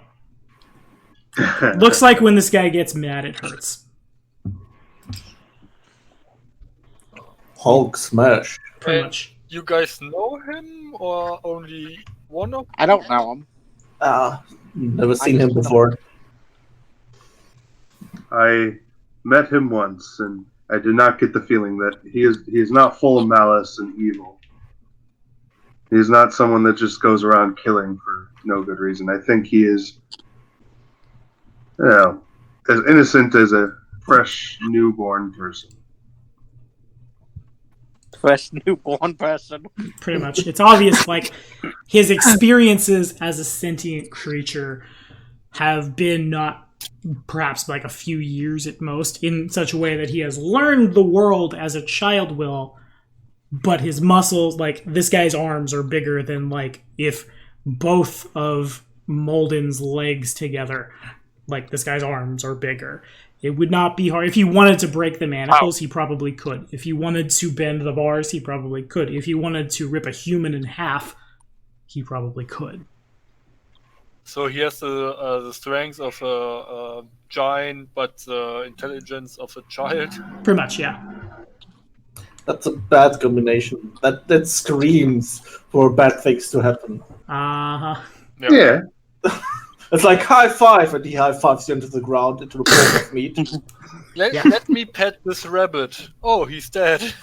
S1: Looks like when this guy gets mad, it hurts.
S6: Hulk smash.
S1: Pretty much.
S7: You guys know him, or only one of?
S5: I don't know him.
S6: Never seen him before.
S4: I met him once, and I did not get the feeling that he is not full of malice and evil. He's not someone that just goes around killing for no good reason. I think he is, as innocent as a fresh newborn person.
S5: Fresh newborn person.
S1: Pretty much. It's obvious, his experiences as a sentient creature have been not perhaps a few years at most, in such a way that he has learned the world as a child will, but his muscles, this guy's arms are bigger than, if both of Molden's legs together, this guy's arms are bigger. It would not be hard. If he wanted to break the manacles, he probably could. If he wanted to bend the bars, he probably could. If he wanted to rip a human in half, he probably could.
S7: So he has the strength of a giant, but the intelligence of a child.
S1: Pretty much, yeah.
S6: That's a bad combination. That screams for bad things to happen.
S1: Uh-huh.
S4: Yeah.
S6: It's like high five, and he high fives you into the ground, into the plate of meat.
S7: Let me pet this rabbit. Oh, he's dead.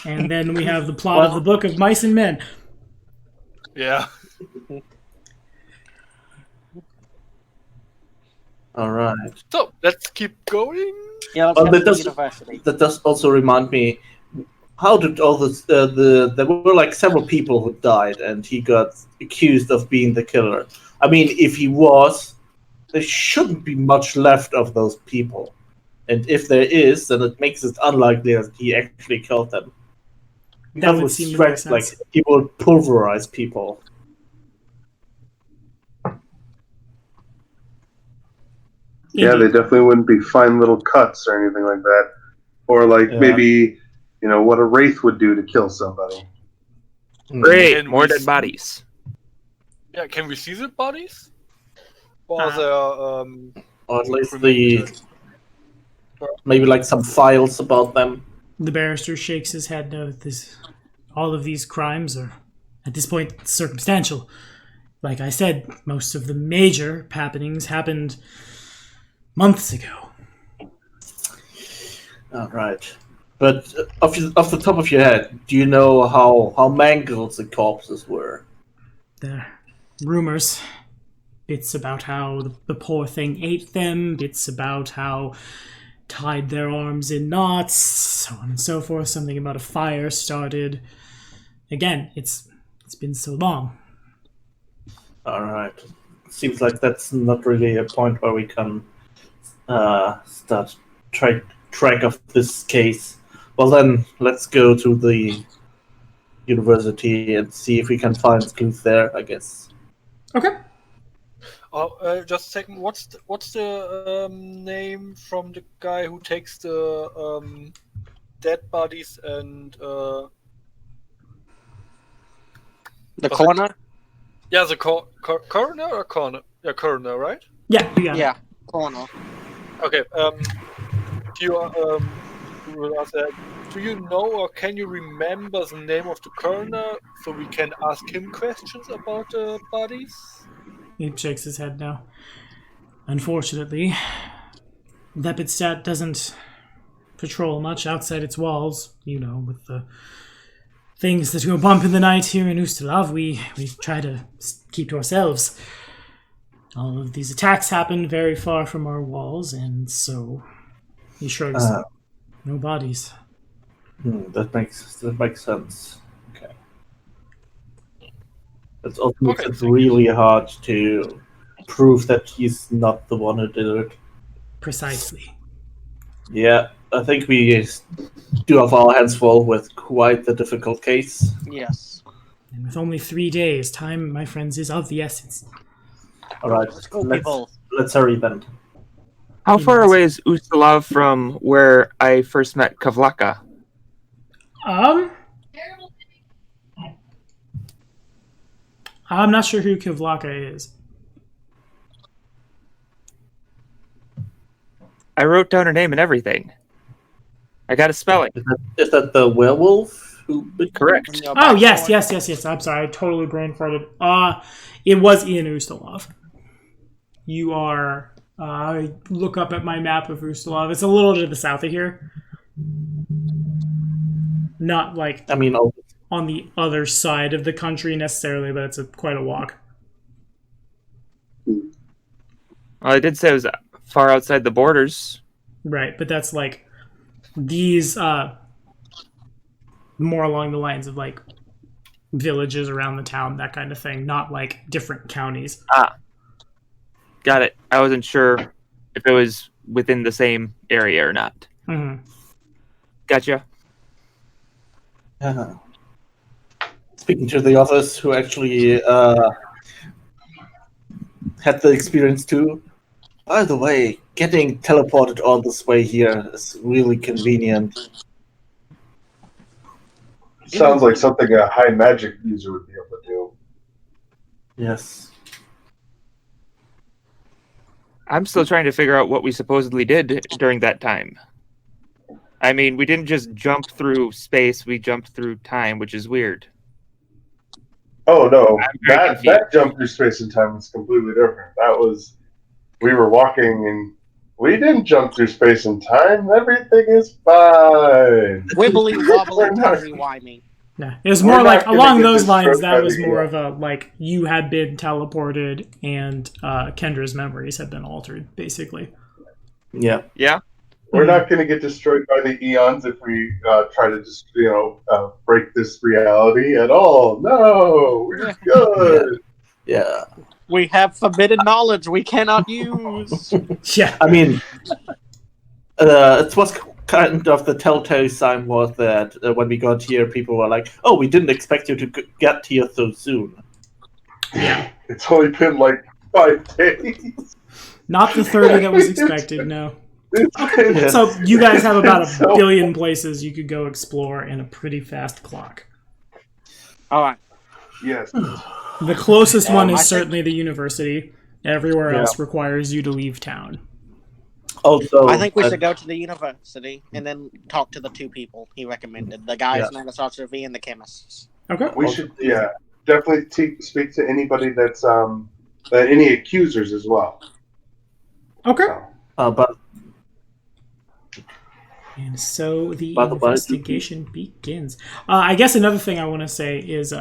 S1: And then we have the plot of the Book of Mice and Men.
S7: Yeah.
S6: All right.
S7: So let's keep going.
S5: Yeah, let's
S6: Well,
S5: head to the university.
S6: that does also remind me. How did all this? There were several people who died, and he got accused of being the killer. I mean, if he was, there shouldn't be much left of those people. And if there is, then it makes it unlikely that he actually killed them.
S1: That would seem to make sense.
S6: He would pulverize people.
S4: Yeah, they definitely wouldn't be fine little cuts or anything like that. Or maybe, what a wraith would do to kill somebody.
S3: Great, more dead bodies.
S7: Yeah, can we see the bodies? Or
S6: Or at least maybe some files about them.
S1: The barrister shakes his head. No, all of these crimes are, at this point, circumstantial. Like I said, most of the major happenings happened months ago.
S6: All right. But off the top of your head, do you know how mangled the corpses were?
S1: There are rumors. Bits about how the poor thing ate them, bits about how tied their arms in knots, so on and so forth. Something about a fire started. Again, it's been so long.
S6: All right. Seems like that's not really a point where we can start track of this case. Well then, let's go to the university and see if we can find clues there, I guess.
S1: Okay.
S7: Just a second. What's the name from the guy who takes the dead bodies and
S5: The corner?
S7: yeah, the coroner or corner? Yeah, coroner, right?
S1: Yeah, you got it.
S5: Yeah, corner.
S7: Okay. Do you know or can you remember the name of the coroner so we can ask him questions about the bodies?
S1: He shakes his head now. Unfortunately, Lepidstadt doesn't patrol much outside its walls. You know, with the things that go bump in the night here in Ustalav, we try to keep to ourselves. All of these attacks happen very far from our walls, and so he shrugs. No bodies.
S6: That makes sense. Okay. It's also makes it really hard to prove that he's not the one who did it.
S1: Precisely.
S6: Yeah, I think we do have our hands full with quite the difficult case.
S5: Yes.
S1: And with only 3 days, time, my friends, is of the essence.
S6: All right,
S5: Let's go, people.
S6: let's hurry then.
S3: How far away is Ustalav from where I first met Kavlaka?
S1: I'm not sure who Kivlaka is.
S3: I wrote down her name and everything. I got a spelling.
S6: Is that the werewolf who?
S3: Correct.
S1: Oh, yes. I'm sorry, I totally brain farted. It was Ian Ustalav. You are... look up at my map of Ustalav. It's a little to the south of here. Not like...
S6: I mean,
S1: on the other side of the country necessarily, but it's quite a walk.
S3: Well, I did say it was far outside the borders.
S1: Right, but that's like these more along the lines of like villages around the town, that kind of thing, not like different counties.
S3: Got it. I wasn't sure if it was within the same area or not.
S1: Mm-hmm.
S3: Gotcha.
S6: Speaking to the others who actually had the experience too. By the way, getting teleported all this way here is really convenient.
S4: Sounds like something a high magic user would be able to do.
S6: Yes.
S3: I'm still trying to figure out what we supposedly did during that time. I mean, we didn't just jump through space, we jumped through time, which is weird.
S4: Oh no,
S3: I'm very confused.
S4: that jump through space and time was completely different. That was, we were walking and we didn't jump through space and time. Everything is fine.
S5: Wibbly wobbly,
S4: We're not-
S5: timey-wimey.
S1: Yeah, it was
S4: We're
S1: more
S4: not
S1: like
S4: gonna
S1: along
S4: get
S1: those lines.
S4: destroyed
S1: That
S4: by
S1: was
S4: the
S1: more of a like you had been teleported and Kendra's memories had been altered, basically.
S6: Yeah.
S3: Yeah?
S4: We're not going to get destroyed by the eons if we try to just, break this reality at all. No, we're good.
S6: Yeah.
S5: We have forbidden knowledge we cannot use.
S1: Yeah,
S6: I mean, it was kind of the telltale sign was that when we got here, people were like, "Oh, we didn't expect you to get here so soon."
S1: yeah.
S4: It's only been like 5 days.
S1: Not the 30 that was expected. No.
S4: It's
S1: So you guys have about
S4: It's
S1: a
S4: so-
S1: billion places you could go explore in a pretty fast clock.
S5: All right.
S4: Yes.
S1: The closest one
S5: I
S1: is
S5: think-
S1: certainly the university. Everywhere
S6: Yeah.
S1: else requires you to leave town.
S6: Also,
S5: I think we should go to the university and then talk to the two people he recommended. The guys
S6: Yeah.
S5: in Anasator V and the chemists.
S1: Okay.
S4: We should, definitely speak to anybody that's, any accusers as well.
S1: Okay.
S4: So.
S6: but
S1: And so the
S6: By the way,
S1: investigation begins. I guess another thing I want to say is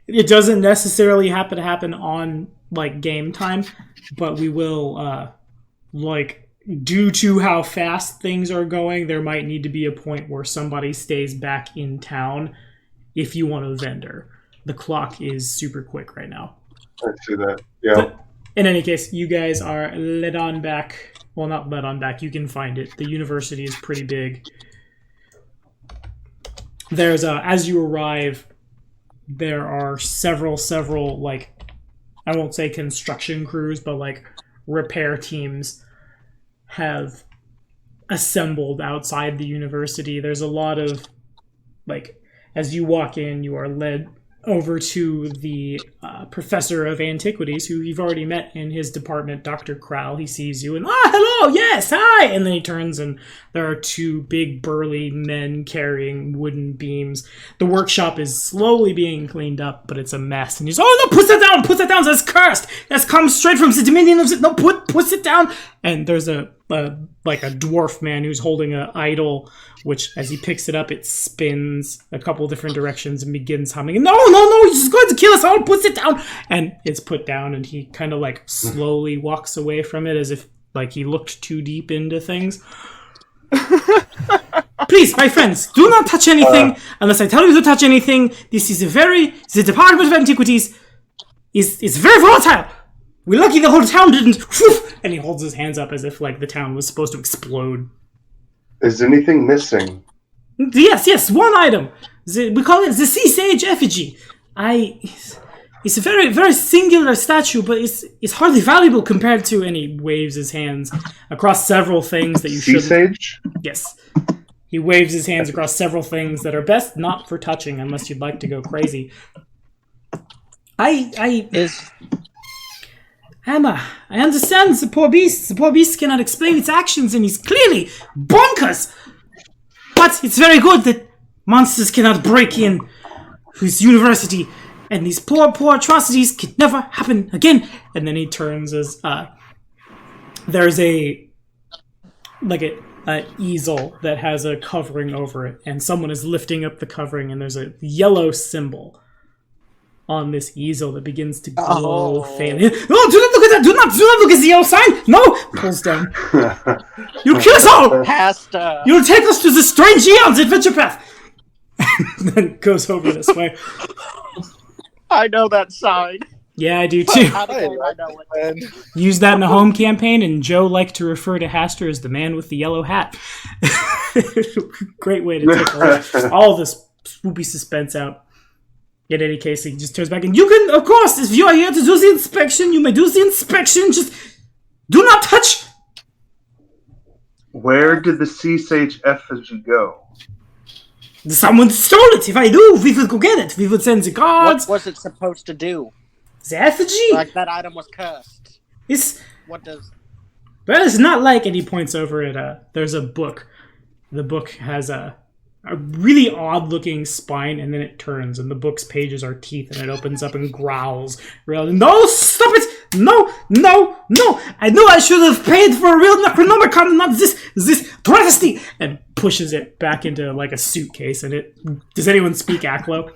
S1: it doesn't necessarily have to happen on like game time, but we will due to how fast things are going, there might need to be a point where somebody stays back in town if you want a vendor. The clock is super quick right now.
S4: I see that. Yeah.
S1: But in any case, you guys are led on back. Well, not led on back. You can find it. The university is pretty big. There's as you arrive, there are several like I won't say construction crews, but like repair teams have assembled outside the university. There's a lot of, like, as you walk in, you are led over to the professor of antiquities, who you've already met in his department, Dr. Krall. He sees you and, hello, yes, hi! And then he turns and there are two big burly men carrying wooden beams. The workshop is slowly being cleaned up, but it's a mess. And he's, oh, no, put that down, that's cursed! That's come straight from the dominion of, no, put it down! And there's a dwarf man who's holding an idol, which as he picks it up, it spins a couple different directions and begins humming. And, no, he's just going to kill us all, put it down! And it's put down, and he kind of like slowly walks away from it as if like he looked too deep into things. Please, my friends, do not touch anything unless I tell you to touch anything. This is the Department of Antiquities is very volatile. We're lucky the whole town didn't. And he holds his hands up as if like the town was supposed to explode.
S4: Is anything missing?
S1: Yes, one item. We call it the sea sage effigy. It's a very, very singular statue, but it's hardly valuable compared to. And he waves his hands across several things that you should.
S4: Sea sage?
S1: Yes. He waves his hands across several things that are best not for touching unless you'd like to go crazy. Emma, I understand the poor beast. The poor beast cannot explain its actions, and he's clearly bonkers. But it's very good that monsters cannot break in his university, and these poor atrocities could never happen again. And then he turns as there's a easel that has a covering over it, and someone is lifting up the covering, and there's a yellow symbol on this easel that begins to glow faintly. Oh, do not look at that! Do not look at the yellow sign! No! Pulls down. You'll kill us all!
S5: Pastor!
S1: You'll take us to the strange eons adventure path! Then goes over this way.
S5: I know that sign.
S1: Yeah, I do too.
S5: How do I know it?
S1: Use that in a home campaign, and Joe liked to refer to Haster as the man with the yellow hat. Great way to take all this spooky suspense out. In any case, he just turns back and, you can, of course, if you are here to do the inspection, you may do the inspection, just do not touch!
S4: Where did the sea sage effigy go?
S1: Someone stole it! If I do, we will go get it! We will send the guards!
S5: What was it supposed to do?
S1: The effigy?
S5: Like that item was cursed.
S1: Well, it's not like, and he points over at, there's a book. The book has a really odd-looking spine, and then it turns, and the book's pages are teeth, and it opens up and growls. No, stop it! No! I knew I should have paid for a real Necronomicon, not this travesty! And pushes it back into, like, a suitcase, and it... Does anyone speak Aklo?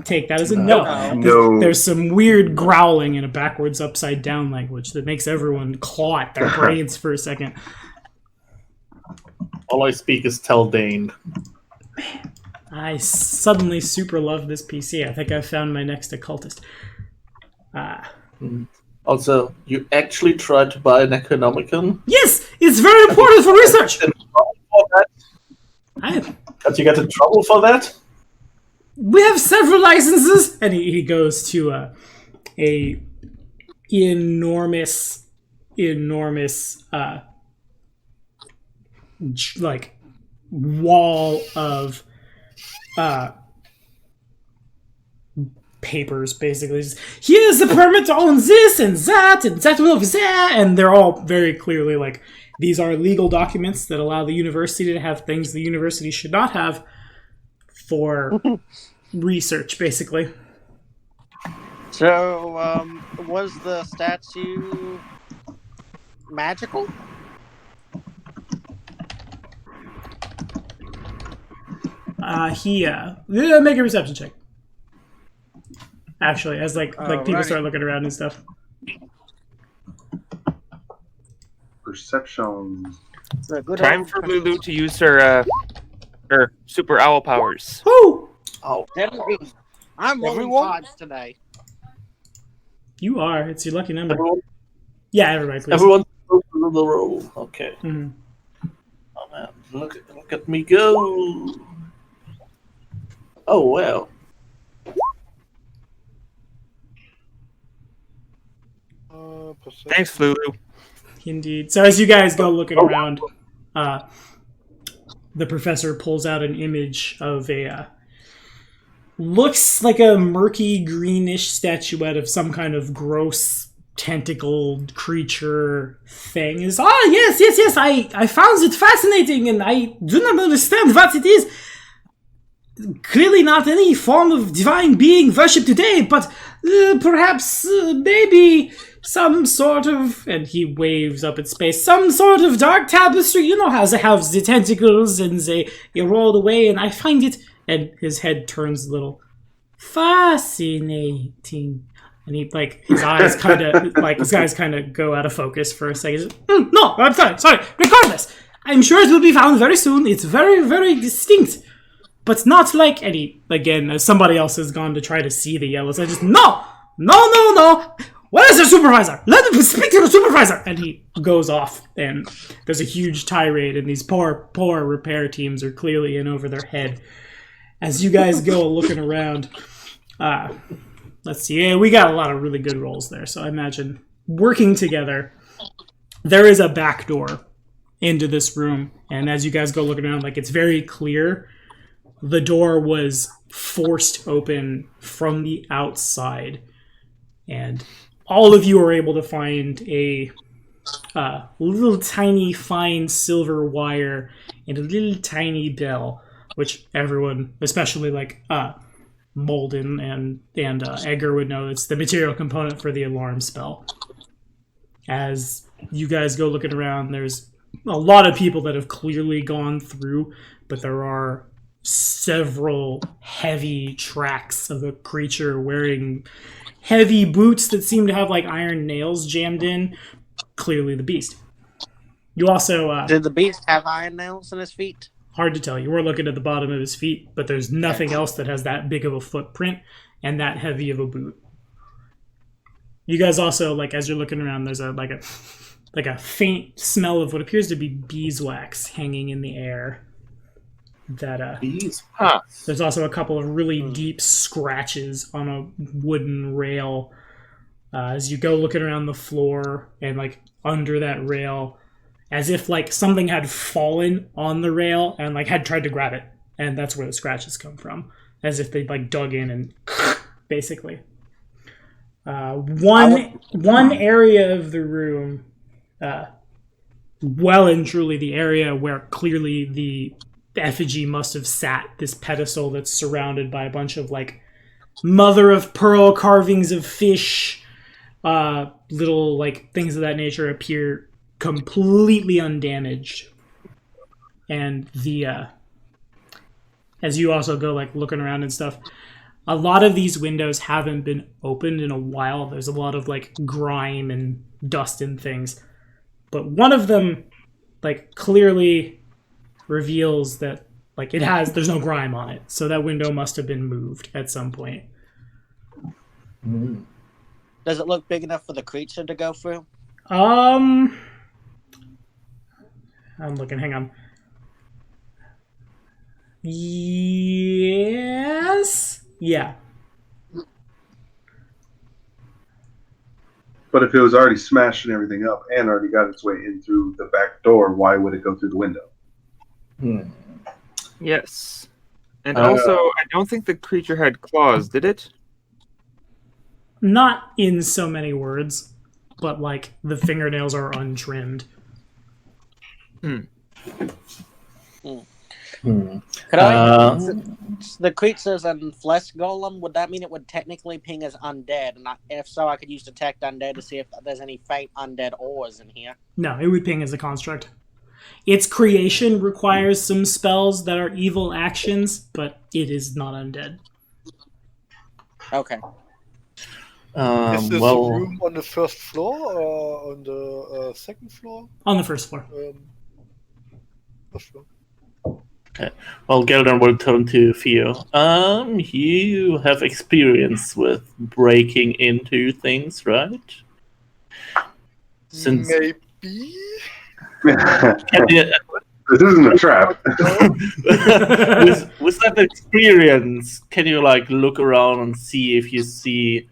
S1: Take that as a no.
S4: No.
S1: There's some weird growling in a backwards, upside-down language that makes everyone claw at their brains for a second.
S6: All I speak is Teldane.
S1: I suddenly super love this PC. I think I found my next occultist.
S6: Also, you actually tried to buy an Necronomicon?
S1: Yes! It's very important for research!
S6: Did you get in trouble for that?
S1: We have several licenses! And he goes to a enormous like wall of papers, basically. Here's the permit to own this and that over there, and they're all very clearly like, these are legal documents that allow the university to have things the university should not have for research, basically.
S5: So, was the statue magical?
S1: Make a perception check. Actually, as like people start looking around and stuff.
S4: Perception.
S3: Time for Lulu to use her super owl powers.
S1: Woo!
S6: Oh,
S5: I'm rolling fives today.
S1: You are. It's your lucky number.
S6: everyone,
S1: Yeah, everybody, please.
S6: everyone go through the roll. Okay.
S1: Mhm.
S6: Oh man, look at me go. Oh wow.
S3: Thanks, Flulu.
S1: Indeed. So as you guys go looking around, the professor pulls out an image of a looks like a murky greenish statuette of some kind of gross tentacled creature thing. Is yes. I found it fascinating, and I do not understand what it is. Clearly not any form of divine being worshipped today, but perhaps maybe some sort of, and he waves up at space, some sort of dark tapestry. You know how they have the tentacles and they roll away, and I find it, and his head turns a little, fascinating. And he, like, his eyes kind of go out of focus for a second. No, I'm sorry. Regardless, I'm sure it will be found very soon. It's very, very distinct. But not like any, again, as somebody else has gone to try to see the yellows. I just, no. Where is the supervisor? Let me speak to the supervisor. And he goes off, and there's a huge tirade, and these poor repair teams are clearly in over their head. As you guys go looking around, let's see. Yeah, we got a lot of really good rolls there. So I imagine working together, there is a back door into this room. And as you guys go looking around, like, it's very clear the door was forced open from the outside. And all of you are able to find a little tiny fine silver wire and a little tiny bell, which everyone, especially like Molden and Edgar would know, it's the material component for the alarm spell. As you guys go looking around, there's a lot of people that have clearly gone through, but there are several heavy tracks of a creature wearing heavy boots that seem to have like iron nails jammed in. Clearly the beast. You also
S5: did the beast have iron nails in his feet?
S1: Hard to tell. You were looking at the bottom of his feet, but there's nothing else that has that big of a footprint and that heavy of a boot. You guys also, like, as you're looking around, there's a faint smell of what appears to be beeswax hanging in the air. There's also a couple of really deep scratches on a wooden rail as you go looking around the floor, and like under that rail, as if like something had fallen on the rail and like had tried to grab it, and that's where the scratches come from, as if they like dug in and basically. One area of the room, well and truly the area where clearly the effigy must have sat, this pedestal that's surrounded by a bunch of like mother of pearl carvings of fish, little like things of that nature, appear completely undamaged. And the as you also go like looking around and stuff, a lot of these windows haven't been opened in a while. There's a lot of like grime and dust and things, but one of them like clearly reveals that like there's no grime on it, so that window must have been moved at some point.
S5: Does it look big enough for the creature to go through?
S1: I'm looking, hang on. Yes. Yeah.
S4: But if it was already smashing everything up and already got its way in through the back door, why would it go through the window?
S3: Yes. And also, I don't think the creature had claws, did it?
S1: Not in so many words, but like the fingernails are untrimmed.
S5: Could I? The creatures and flesh golem, would that mean it would technically ping as undead? And if so, I could use detect undead to see if there's any faint undead ores in here.
S1: No, it would ping as a construct. Its creation requires some spells that are evil actions, but it is not undead.
S5: Okay.
S7: Is this a room on the first floor or on the second floor?
S1: On the first floor.
S7: First floor.
S6: Okay. Well, Geldern will turn to Theo. You have experience with breaking into things, right?
S7: Maybe.
S4: This isn't a trap.
S6: with that experience, can you like look around and see if you see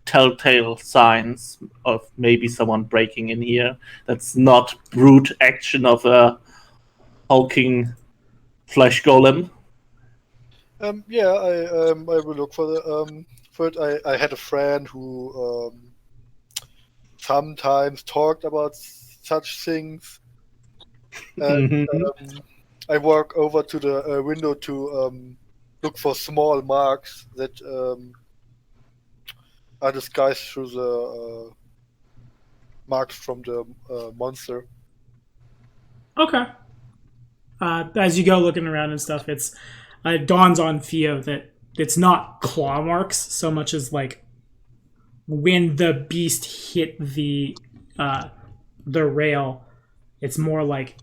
S6: telltale signs of maybe someone breaking in here. That's not brute action of a hulking flesh golem.
S7: Yeah, I will look for it. I had a friend who sometimes talked about such things, and I walk over to the window to look for small marks that are disguised through the marks from the monster.
S1: Okay. As you go looking around and stuff, it dawns on Theo that it's not claw marks so much as like when the beast hit the rail. It's more like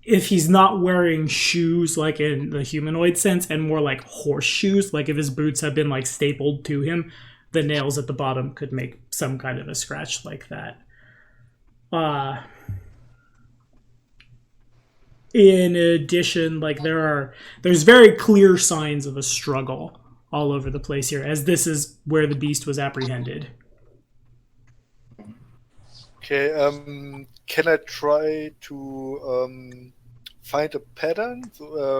S1: if he's not wearing shoes like in the humanoid sense, and more like horseshoes, like if his boots have been like stapled to him, the nails at the bottom could make some kind of a scratch like that. In addition, like there's very clear signs of a struggle all over the place here, as this is where the beast was apprehended.
S7: Okay, can I try to find a pattern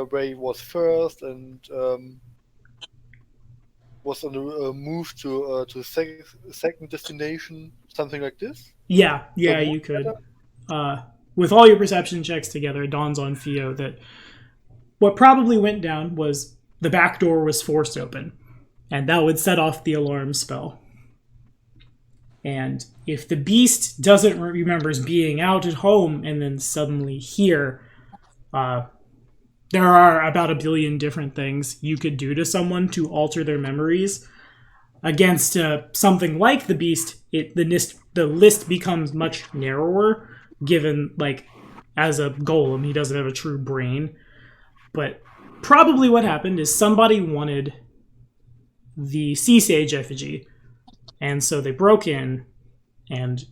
S7: where he was first and was on the move to second destination, something like this?
S1: Yeah, you could. With all your perception checks together, it dawns on Theo that what probably went down was the back door was forced open, and that would set off the alarm spell. And if the beast doesn't remembers being out at home and then suddenly here, there are about 1 billion different things you could do to someone to alter their memories. Against something like the beast, the list becomes much narrower, given, like, as a golem, he doesn't have a true brain. But probably what happened is somebody wanted the sea sage effigy, and so they broke in, and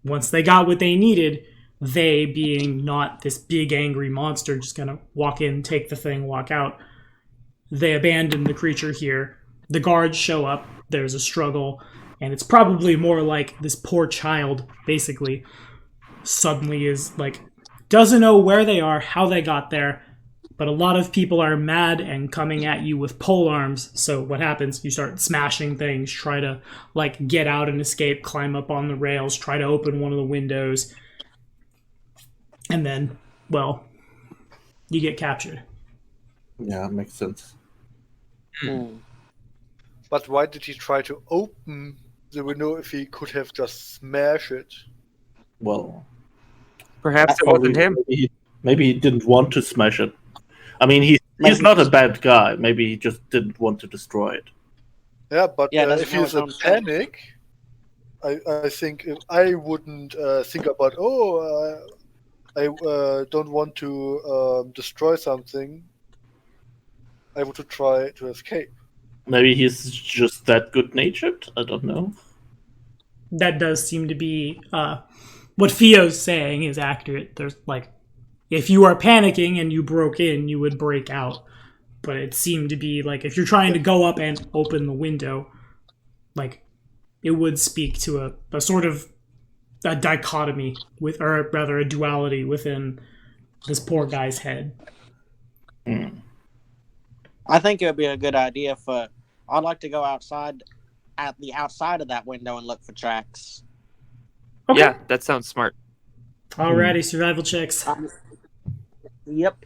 S1: once they got what they needed, they, being not this big angry monster just gonna walk in, take the thing, walk out, they abandoned the creature here. The guards show up, there's a struggle, and it's probably more like this poor child, basically, suddenly is like, doesn't know where they are, how they got there, but a lot of people are mad and coming at you with pole arms. So what happens? You start smashing things, try to like get out and escape, climb up on the rails, try to open one of the windows, and then, well, you get captured.
S6: Yeah, makes sense.
S7: But why did he try to open the window if he could have just smashed it?
S6: Well,
S3: Perhaps it wasn't him.
S6: Maybe he didn't want to smash it. I mean, he's not a bad guy. Maybe he just didn't want to destroy it.
S7: Yeah, but
S5: Yeah,
S7: if he's in panic, I think if I wouldn't think about, I don't want to destroy something. I would try to escape.
S6: Maybe he's just that good-natured. I don't know.
S1: That does seem to be what Theo's saying is accurate. There's like, if you are panicking and you broke in, you would break out. But it seemed to be like, if you're trying to go up and open the window, like, it would speak to a sort of a dichotomy or rather a duality within this poor guy's head.
S5: I think it would be a good idea I'd like to go outside at the outside of that window and look for tracks.
S1: Okay.
S3: Yeah, that sounds smart.
S1: Alrighty, survival checks.
S5: Yep.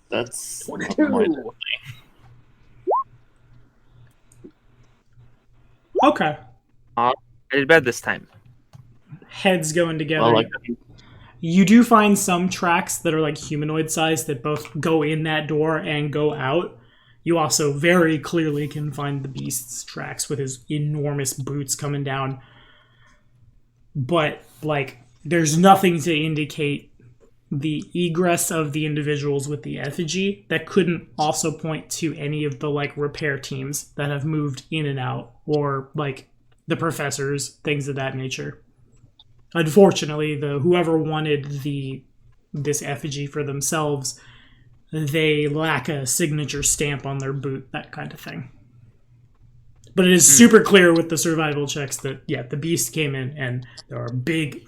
S6: That's
S5: 22.
S1: Okay.
S3: I did bad this time.
S1: Heads going together.
S6: well, like
S1: You do find some tracks that are like humanoid sized that both go in that door and go out. You also very clearly can find the beast's tracks with his enormous boots coming down. But, like, there's nothing to indicate the egress of the individuals with the effigy that couldn't also point to any of the, like, repair teams that have moved in and out, or, like, the professors, things of that nature. Unfortunately, whoever wanted this effigy for themselves, they lack a signature stamp on their boot, that kind of thing. But it is super clear with the survival checks that, yeah, the beast came in and there are big,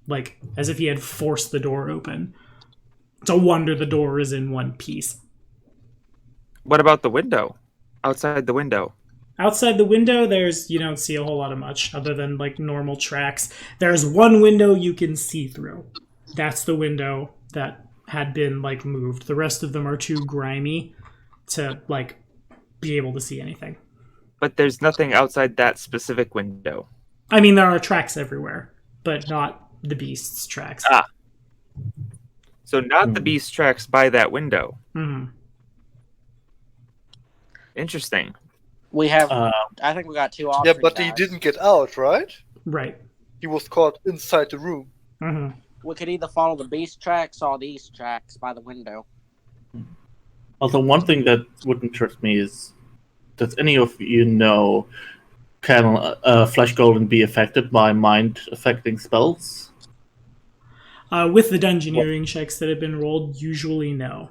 S1: like, as if he had forced the door open. It's a wonder the door is in one piece.
S3: What about the window? Outside the window?
S1: Outside the window, you don't see a whole lot of much other than, like, normal tracks. There's one window you can see through. That's the window that had been, like, moved. The rest of them are too grimy to, like, be able to see anything.
S3: But there's nothing outside that specific window.
S1: I mean, there are tracks everywhere, but not the beast's tracks.
S3: Ah. So not the beast's tracks by that window.
S1: Mm-hmm.
S3: Interesting.
S5: We have. I think we got two options.
S7: Yeah, but he didn't get out, right?
S1: Right.
S7: He was caught inside the room.
S1: Mm-hmm.
S5: We could either follow the beast tracks or these tracks by the window.
S6: Also, one thing that would interest me is, does any of you know, can Flesh Golem be affected by mind-affecting spells?
S1: With the dungeoneering checks that have been rolled, usually no.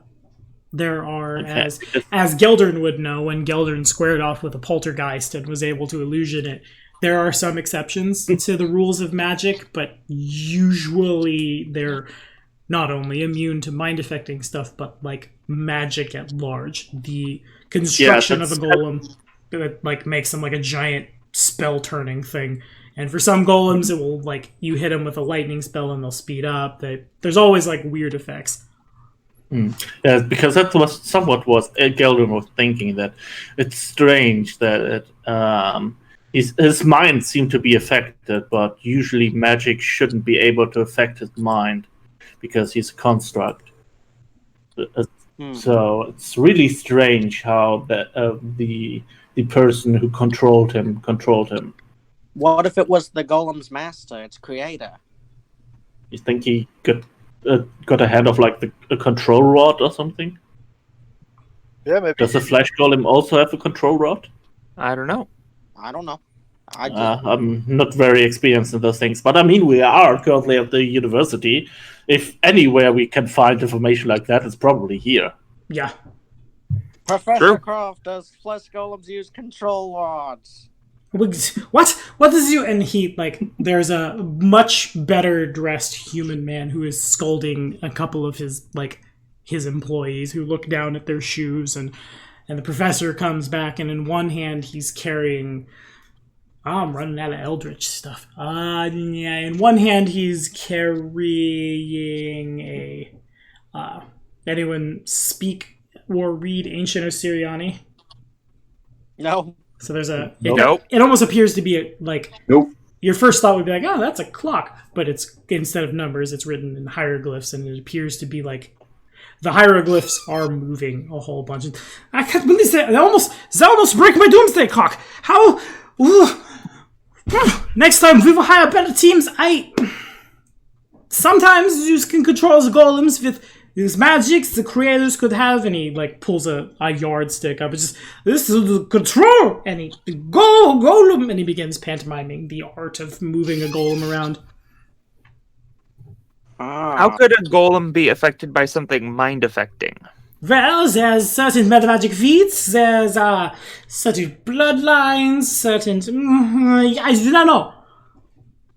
S1: There are,
S6: Okay.
S1: as Geldern would know, when Geldern squared off with a poltergeist and was able to illusion it, there are some exceptions to the rules of magic, but usually they're not only immune to mind-affecting stuff, but, like, magic at large. The construction of a golem, it, like, makes them like a giant spell-turning thing. And for some golems, it will, like, you hit them with a lightning spell and they'll speed up. There's always, like, weird effects.
S6: Yeah, because that was somewhat what Geldern was thinking, that it's strange that his mind seemed to be affected, but usually magic shouldn't be able to affect his mind because he's a construct. So it's really strange how the person who controlled him.
S5: What if it was the golem's master, its creator?
S6: You think he got a hand of like a control rod or something?
S7: Yeah, maybe.
S6: Does the Flesh Golem also have a control rod?
S3: I don't know.
S5: I don't know.
S6: I'm not very experienced in those things, but I mean, we are currently at the university. If anywhere we can find information like that, it's probably here.
S1: Yeah.
S5: Professor Croft, does flesh golems use control rods?
S1: What? What does you? And he, like, there's a much better dressed human man who is scolding a couple of his employees who look down at their shoes, and the professor comes back, and in one hand he's carrying. I'm running out of Eldritch stuff. In one hand he's carrying a. Anyone speak or read Ancient Osiriani?
S5: No.
S1: So there's a...
S3: Nope.
S1: It almost appears to be like...
S4: Nope.
S1: Your first thought would be like, oh, that's a clock. But it's instead of numbers, it's written in hieroglyphs, and it appears to be like... The hieroglyphs are moving a whole bunch. I can't believe that. They almost break my doomsday clock. How... Next time we will hire better teams. Sometimes you can control the golems with these magics the creators could have, and he like pulls a yardstick up. It's just, this is the control, and he golem, and he begins pantomiming the art of moving a golem around.
S3: How could a golem be affected by something mind-affecting?
S1: Well, there's certain magic feats, there's certain bloodlines, certain... I do not know.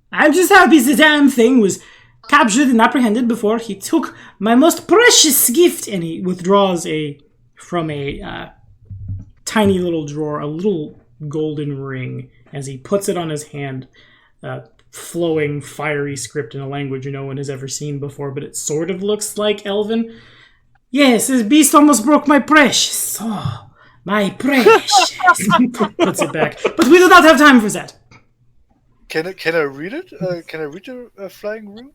S1: I'm just happy the damn thing was captured and apprehended before he took my most precious gift, and he withdraws from a tiny little drawer, a little golden ring, as he puts it on his hand, flowing, fiery script in a language no one has ever seen before, but it sort of looks like Elven. Yes, this beast almost broke my precious. Oh, my precious. Puts it back. But we do not have time for that.
S7: Can I read it? Can I read the flying runes?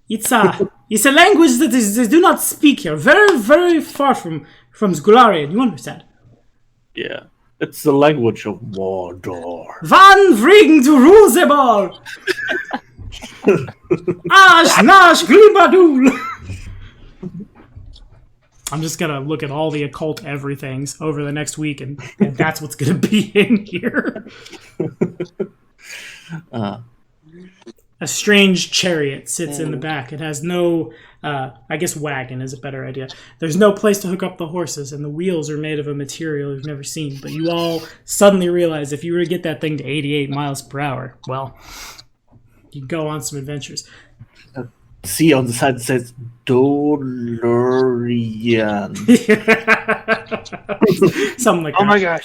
S1: It's a language that they do not speak here. Very, very far from Sgularian. You understand?
S6: Yeah. It's the language of Mordor.
S1: Van Vring to rule them all. Ash Nash Glimbadul. I'm just gonna look at all the occult everythings over the next week, and that's what's gonna be in here. A strange chariot sits in the back. It has no I guess wagon is a better idea. There's no place to hook up the horses, and the wheels are made of a material you've never seen. But you all suddenly realize if you were to get that thing to 88 miles per hour, well, you can go on some adventures.
S6: See on the side it says DeLorean.
S1: Something like that.
S3: Oh my gosh.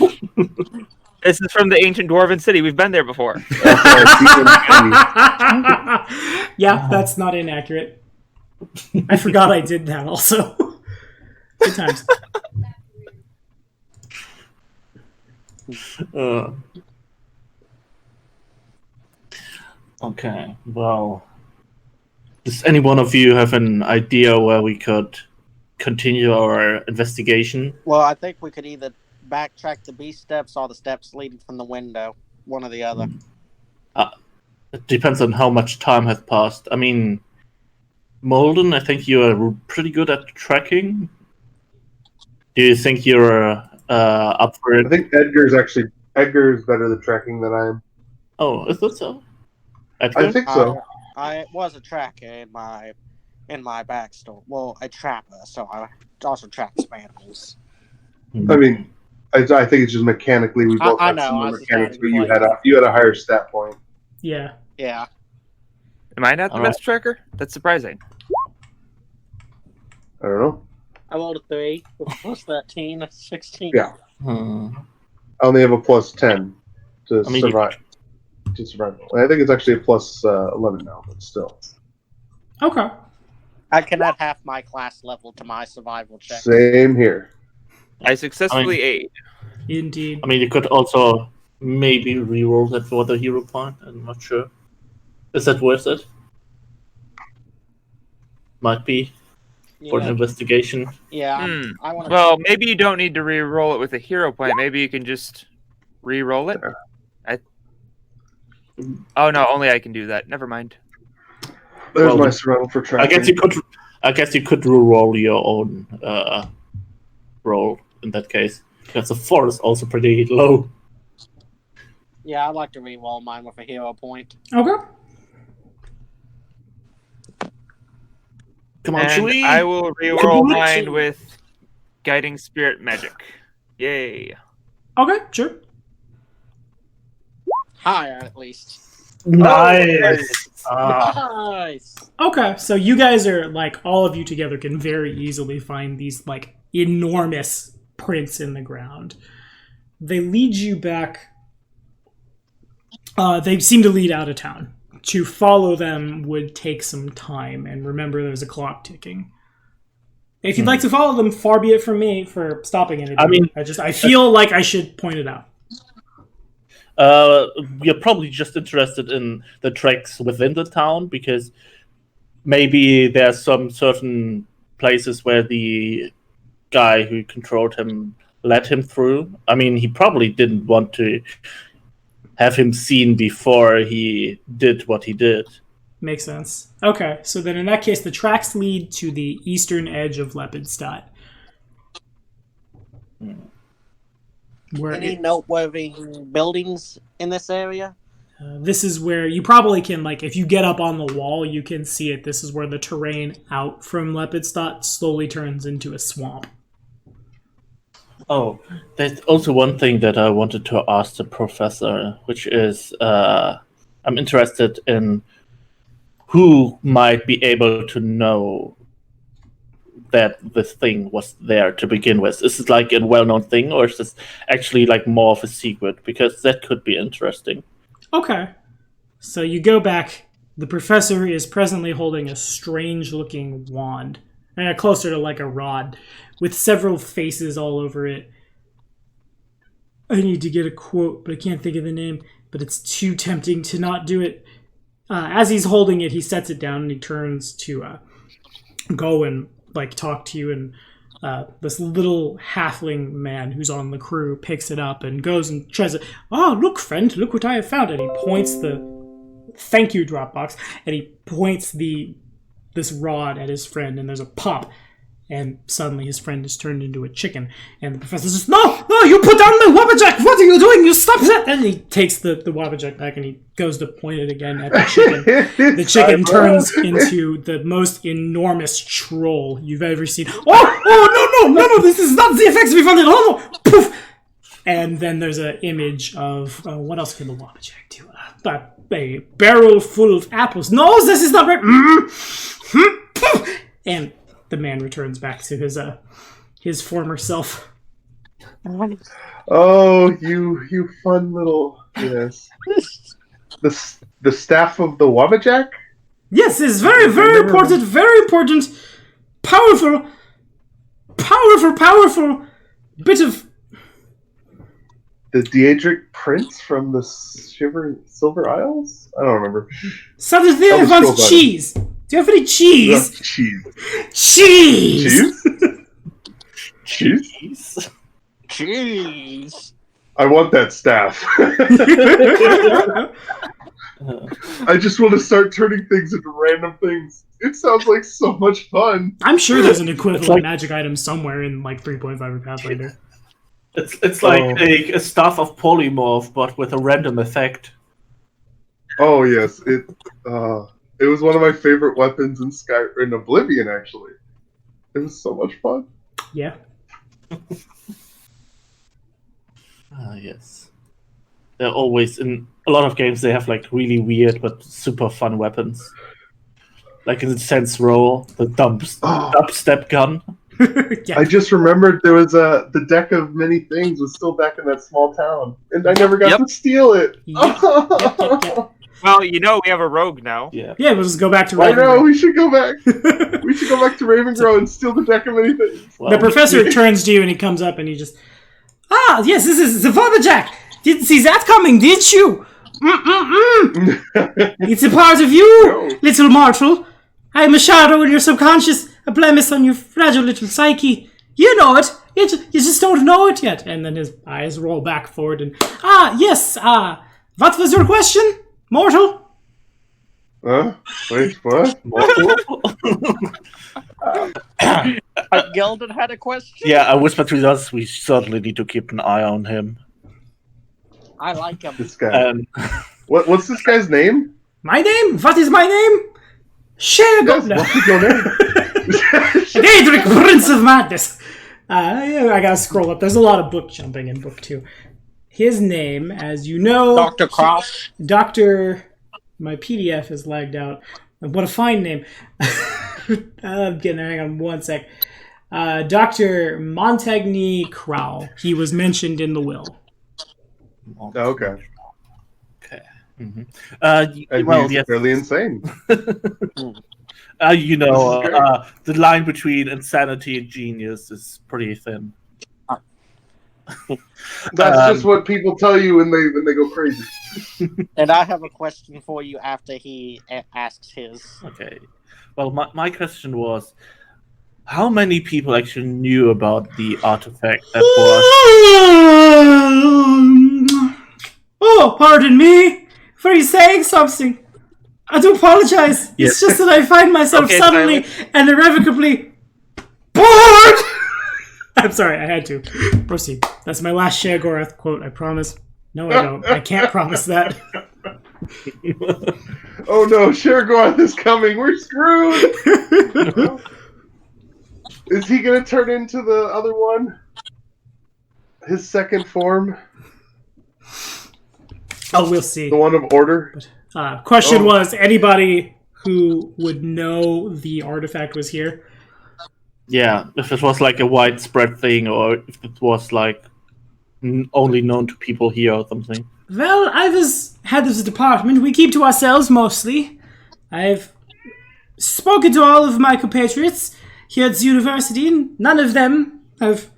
S3: This is from the ancient dwarven city. We've been there before.
S1: Yeah, that's not inaccurate. I forgot I did that also. Good times.
S6: Okay, well, does any one of you have an idea where we could continue our investigation?
S5: Well, I think we could either backtrack the beast steps or the steps leading from the window. One or the other.
S6: It depends on how much time has passed. I mean, Molden, I think you are pretty good at tracking. Do you think you're up for it?
S4: I think Edgar's better at tracking than I am.
S6: Oh, is that so? Edgar?
S4: I think so.
S5: I was a tracker in my backstory. Well, a trapper, so I also track animals.
S4: I mean, I think it's just mechanically we both
S5: I
S4: had
S5: know, I
S4: similar
S5: was just
S4: mechanics, but
S5: trying to
S4: you had a higher stat point.
S1: Yeah.
S5: Yeah.
S3: Am I not the best tracker? That's surprising.
S4: I don't know.
S5: I rolled a 3 with plus 13, that's 16.
S4: Yeah. I only have a plus 10 to
S6: I mean,
S4: survive. To survival. I think it's actually a plus 11 now, but still.
S1: Okay.
S5: I cannot half my class level to my survival check.
S4: Same here.
S3: I successfully ate.
S1: Indeed.
S6: I mean, you could also maybe reroll that for the hero point. I'm not sure. Is that worth it? Might be for an
S5: Yeah.
S6: investigation.
S5: Yeah. I want to.
S3: Well, maybe you don't need to re-roll it with a hero point. Maybe you can just re-roll it. Oh no, only I can do that. Never mind.
S4: There's
S6: Well,
S4: my survival for tracking.
S6: I guess you could re-roll your own roll in that case, because the 4 is also pretty low.
S5: Yeah, I'd like to re-roll mine with a hero point.
S1: Okay.
S6: Come on,
S3: And
S6: Chewie.
S3: I will re-roll mine with guiding spirit magic. Yay.
S1: Okay, sure.
S5: Higher, at least.
S6: Nice.
S5: Nice.
S1: Okay, so you guys are like all of you together can very easily find these like enormous prints in the ground. They lead you back. They seem to lead out of town. To follow them would take some time, and remember, there's a clock ticking. If you'd like to follow them, far be it from me for stopping anything.
S6: I mean,
S1: I feel like I should point it out.
S6: We're probably just interested in the tracks within the town, because maybe there's some certain places where the guy who controlled him led him through. I mean, he probably didn't want to have him seen before he did what he did.
S1: Makes sense. Okay, so then in that case, the tracks lead to the eastern edge of Lepidstadt.
S5: Any noteworthy buildings in this area?
S1: This is where you probably can, like, if you get up on the wall, you can see it. This is where the terrain out from Lepidstadt slowly turns into a swamp.
S6: Oh, there's also one thing that I wanted to ask the professor, which is I'm interested in who might be able to know that this thing was there to begin with. Is it like a well-known thing, or is this actually like more of a secret? Because that could be interesting.
S1: Okay. So you go back. The professor is presently holding a strange-looking wand, closer to like a rod, with several faces all over it. I need to get a quote, but I can't think of the name. But it's too tempting to not do it. As he's holding it, he sets it down and he turns to go and like talk to you. And this little halfling man who's on the crew picks it up and goes and tries to. Oh, look, friend! Look what I have found! And he points the thank you Dropbox, and he points this rod at his friend, and there's a pop. And suddenly his friend is turned into a chicken. And the professor says, No, you put down the Wabbajack! What are you doing? You stop that! And he takes the Wabbajack back and he goes to point it again at the chicken. The chicken turns into the most enormous troll you've ever seen. No, this is not the effects we wanted. Oh, no, poof! And then there's an image of, what else can the Wabbajack do? A barrel full of apples. No, this is not right. And the man returns back to his former self.
S4: Oh, you fun little yes. The staff of the Wabbajack?
S1: Yes, it's very, very important, powerful bit of...
S4: The Daedric Prince from the Silver Isles? I don't remember.
S1: Something wants cheese. Do you have any cheese?
S4: Cheese.
S1: Cheese!
S4: Cheese?
S5: Jeez.
S4: I want that staff. I just want to start turning things into random things. It sounds like so much fun.
S1: I'm sure there's an equivalent magic item somewhere in like 3.5 or Pathfinder.
S6: It's like a staff of polymorph, but with a random effect.
S4: Oh yes, it was one of my favorite weapons in Oblivion. Actually, it was so much fun.
S1: Yeah.
S6: Yes. They're always in a lot of games. They have like really weird but super fun weapons. Like in the Sense Roll, the dubstep gun.
S1: Yeah.
S4: I just remembered there was the deck of many things was still back in that small town, and I never got to steal it.
S1: Yep.
S3: Well, we have a rogue now.
S6: Yeah,
S1: we'll just go back to
S4: I
S1: Ravengrow.
S4: know, we should go back. We should go back to Ravengrow and steal the deck of many things.
S6: Well,
S1: The professor turns to you and he comes up and he just... yes, this is the Wabbajack! Didn't see that coming, did you? It's a part of you, little mortal. I am a shadow in your subconscious, a blemish on your fragile little psyche. You know it. You just don't know it yet. And then his eyes roll back forward and... yes, what was your question, mortal?
S4: Huh? Wait, what?
S5: Gilden had a question?
S6: Yeah, I whispered to us, we certainly need to keep an eye on him.
S5: I like him.
S4: This guy. What's this guy's name?
S1: My name? What is my name? Cheide.
S4: What's your name?
S1: Daedric, Prince of Madness. I gotta scroll up. There's a lot of book jumping in book 2. His name, as you know...
S5: Dr. Cross.
S1: My PDF is lagged out. What a fine name. I'm getting there. Hang on one sec. Dr. Montagny Crowell. He was mentioned in the will.
S4: Oh, okay.
S6: Mm-hmm.
S4: And he's fairly insane.
S6: The line between insanity and genius is pretty thin.
S4: That's just what people tell you when they go crazy.
S5: And I have a question for you after he asks his.
S6: Okay. Well, my question was, how many people actually knew about the artifact that was...
S1: Oh, pardon me for saying something. I do apologize.
S6: Yes.
S1: It's just that I find myself suddenly
S3: silent.
S1: and irrevocably bored. I'm sorry, I had to. Proceed. That's my last Sheogorath quote, I promise. No, I don't. I can't promise that.
S4: Oh no, Sheogorath is coming. We're screwed. Is he going to turn into the other one? His second form?
S1: Oh, we'll see.
S4: The one of order?
S1: Question was, anybody who would know the artifact was here?
S6: Yeah, if it was like a widespread thing, or if it was like only known to people here or something.
S1: Well, I was head of the department. We keep to ourselves mostly. I've spoken to all of my compatriots here at the university, and none of them have,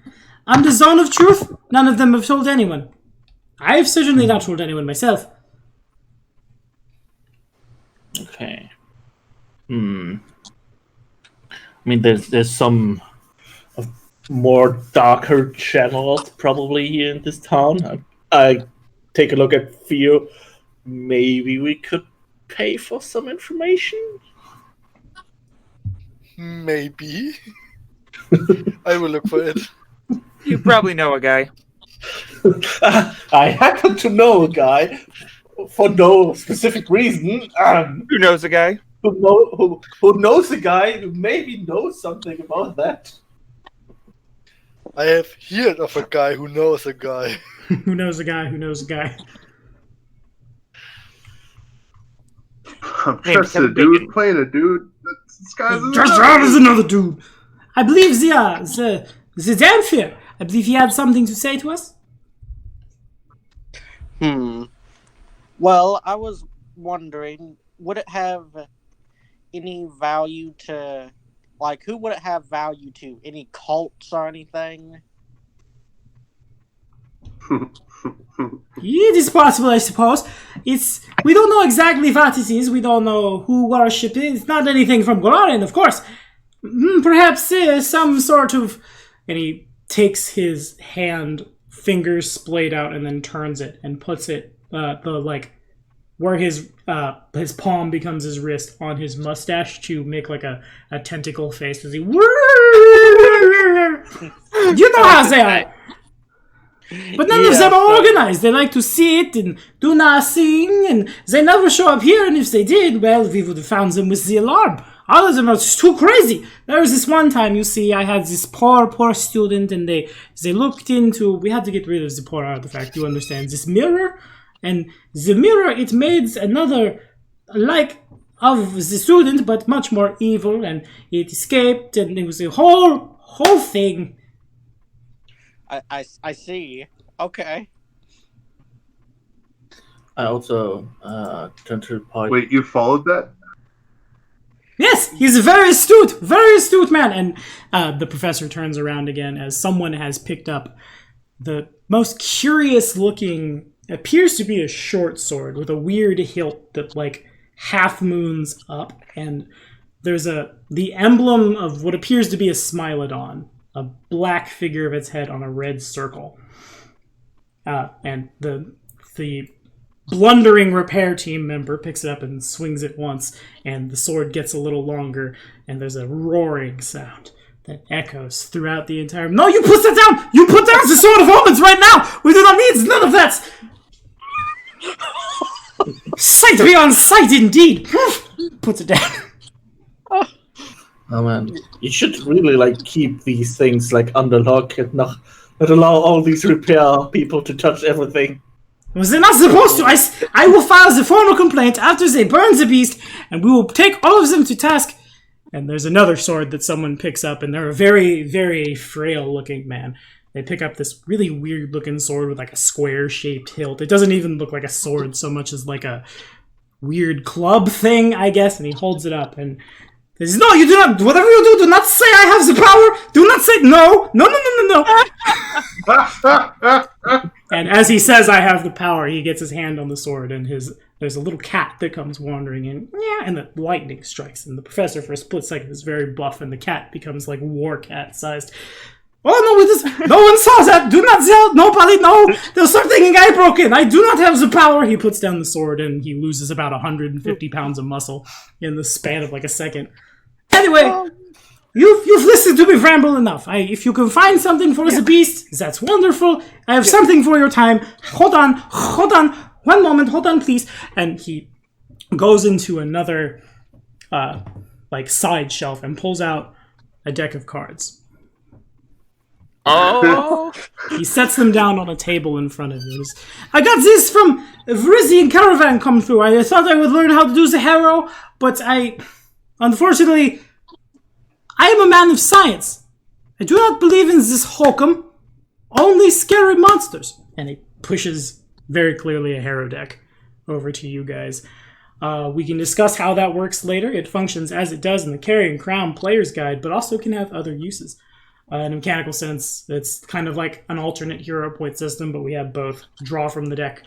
S1: on the zone of truth, none of them have told anyone. I've certainly not told anyone myself.
S6: Okay. I mean, there's some more darker channels probably here in this town. I take a look at Theo. Maybe we could pay for some information.
S7: Maybe. I will look for it.
S3: You probably know a guy.
S6: I happen to know a guy for no specific reason.
S3: Who knows a guy?
S6: Who knows a guy who maybe knows something about that.
S7: I have heard of a guy who knows a guy.
S1: Who knows a guy who knows a guy?
S4: I'm just a dude playing a dude. This guy's
S1: Just around as another dude. I believe the Damphir. I believe he had something to say to us.
S5: Well, I was wondering, would it have any value to, like, who would it have value to? Any cults or anything?
S1: It is possible, I suppose. We don't know exactly what it is. We don't know who worship it. It's not anything from Golarion, of course. Perhaps some sort of... And he takes his hand, fingers splayed out, and then turns it and puts it, where his palm becomes his wrist on his mustache to make like a tentacle face as he... You know how they are. But none of them are organized. They like to sit and do nothing, and they never show up here, and if they did, well, we would have found them with the alarm. All of them are just too crazy. There was this one time, you see, I had this poor student, and they looked into... We had to get rid of the poor artifact, you understand. This mirror, and the mirror, it made another like of the student, but much more evil, and it escaped, and it was a whole thing.
S5: I see. Okay.
S6: I also turned to the party.
S4: Wait, you followed that?
S1: Yes, he's a very astute man. And the professor turns around again as someone has picked up the most curious looking, appears to be a short sword with a weird hilt that like half moons up, and there's the emblem of what appears to be a Smilodon, a black figure of its head on a red circle. And the blundering repair team member picks it up and swings it once, and the sword gets a little longer, and there's a roaring sound that echoes throughout the entire... No, you put that down! You put down the Sword of Omens right now! We do not need none of that! Sight beyond sight, indeed! Puts it down.
S6: Oh man, you should really like keep these things like under lock and not allow all these repair people to touch everything.
S1: Was they not supposed to? I will file the formal complaint after they burn the beast, and we will take all of them to task. And there's another sword that someone picks up, and they're a very, very frail-looking man. They pick up this really weird-looking sword with like a square-shaped hilt. It doesn't even look like a sword so much as like a weird club thing, I guess. And he holds it up, and he says, "No, you do not. Whatever you do not say I have the power. Do not say no. No." And as he says, "I have the power," he gets his hand on the sword, and there's a little cat that comes wandering in, and the lightning strikes, and the professor for a split second is very buff, and the cat becomes like war cat sized. "Oh no, no one saw that. Do not tell nobody. No, there's something I broke in. I do not have the power." He puts down the sword, and he loses about 150 pounds of muscle in the span of like a second. Anyway, you've listened to me ramble enough. If you can find something for the beast, that's wonderful. I have something for your time. Hold on. 1 moment. Hold on, please. And he goes into another side shelf and pulls out a deck of cards.
S3: Oh!
S1: He sets them down on a table in front of you. "I got this from Vrizian Caravan come through. I thought I would learn how to do the harrow, but unfortunately, I am a man of science. I do not believe in this hokum. Only scary monsters." And he pushes very clearly a harrow deck over to you guys. We can discuss how that works later. It functions as it does in the Carrion Crown Player's Guide, but also can have other uses. In a mechanical sense, it's kind of like an alternate hero point system, but we have both. Draw from the deck.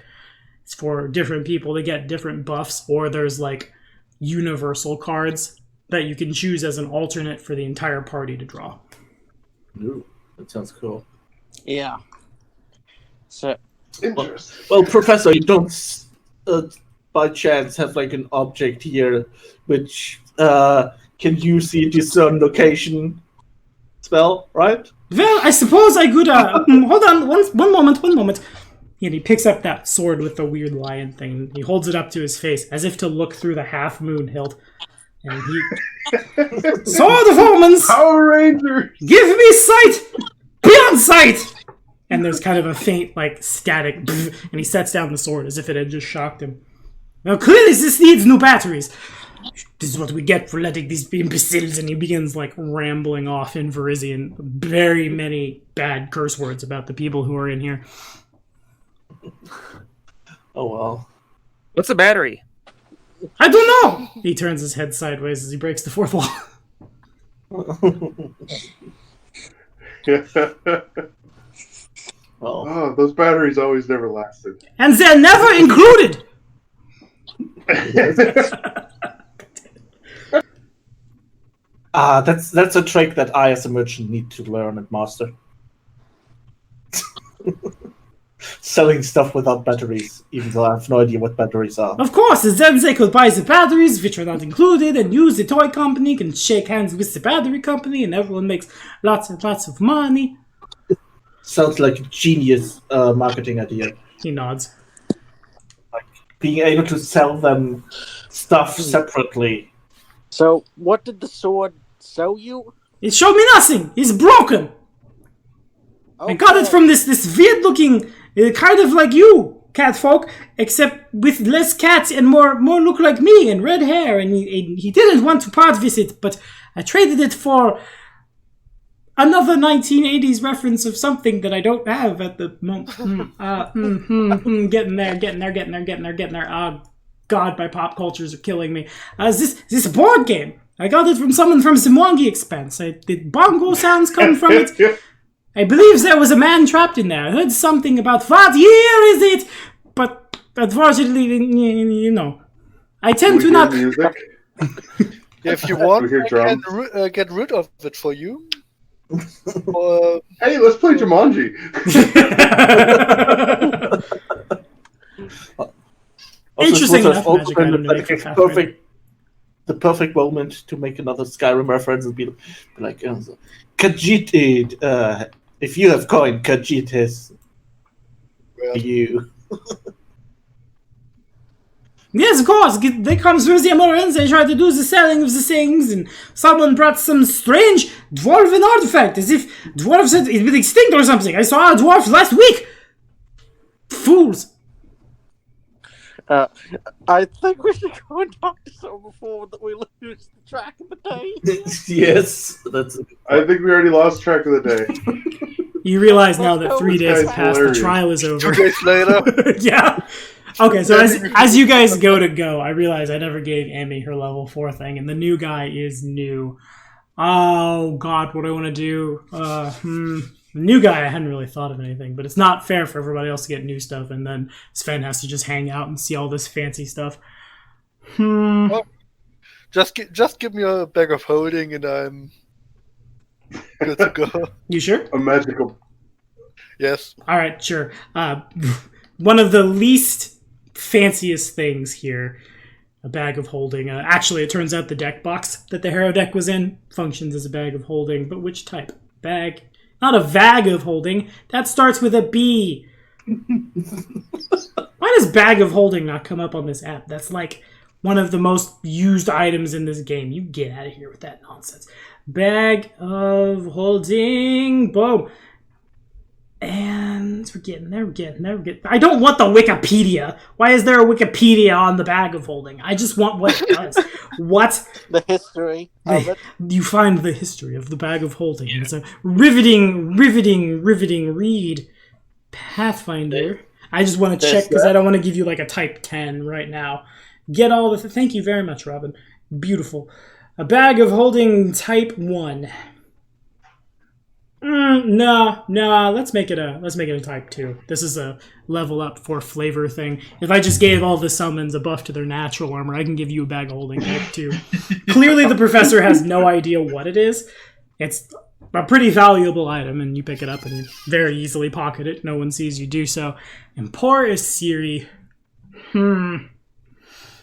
S1: It's for different people to get different buffs, or there's like universal cards that you can choose as an alternate for the entire party to draw.
S6: Ooh, that sounds cool.
S5: Yeah. So,
S4: Interesting.
S6: Well, Professor, you don't by chance have like an object here which can use the discern location? spell, right?
S1: Well, I suppose I could. Hold on, one moment. And he picks up that sword with the weird lion thing. He holds it up to his face as if to look through the half moon hilt. And he. Sword of Omens!
S4: Power Rangers!
S1: Give me sight! Beyond sight! And there's kind of a faint, like, static. And he sets down the sword as if it had just shocked him. Well, clearly this needs new batteries. This is what we get for letting these imbeciles. And he begins, like, rambling off in Varisian. Very many bad curse words about the people who are in here.
S6: Oh, well.
S3: What's a battery?
S1: I don't know! He turns his head sideways as he breaks the fourth wall.
S6: Well,
S4: Oh, those batteries always never lasted.
S1: And they're never included!
S6: that's a trick that I, as a merchant, need to learn and master. Selling stuff without batteries, even though I have no idea what batteries are.
S1: Of course, and then they could buy the batteries, which are not included, and use the toy company, can shake hands with the battery company, and everyone makes lots and lots of money.
S6: Sounds like a genius marketing idea.
S1: He nods.
S6: Being able to sell them stuff separately.
S5: So, what did the sword show you?
S1: It showed me nothing! It's broken! I got it from this weird-looking, kind of like you, catfolk, except with less cats and more look like me and red hair. And he didn't want to part with it, but I traded it for another 1980s reference of something that I don't have at the moment. Getting there. Oh, God, my pop cultures are killing me. This board game. I got it from someone from Simwangi Expense. Did bongo sounds come from it? I believe there was a man trapped in there. I heard something about what year is it? But unfortunately, you know, I tend to not.
S4: Music?
S7: If you want,
S4: We hear
S7: I can
S4: drums.
S7: get rid of it for you.
S4: Hey, let's play Jumanji.
S1: Interesting enough,
S6: Also
S1: magic
S6: been
S1: item to
S6: like
S1: make for
S6: a
S1: Pathfinder.
S6: the perfect moment to make another Skyrim reference and be like, Khajiit, if you have coin, Khajiit has you.
S1: Yes, of course. They come through the Amorans, they try to do the selling of the things, and someone brought some strange dwarven artifact, as if dwarves had been extinct or something. I saw a dwarf last week! Fools!
S5: I think we should go and talk to someone before that we lose the track of the day.
S6: Yes, that's.
S4: I think we already lost track of the day.
S1: You realize now that 3 days have
S4: That's
S1: passed,
S4: hilarious.
S1: the trial is
S7: 2
S1: over.
S7: days later.
S1: Yeah. Okay, so as you guys go, I realize I never gave Emmy her level 4 thing, and the new guy is new. Oh, God, what do I want to do? New guy, I hadn't really thought of anything, but it's not fair for everybody else to get new stuff, and then Sven has to just hang out and see all this fancy stuff.
S7: Just give me a bag of holding and I'm good to go.
S1: You sure?
S4: A magical.
S7: Yes.
S1: All right, sure. One of the least fanciest things here, a bag of holding. Actually, it turns out the deck box that the hero deck was in functions as a bag of holding, but which type? Bag. Not a vag of holding. That starts with a B. Why does bag of holding not come up on this app? That's like one of the most used items in this game. You get out of here with that nonsense. Bag of holding. Boom. And we're getting there. I don't want the Wikipedia. Why is there a Wikipedia on the bag of holding? I just want what it does. What?
S5: The history of it.
S1: You find the history of the bag of holding. Yeah. It's a riveting read. Pathfinder. I just want to check because I don't want to give you like a type 10 right now. Get all the... Thank you very much, Robin. Beautiful. A bag of holding type 1. No. Let's make it a type 2. This is a level up for flavor thing. If I just gave all the summons a buff to their natural armor, I can give you a bag of holding type 2. Clearly the professor has no idea what it is. It's a pretty valuable item, and you pick it up and very easily pocket it. No one sees you do so. And poor Asiri.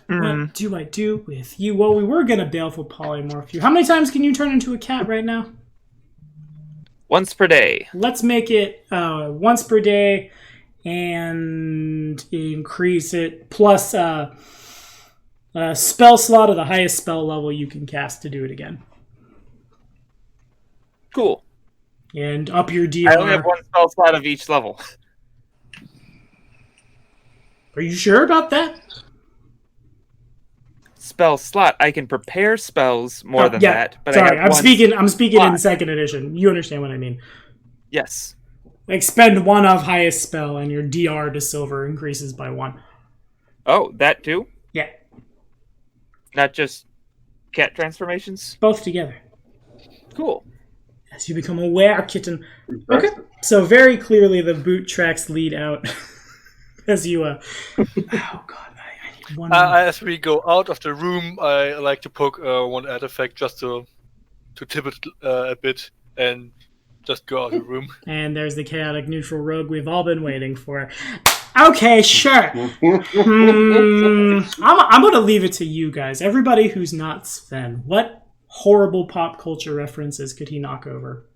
S1: What do I do with you? Well, we were gonna baleful polymorph you. How many times can you turn into a cat right now?
S3: Once per day.
S1: Let's make it once per day and increase it plus a spell slot of the highest spell level you can cast to do it again.
S3: Cool.
S1: And up your DR.
S3: I only have one spell slot of each level.
S1: Are you sure about that?
S3: Spell slot. I can prepare spells more than that. But
S1: sorry,
S3: I have
S1: I'm speaking
S3: slot.
S1: in second edition. You understand what I mean?
S3: Yes.
S1: Like spend one of highest spell, and your DR to silver increases by 1.
S3: Oh, that too?
S1: Yeah,
S3: Not just cat transformations?
S1: both together.
S3: Cool.
S1: As you become aware, kitten. Okay, so very clearly the boot tracks lead out as you. Oh god, I need one.
S7: As we go out of the room, I like to poke one artifact just to tip it a bit and just go out of the room.
S1: And there's the chaotic neutral rogue we've all been waiting for. Okay, sure. I'm gonna leave it to you guys. Everybody who's not Sven, what horrible pop culture references could he knock over?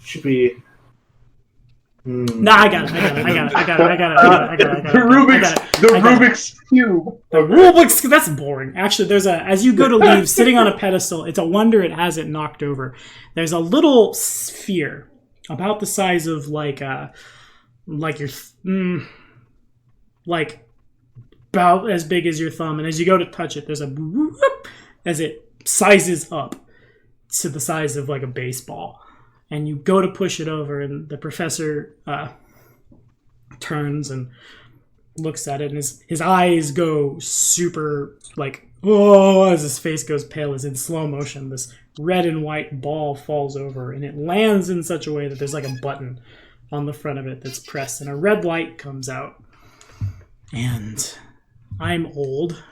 S6: Should be.
S1: Nah, I got it.
S4: The Rubik's Cube.
S1: The Rubik's, that's boring. Actually, as you go to leave, sitting on a pedestal, it's a wonder it hasn't knocked over. There's a little sphere about the size of like about as big as your thumb, and as you go to touch it, there's a whoop as it sizes up to the size of like a baseball. And you go to push it over, and the professor turns and looks at it, and his eyes go super, like, oh, as his face goes pale, as in slow motion, this red and white ball falls over, and it lands in such a way that there's like a button on the front of it that's pressed, and a red light comes out. And I'm old,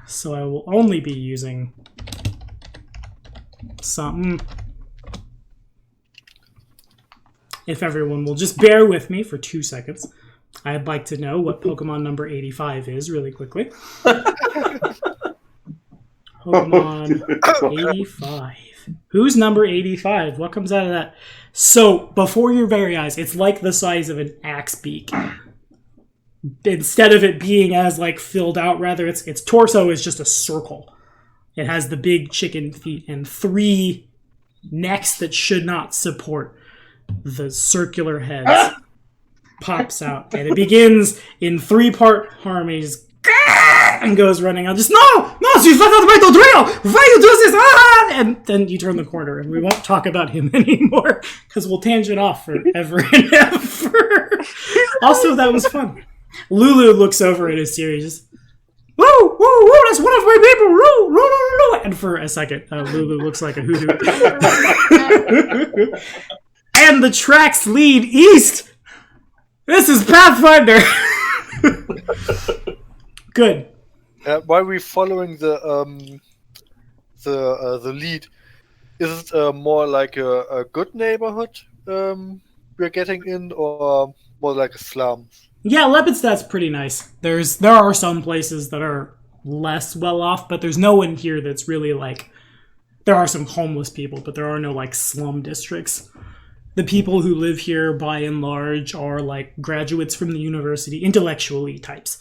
S1: so I will only be using something. If everyone will just bear with me for 2 seconds, I'd like to know what Pokemon number 85 is really quickly. Pokemon 85. Who's number 85? What comes out of that? So, before your very eyes, it's like the size of an axe beak. Instead of it being as like filled out, rather its torso is just a circle. It has the big chicken feet and 3 necks that should not support the circular heads. Pops out, and it begins in 3-part harmonies and goes running out. Just no, she's not the way to drill. Why you do this? And then you turn the corner, and we won't talk about him anymore because we'll tangent off forever and ever. Also, that was fun. Lulu looks over at his series. Woo, woo, woo, that's one of my people. Woo, woo, woo, woo. And for a second, Lulu looks like a hoodoo. And the tracks lead east. This is Pathfinder. Good.
S7: While we're following the lead, is it more like a good neighborhood we're getting in, or more like a slum?
S1: Yeah, Lepidstad's pretty nice. There are some places that are less well off, but there's no one here that's really like. There are some homeless people, but there are no like slum districts. The people who live here, by and large, are like graduates from the university, intellectually types.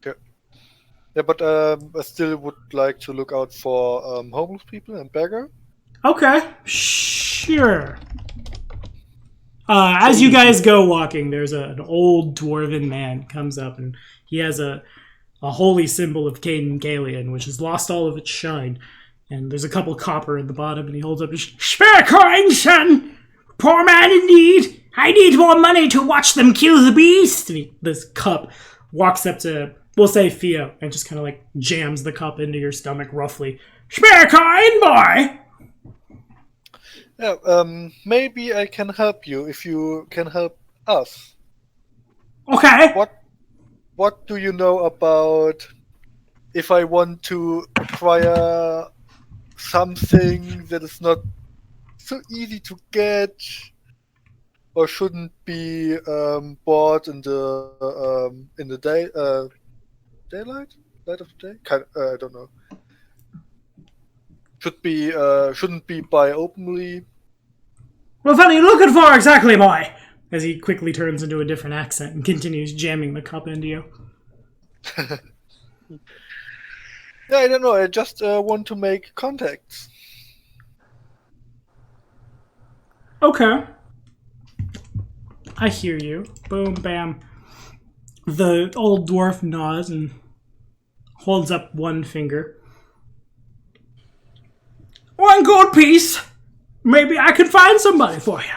S7: Yeah, but I still would like to look out for homeless people and beggar.
S1: Okay, sure. As you guys go walking, there's an old dwarven man comes up, and he has a holy symbol of Caden Galion, which has lost all of its shine. And there's a couple copper at the bottom, and he holds up his spare coin, son! Poor man indeed! I need more money to watch them kill the beast! And this cup walks up to, we'll say Theo, and just kind of like jams the cup into your stomach roughly. Spare coin, boy!
S7: Yeah, maybe I can help you if you can help us.
S1: Okay.
S7: What do you know about if I want to acquire something that is not so easy to get or shouldn't be bought in the daylight? light of the day. I don't know. Shouldn't be by openly.
S1: What are you looking for exactly, boy? As he quickly turns into a different accent and continues jamming the cup into you.
S7: Yeah, I don't know. I just want to make contacts.
S1: Okay. I hear you. Boom, bam. The old dwarf nods and holds up one finger. One gold piece. Maybe I could find somebody for you.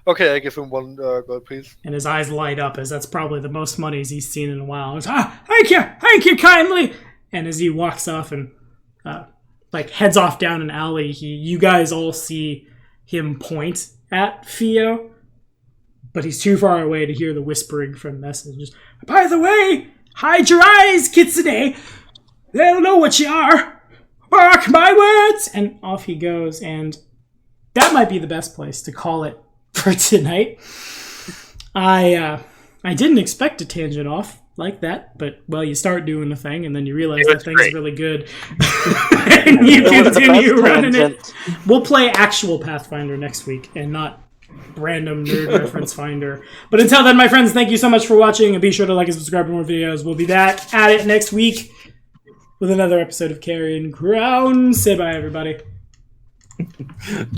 S7: Okay, I give him one gold piece.
S1: And his eyes light up as that's probably the most money he's seen in a while. He's, thank you kindly. And as he walks off and heads off down an alley, you guys all see him point at Theo, but he's too far away to hear the whispering from messages. By the way, hide your eyes, Kitsune. They'll know what you are. Mark my words. And off he goes, and that might be the best place to call it for tonight. I didn't expect to tangent off like that, but well, you start doing the thing and then you realize that thing's
S3: great.
S1: really good. And you continue running it. We'll play actual Pathfinder next week and not random nerd reference finder. But until then, my friends, thank you so much for watching, and be sure to like and subscribe for more videos. We'll be back at it next week with another episode of Carrion Crown. Say bye, everybody.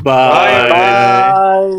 S6: Bye.
S5: Bye.